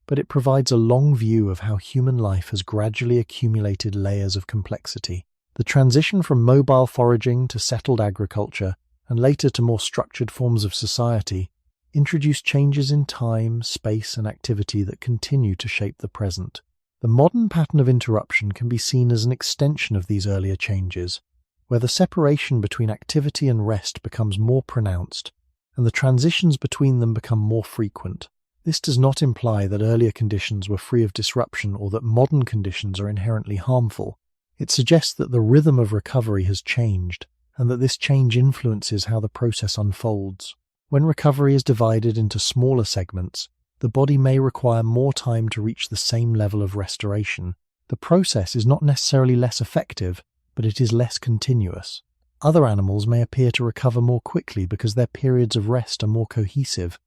but it provides a long view of how human life has gradually accumulated layers of complexity. The transition from mobile foraging to settled agriculture, and later to more structured forms of society, introduced changes in time, space, and activity that continue to shape the present. The modern pattern of interruption can be seen as an extension of these earlier changes, where the separation between activity and rest becomes more pronounced, and the transitions between them become more frequent. This does not imply that earlier conditions were free of disruption or that modern conditions are inherently harmful. It suggests that the rhythm of recovery has changed, and that this change influences how the process unfolds. When recovery is divided into smaller segments, the body may require more time to reach the same level of restoration. The process is not necessarily less effective, but it is less continuous. Other animals may appear to recover more quickly because their periods of rest are more cohesive,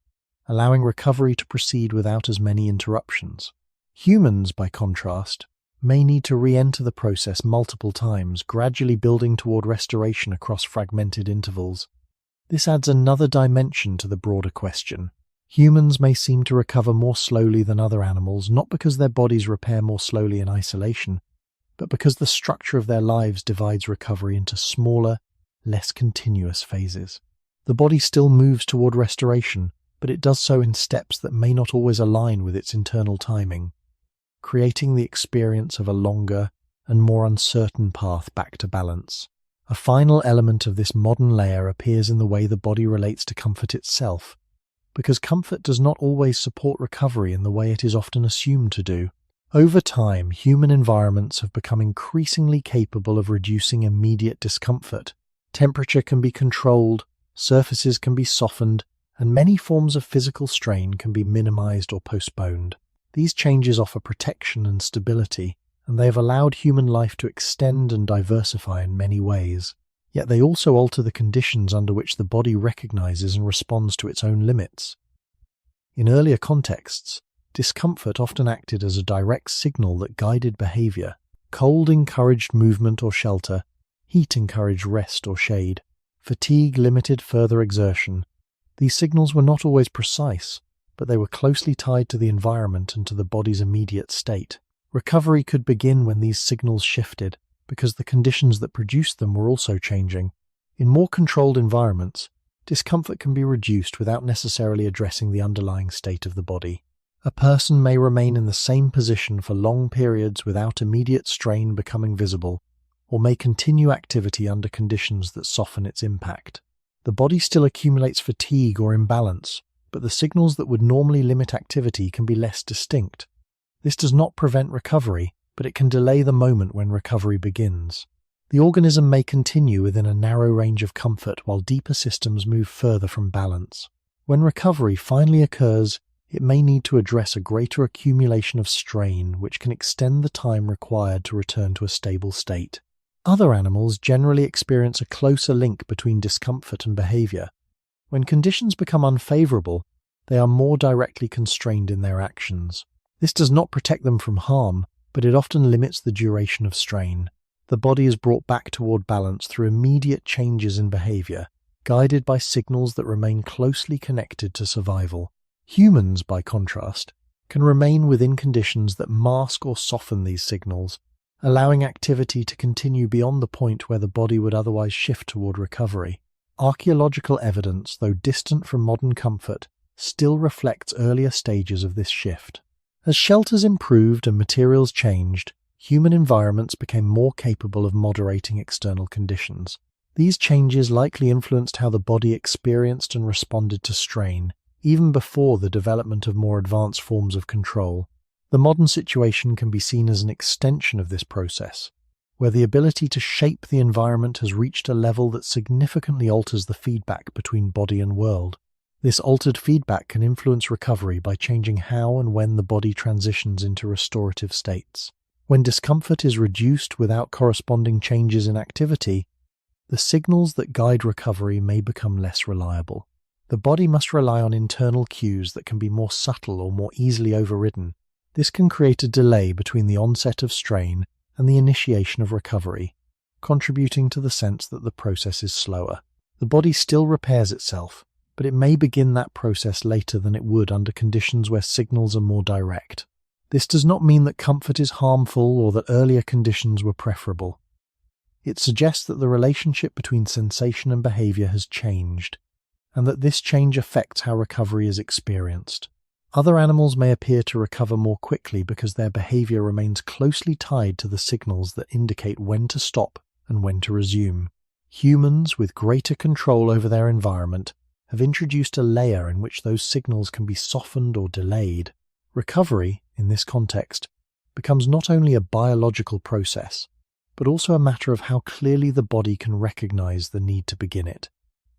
allowing recovery to proceed without as many interruptions. Humans, by contrast, may need to re-enter the process multiple times, gradually building toward restoration across fragmented intervals. This adds another dimension to the broader question. Humans may seem to recover more slowly than other animals, not because their bodies repair more slowly in isolation, but because the structure of their lives divides recovery into smaller, less continuous phases. The body still moves toward restoration, but it does so in steps that may not always align with its internal timing, creating the experience of a longer and more uncertain path back to balance. A final element of this modern layer appears in the way the body relates to comfort itself, because comfort does not always support recovery in the way it is often assumed to do. Over time, human environments have become increasingly capable of reducing immediate discomfort. Temperature can be controlled, surfaces can be softened, and many forms of physical strain can be minimized or postponed. These changes offer protection and stability, and they have allowed human life to extend and diversify in many ways. Yet they also alter the conditions under which the body recognizes and responds to its own limits. In earlier contexts, discomfort often acted as a direct signal that guided behavior. Cold encouraged movement or shelter, heat encouraged rest or shade, fatigue limited further exertion. These signals were not always precise, but they were closely tied to the environment and to the body's immediate state. Recovery could begin when these signals shifted, because the conditions that produced them were also changing. In more controlled environments, discomfort can be reduced without necessarily addressing the underlying state of the body. A person may remain in the same position for long periods without immediate strain becoming visible, or may continue activity under conditions that soften its impact. The body still accumulates fatigue or imbalance, but the signals that would normally limit activity can be less distinct. This does not prevent recovery, but it can delay the moment when recovery begins. The organism may continue within a narrow range of comfort while deeper systems move further from balance. When recovery finally occurs, it may need to address a greater accumulation of strain, which can extend the time required to return to a stable state. Other animals generally experience a closer link between discomfort and behavior. When conditions become unfavorable, they are more directly constrained in their actions. This does not protect them from harm, but it often limits the duration of strain. The body is brought back toward balance through immediate changes in behavior, guided by signals that remain closely connected to survival. Humans, by contrast, can remain within conditions that mask or soften these signals, allowing activity to continue beyond the point where the body would otherwise shift toward recovery. Archaeological evidence, though distant from modern comfort, still reflects earlier stages of this shift. As shelters improved and materials changed, human environments became more capable of moderating external conditions. These changes likely influenced how the body experienced and responded to strain, even before the development of more advanced forms of control. The modern situation can be seen as an extension of this process, where the ability to shape the environment has reached a level that significantly alters the feedback between body and world. This altered feedback can influence recovery by changing how and when the body transitions into restorative states. When discomfort is reduced without corresponding changes in activity, the signals that guide recovery may become less reliable. The body must rely on internal cues that can be more subtle or more easily overridden. This can create a delay between the onset of strain and the initiation of recovery, contributing to the sense that the process is slower. The body still repairs itself, but it may begin that process later than it would under conditions where signals are more direct. This does not mean that comfort is harmful or that earlier conditions were preferable. It suggests that the relationship between sensation and behavior has changed, and that this change affects how recovery is experienced. Other animals may appear to recover more quickly because their behavior remains closely tied to the signals that indicate when to stop and when to resume. Humans, with greater control over their environment, have introduced a layer in which those signals can be softened or delayed. Recovery, in this context, becomes not only a biological process, but also a matter of how clearly the body can recognize the need to begin it.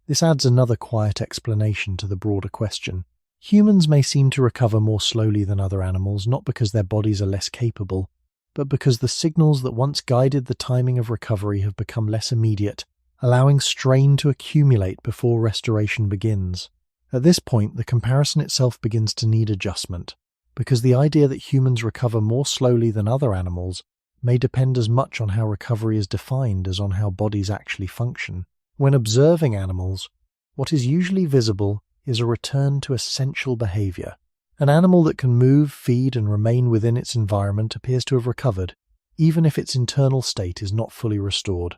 This adds another quiet explanation to the broader question. Humans may seem to recover more slowly than other animals, not because their bodies are less capable, but because the signals that once guided the timing of recovery have become less immediate, allowing strain to accumulate before restoration begins. At this point, the comparison itself begins to need adjustment. because the idea that humans recover more slowly than other animals may depend as much on how recovery is defined as on how bodies actually function. When observing animals, what is usually visible is a return to essential behavior. An animal that can move, feed, and remain within its environment appears to have recovered, even if its internal state is not fully restored.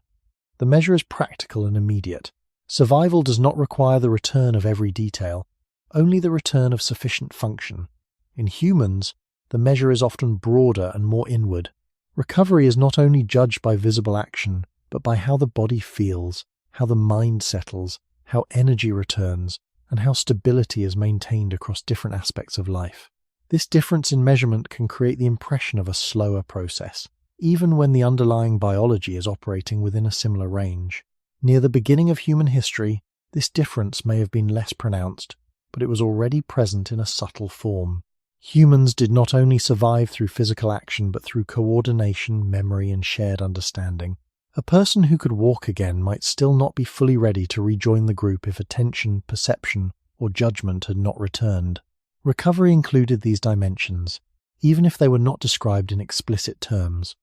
The measure is practical and immediate. Survival does not require the return of every detail, only the return of sufficient function. In humans, the measure is often broader and more inward. Recovery is not only judged by visible action, but by how the body feels, how the mind settles, how energy returns, and how stability is maintained across different aspects of life. This difference in measurement can create the impression of a slower process, even when the underlying biology is operating within a similar range. Near the beginning of human history, this difference may have been less pronounced, but it was already present in a subtle form. Humans did not only survive through physical action, but through coordination, memory, and shared understanding. A person who could walk again might still not be fully ready to rejoin the group if attention, perception, or judgment had not returned. Recovery included these dimensions, even if they were not described in explicit terms.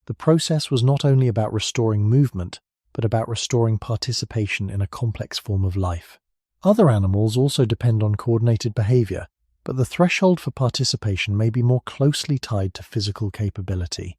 The process was not only about restoring movement, but about restoring participation in a complex form of life. Other animals also depend on coordinated behavior, but the threshold for participation may be more closely tied to physical capability.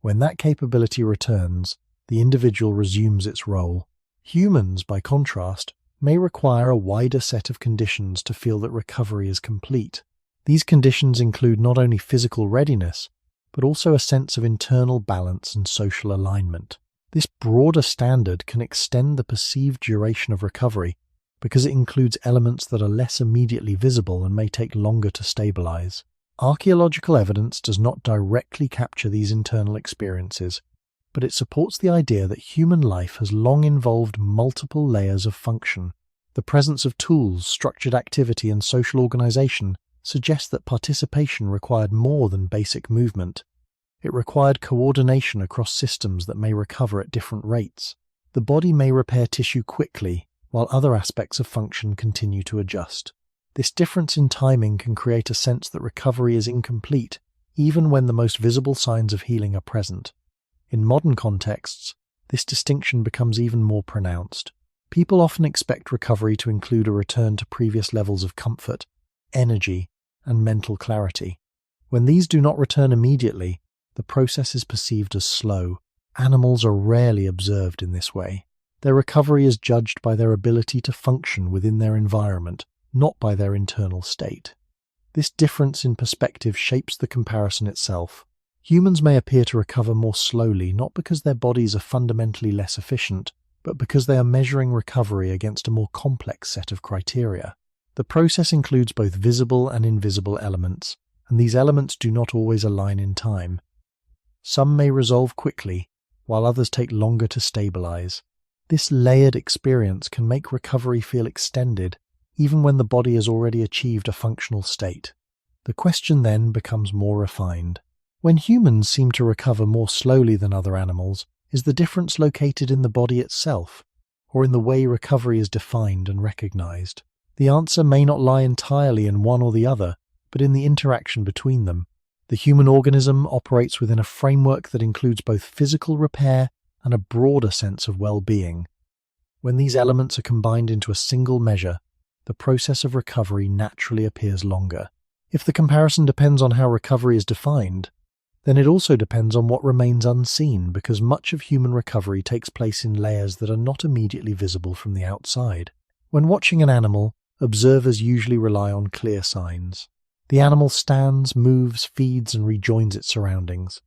When that capability returns, the individual resumes its role. Humans, by contrast, may require a wider set of conditions to feel that recovery is complete. These conditions include not only physical readiness, but also a sense of internal balance and social alignment. This broader standard can extend the perceived duration of recovery because it includes elements that are less immediately visible and may take longer to stabilize. Archaeological evidence does not directly capture these internal experiences, but it supports the idea that human life has long involved multiple layers of function. The presence of tools, structured activity, and social organization suggests that participation required more than basic movement. It required coordination across systems that may recover at different rates. The body may repair tissue quickly, while other aspects of function continue to adjust. This difference in timing can create a sense that recovery is incomplete, even when the most visible signs of healing are present. In modern contexts, this distinction becomes even more pronounced. People often expect recovery to include a return to previous levels of comfort, energy, and mental clarity. When these do not return immediately, the process is perceived as slow. Animals are rarely observed in this way. Their recovery is judged by their ability to function within their environment, not by their internal state. This difference in perspective shapes the comparison itself. Humans may appear to recover more slowly, not because their bodies are fundamentally less efficient, but because they are measuring recovery against a more complex set of criteria. The process includes both visible and invisible elements, and these elements do not always align in time. Some may resolve quickly, while others take longer to stabilize. This layered experience can make recovery feel extended, even when the body has already achieved a functional state. The question then becomes more refined. When humans seem to recover more slowly than other animals, is the difference located in the body itself, or in the way recovery is defined and recognized? The answer may not lie entirely in one or the other, but in the interaction between them. The human organism operates within a framework that includes both physical repair and a broader sense of well-being. When these elements are combined into a single measure, the process of recovery naturally appears longer. If the comparison depends on how recovery is defined, then it also depends on what remains unseen, because much of human recovery takes place in layers that are not immediately visible from the outside. When watching an animal, observers usually rely on clear signs. The animal stands, moves, feeds, and rejoins its surroundings.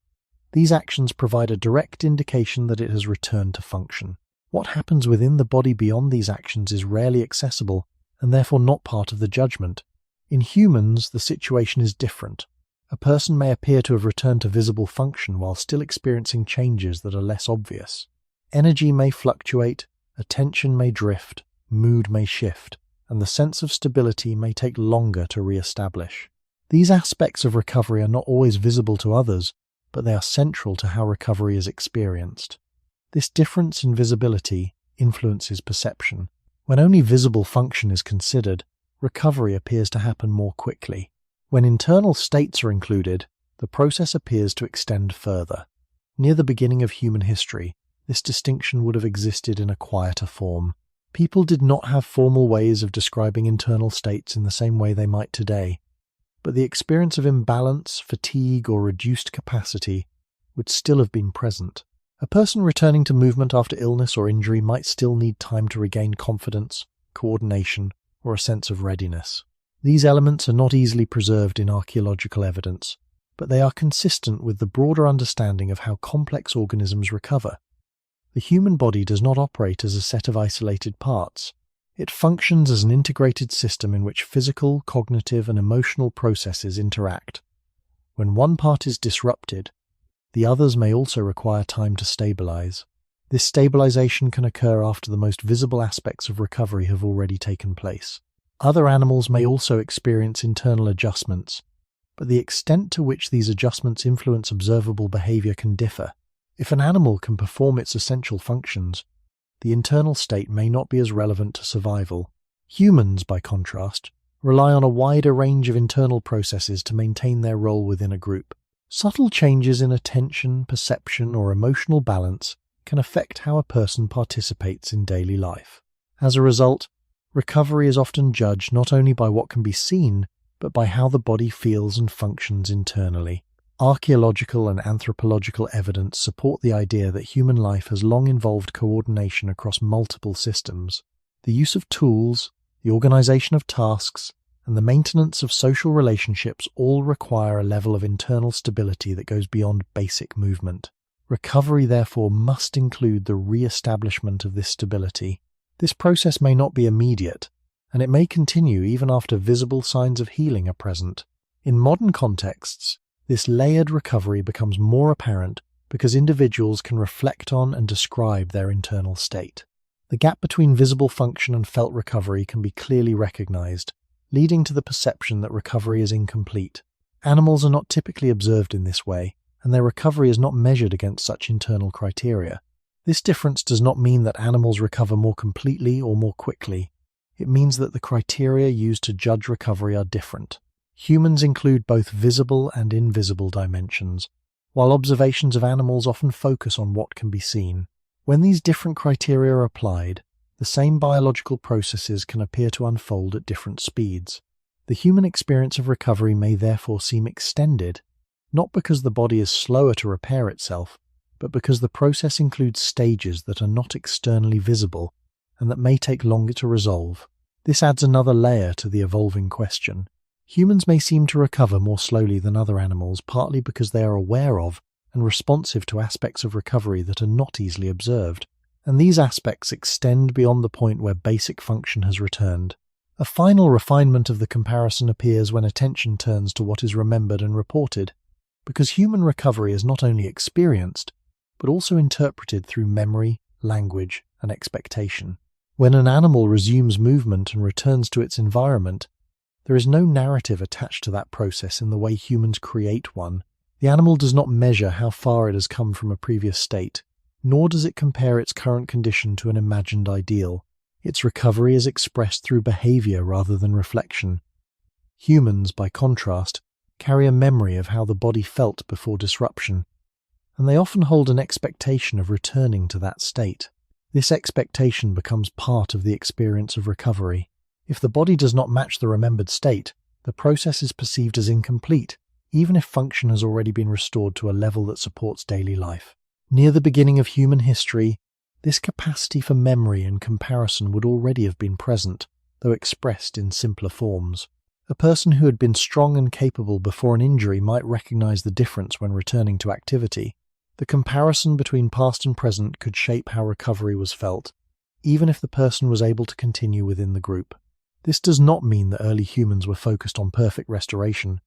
These actions provide a direct indication that it has returned to function. What happens within the body beyond these actions is rarely accessible, and therefore not part of the judgment. In humans, the situation is different. A person may appear to have returned to visible function while still experiencing changes that are less obvious. Energy may fluctuate, attention may drift, mood may shift, and the sense of stability may take longer to re-establish. These aspects of recovery are not always visible to others, but they are central to how recovery is experienced. This difference in visibility influences perception. When only visible function is considered, recovery appears to happen more quickly. When internal states are included, the process appears to extend further. Near the beginning of human history, this distinction would have existed in a quieter form. People did not have formal ways of describing internal states in the same way they might today, but the experience of imbalance, fatigue, or reduced capacity would still have been present. A person returning to movement after illness or injury might still need time to regain confidence, coordination, or a sense of readiness. These elements are not easily preserved in archaeological evidence, but they are consistent with the broader understanding of how complex organisms recover. The human body does not operate as a set of isolated parts. It functions as an integrated system in which physical, cognitive, and emotional processes interact. When one part is disrupted, the others may also require time to stabilize. This stabilization can occur after the most visible aspects of recovery have already taken place. Other animals may also experience internal adjustments, but the extent to which these adjustments influence observable behavior can differ. If an animal can perform its essential functions, the internal state may not be as relevant to survival. Humans, by contrast, rely on a wider range of internal processes to maintain their role within a group. Subtle changes in attention, perception, or emotional balance can affect how a person participates in daily life. As a result, recovery is often judged not only by what can be seen, but by how the body feels and functions internally. Archaeological and anthropological evidence support the idea that human life has long involved coordination across multiple systems. The use of tools, the organization of tasks, and the maintenance of social relationships all require a level of internal stability that goes beyond basic movement. Recovery, therefore, must include the re-establishment of this stability. This process may not be immediate, and it may continue even after visible signs of healing are present. In modern contexts, this layered recovery becomes more apparent because individuals can reflect on and describe their internal state. The gap between visible function and felt recovery can be clearly recognized, leading to the perception that recovery is incomplete. Animals are not typically observed in this way, and their recovery is not measured against such internal criteria. This difference does not mean that animals recover more completely or more quickly. It means that the criteria used to judge recovery are different. Humans include both visible and invisible dimensions, while observations of animals often focus on what can be seen. When these different criteria are applied, the same biological processes can appear to unfold at different speeds. The human experience of recovery may therefore seem extended, not because the body is slower to repair itself, but because the process includes stages that are not externally visible and that may take longer to resolve. This adds another layer to the evolving question. Humans may seem to recover more slowly than other animals, partly because they are aware of and responsive to aspects of recovery that are not easily observed, and these aspects extend beyond the point where basic function has returned. A final refinement of the comparison appears when attention turns to what is remembered and reported, because human recovery is not only experienced, but also interpreted through memory, language, and expectation. When an animal resumes movement and returns to its environment, there is no narrative attached to that process in the way humans create one. The animal does not measure how far it has come from a previous state, nor does it compare its current condition to an imagined ideal. Its recovery is expressed through behavior rather than reflection. Humans, by contrast, carry a memory of how the body felt before disruption, and they often hold an expectation of returning to that state. This expectation becomes part of the experience of recovery. If the body does not match the remembered state, the process is perceived as incomplete, even if function has already been restored to a level that supports daily life. Near the beginning of human history, this capacity for memory and comparison would already have been present, though expressed in simpler forms. A person who had been strong and capable before an injury might recognize the difference when returning to activity. The comparison between past and present could shape how recovery was felt, even if the person was able to continue within the group. This does not mean that early humans were focused on perfect restoration,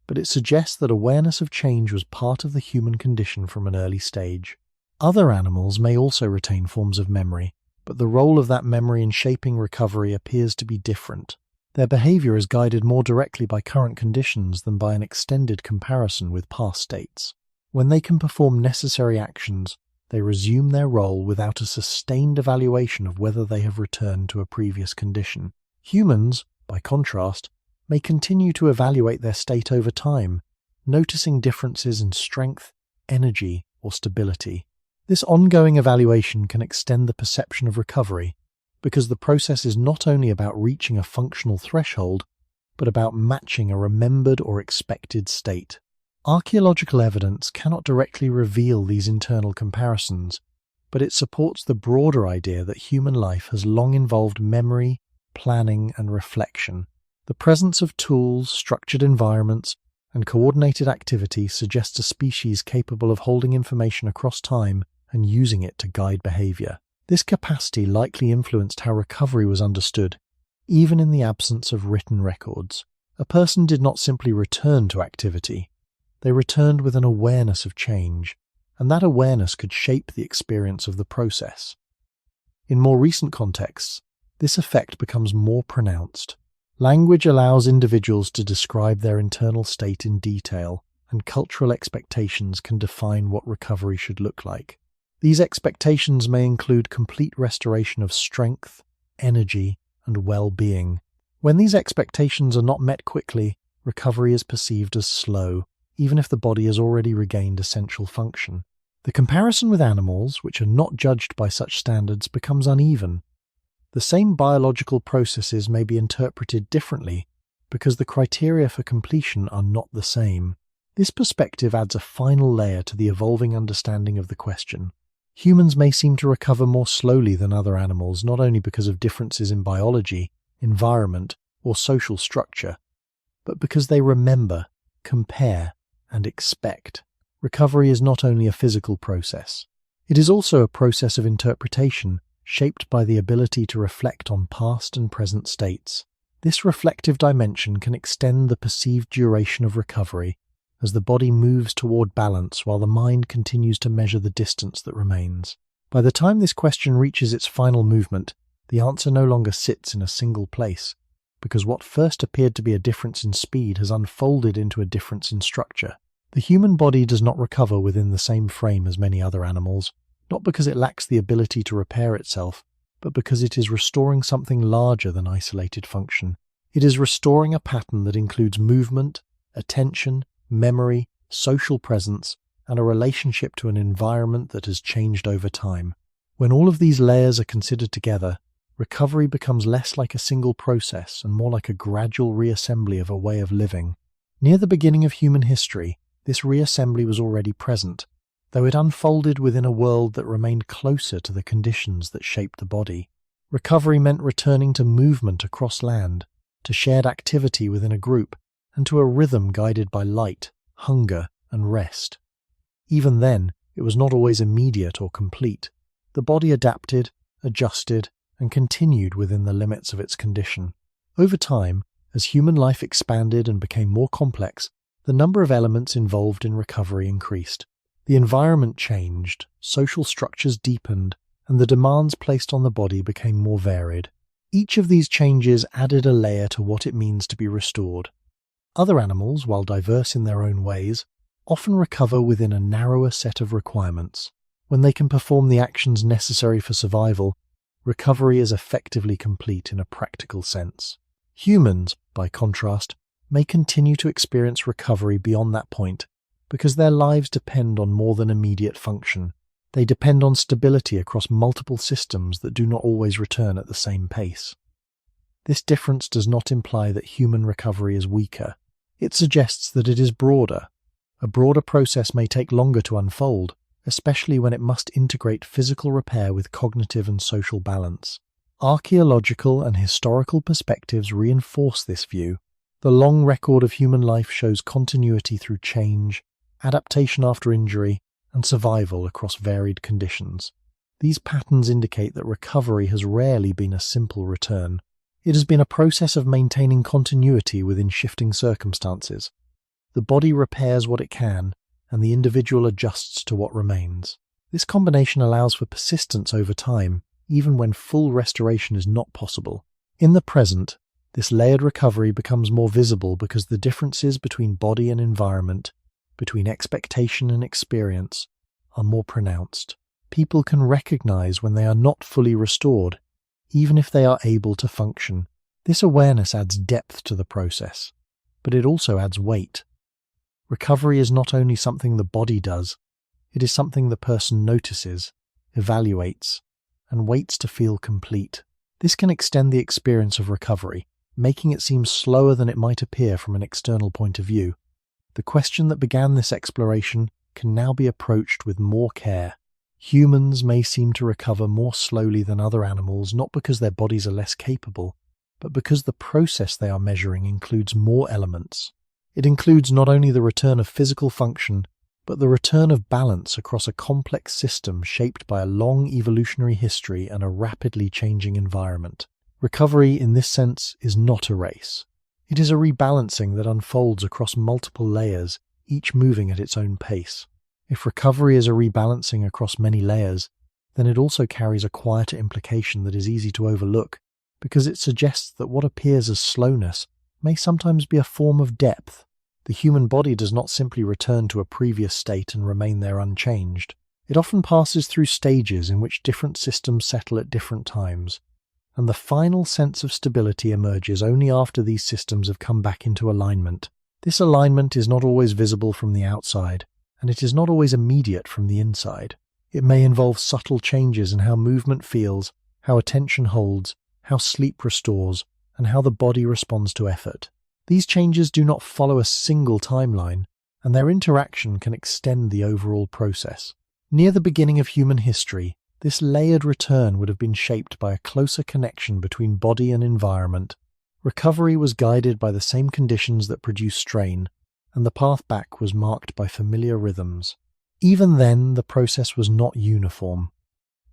but it suggests that awareness of change was part of the human condition from an early stage. Other animals may also retain forms of memory, but the role of that memory in shaping recovery appears to be different. Their behavior is guided more directly by current conditions than by an extended comparison with past states. When they can perform necessary actions, they resume their role without a sustained evaluation of whether they have returned to a previous condition. Humans, by contrast, may continue to evaluate their state over time, noticing differences in strength, energy, or stability. This ongoing evaluation can extend the perception of recovery, because the process is not only about reaching a functional threshold, but about matching a remembered or expected state. Archaeological evidence cannot directly reveal these internal comparisons, but it supports the broader idea that human life has long involved memory, planning, and reflection. The presence of tools, structured environments, and coordinated activity suggests a species capable of holding information across time and using it to guide behavior. This capacity likely influenced how recovery was understood, even in the absence of written records. A person did not simply return to activity, they returned with an awareness of change, and that awareness could shape the experience of the process. In more recent contexts, this effect becomes more pronounced. Language allows individuals to describe their internal state in detail, and cultural expectations can define what recovery should look like. These expectations may include complete restoration of strength, energy, and well-being. When these expectations are not met quickly, recovery is perceived as slow, even if the body has already regained essential function. The comparison with animals, which are not judged by such standards, becomes uneven. The same biological processes may be interpreted differently because the criteria for completion are not the same. This perspective adds a final layer to the evolving understanding of the question. Humans may seem to recover more slowly than other animals, not only because of differences in biology, environment, or social structure, but because they remember, compare, and expect. Recovery is not only a physical process. It is also a process of interpretation, shaped by the ability to reflect on past and present states. This reflective dimension can extend the perceived duration of recovery, as the body moves toward balance while the mind continues to measure the distance that remains. By the time this question reaches its final movement, the answer no longer sits in a single place, because what first appeared to be a difference in speed has unfolded into a difference in structure. The human body does not recover within the same frame as many other animals, not because it lacks the ability to repair itself, but because it is restoring something larger than isolated function. It is restoring a pattern that includes movement, attention, memory, social presence, and a relationship to an environment that has changed over time. When all of these layers are considered together, recovery becomes less like a single process and more like a gradual reassembly of a way of living. Near the beginning of human history, this reassembly was already present, though it unfolded within a world that remained closer to the conditions that shaped the body. Recovery meant returning to movement across land, to shared activity within a group, and to a rhythm guided by light, hunger, and rest. Even then, it was not always immediate or complete. The body adapted, adjusted, and continued within the limits of its condition. Over time, as human life expanded and became more complex, the number of elements involved in recovery increased. The environment changed, social structures deepened, and the demands placed on the body became more varied. Each of these changes added a layer to what it means to be restored. Other animals, while diverse in their own ways, often recover within a narrower set of requirements. When they can perform the actions necessary for survival, recovery is effectively complete in a practical sense. Humans, by contrast, may continue to experience recovery beyond that point because their lives depend on more than immediate function. They depend on stability across multiple systems that do not always return at the same pace. This difference does not imply that human recovery is weaker. It suggests that it is broader. A broader process may take longer to unfold, especially when it must integrate physical repair with cognitive and social balance. Archaeological and historical perspectives reinforce this view. The long record of human life shows continuity through change, adaptation after injury, and survival across varied conditions. These patterns indicate that recovery has rarely been a simple return. It has been a process of maintaining continuity within shifting circumstances. The body repairs what it can, and the individual adjusts to what remains. This combination allows for persistence over time, even when full restoration is not possible. In the present, this layered recovery becomes more visible because the differences between body and environment, between expectation and experience, are more pronounced. People can recognize when they are not fully restored, even if they are able to function. This awareness adds depth to the process, but it also adds weight. Recovery is not only something the body does, it is something the person notices, evaluates, and waits to feel complete. This can extend the experience of recovery, making it seem slower than it might appear from an external point of view. The question that began this exploration can now be approached with more care. Humans may seem to recover more slowly than other animals, not because their bodies are less capable, but because the process they are measuring includes more elements. It includes not only the return of physical function, but the return of balance across a complex system shaped by a long evolutionary history and a rapidly changing environment. Recovery, in this sense, is not a race. It is a rebalancing that unfolds across multiple layers, each moving at its own pace. If recovery is a rebalancing across many layers, then it also carries a quieter implication that is easy to overlook, because it suggests that what appears as slowness may sometimes be a form of depth. The human body does not simply return to a previous state and remain there unchanged. It often passes through stages in which different systems settle at different times, and the final sense of stability emerges only after these systems have come back into alignment. This alignment is not always visible from the outside, and it is not always immediate from the inside. It may involve subtle changes in how movement feels, how attention holds, how sleep restores, and how the body responds to effort. These changes do not follow a single timeline, and their interaction can extend the overall process. Near the beginning of human history, this layered return would have been shaped by a closer connection between body and environment. Recovery was guided by the same conditions that produce strain, and the path back was marked by familiar rhythms. Even then, the process was not uniform.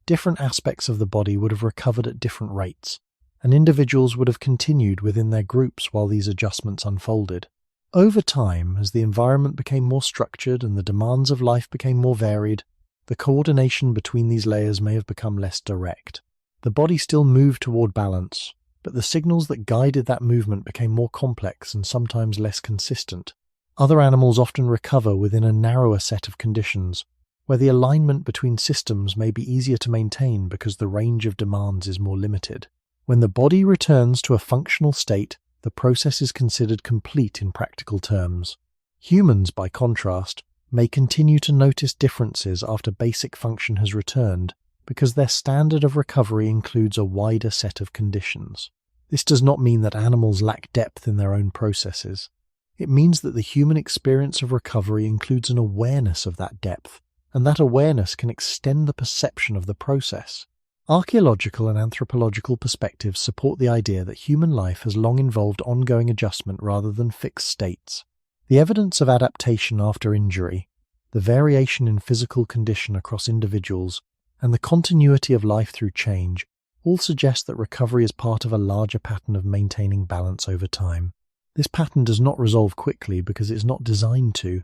Different aspects of the body would have recovered at different rates, and individuals would have continued within their groups while these adjustments unfolded. Over time, as the environment became more structured and the demands of life became more varied, the coordination between these layers may have become less direct. The body still moved toward balance, but the signals that guided that movement became more complex and sometimes less consistent. Other animals often recover within a narrower set of conditions, where the alignment between systems may be easier to maintain because the range of demands is more limited. When the body returns to a functional state, the process is considered complete in practical terms. Humans, by contrast, may continue to notice differences after basic function has returned because their standard of recovery includes a wider set of conditions. This does not mean that animals lack depth in their own processes. It means that the human experience of recovery includes an awareness of that depth, and that awareness can extend the perception of the process. Archaeological and anthropological perspectives support the idea that human life has long involved ongoing adjustment rather than fixed states. The evidence of adaptation after injury, the variation in physical condition across individuals, and the continuity of life through change all suggest that recovery is part of a larger pattern of maintaining balance over time. This pattern does not resolve quickly because it is not designed to.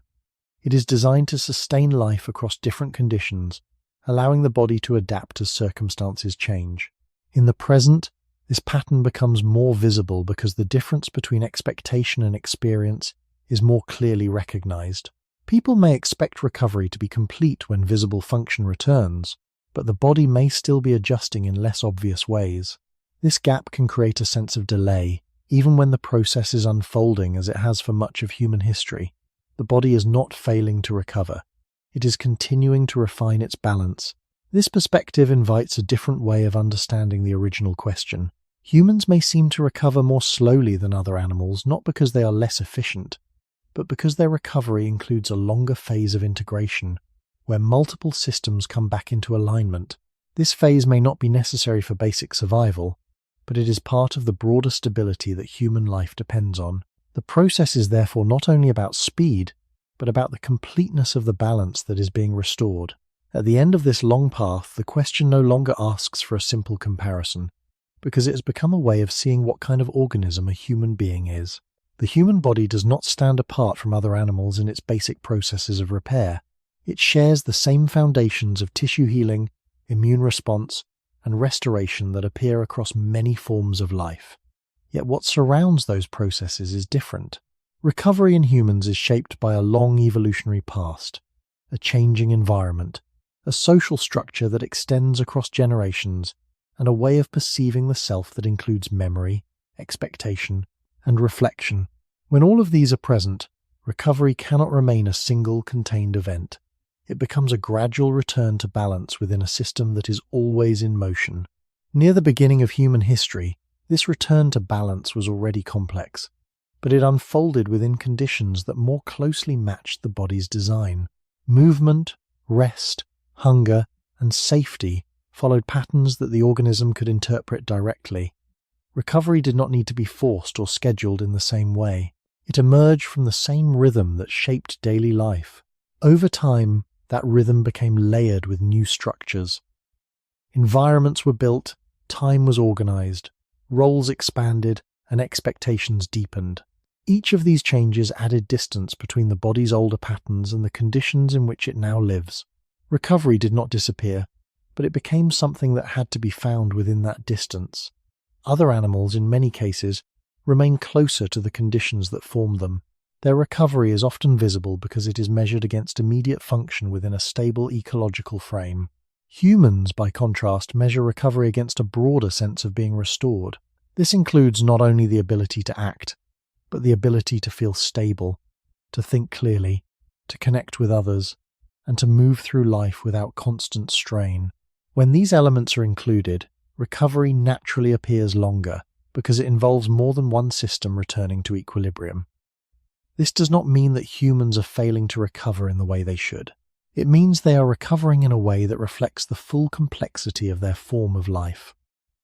It is designed to sustain life across different conditions, allowing the body to adapt as circumstances change. In the present, this pattern becomes more visible because the difference between expectation and experience is more clearly recognized. People may expect recovery to be complete when visible function returns, but the body may still be adjusting in less obvious ways. This gap can create a sense of delay, even when the process is unfolding as it has for much of human history. The body is not failing to recover. It is continuing to refine its balance. This perspective invites a different way of understanding the original question. Humans may seem to recover more slowly than other animals, not because they are less efficient, but because their recovery includes a longer phase of integration, where multiple systems come back into alignment. This phase may not be necessary for basic survival, but it is part of the broader stability that human life depends on. The process is therefore not only about speed, but about the completeness of the balance that is being restored. At the end of this long path, the question no longer asks for a simple comparison, because it has become a way of seeing what kind of organism a human being is. The human body does not stand apart from other animals in its basic processes of repair. It shares the same foundations of tissue healing, immune response, and restoration that appear across many forms of life. Yet what surrounds those processes is different. Recovery in humans is shaped by a long evolutionary past, a changing environment, a social structure that extends across generations, and a way of perceiving the self that includes memory, expectation, and reflection. When all of these are present, recovery cannot remain a single contained event. It becomes a gradual return to balance within a system that is always in motion. Near the beginning of human history, this return to balance was already complex, but it unfolded within conditions that more closely matched the body's design. Movement, rest, hunger, and safety followed patterns that the organism could interpret directly. Recovery did not need to be forced or scheduled in the same way. It emerged from the same rhythm that shaped daily life. Over time, that rhythm became layered with new structures. Environments were built, time was organized, roles expanded, and expectations deepened. Each of these changes added distance between the body's older patterns and the conditions in which it now lives. Recovery did not disappear, but it became something that had to be found within that distance. Other animals, in many cases, remain closer to the conditions that formed them. Their recovery is often visible because it is measured against immediate function within a stable ecological frame. Humans, by contrast, measure recovery against a broader sense of being restored. This includes not only the ability to act, but the ability to feel stable, to think clearly, to connect with others, and to move through life without constant strain. When these elements are included, recovery naturally appears longer because it involves more than one system returning to equilibrium. This does not mean that humans are failing to recover in the way they should. It means they are recovering in a way that reflects the full complexity of their form of life.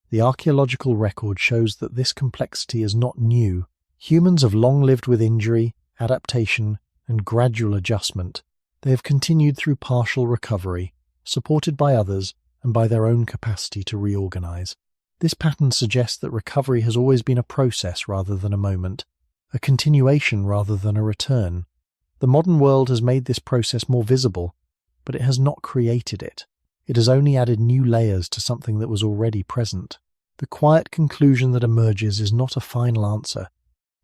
The archaeological record shows that this complexity is not new. Humans have long lived with injury, adaptation, and gradual adjustment. They have continued through partial recovery, supported by others and by their own capacity to reorganize. This pattern suggests that recovery has always been a process rather than a moment, a continuation rather than a return. The modern world has made this process more visible, but it has not created it. It has only added new layers to something that was already present. The quiet conclusion that emerges is not a final answer,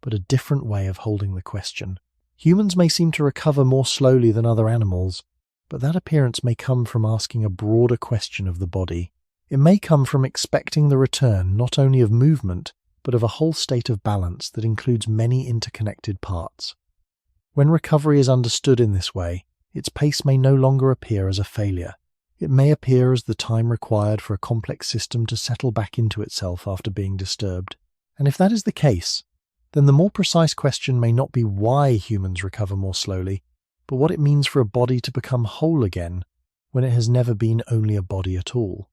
but a different way of holding the question. Humans may seem to recover more slowly than other animals, but that appearance may come from asking a broader question of the body. It may come from expecting the return not only of movement, but of a whole state of balance that includes many interconnected parts. When recovery is understood in this way, its pace may no longer appear as a failure. It may appear as the time required for a complex system to settle back into itself after being disturbed. And if that is the case, then the more precise question may not be why humans recover more slowly, but what it means for a body to become whole again when it has never been only a body at all.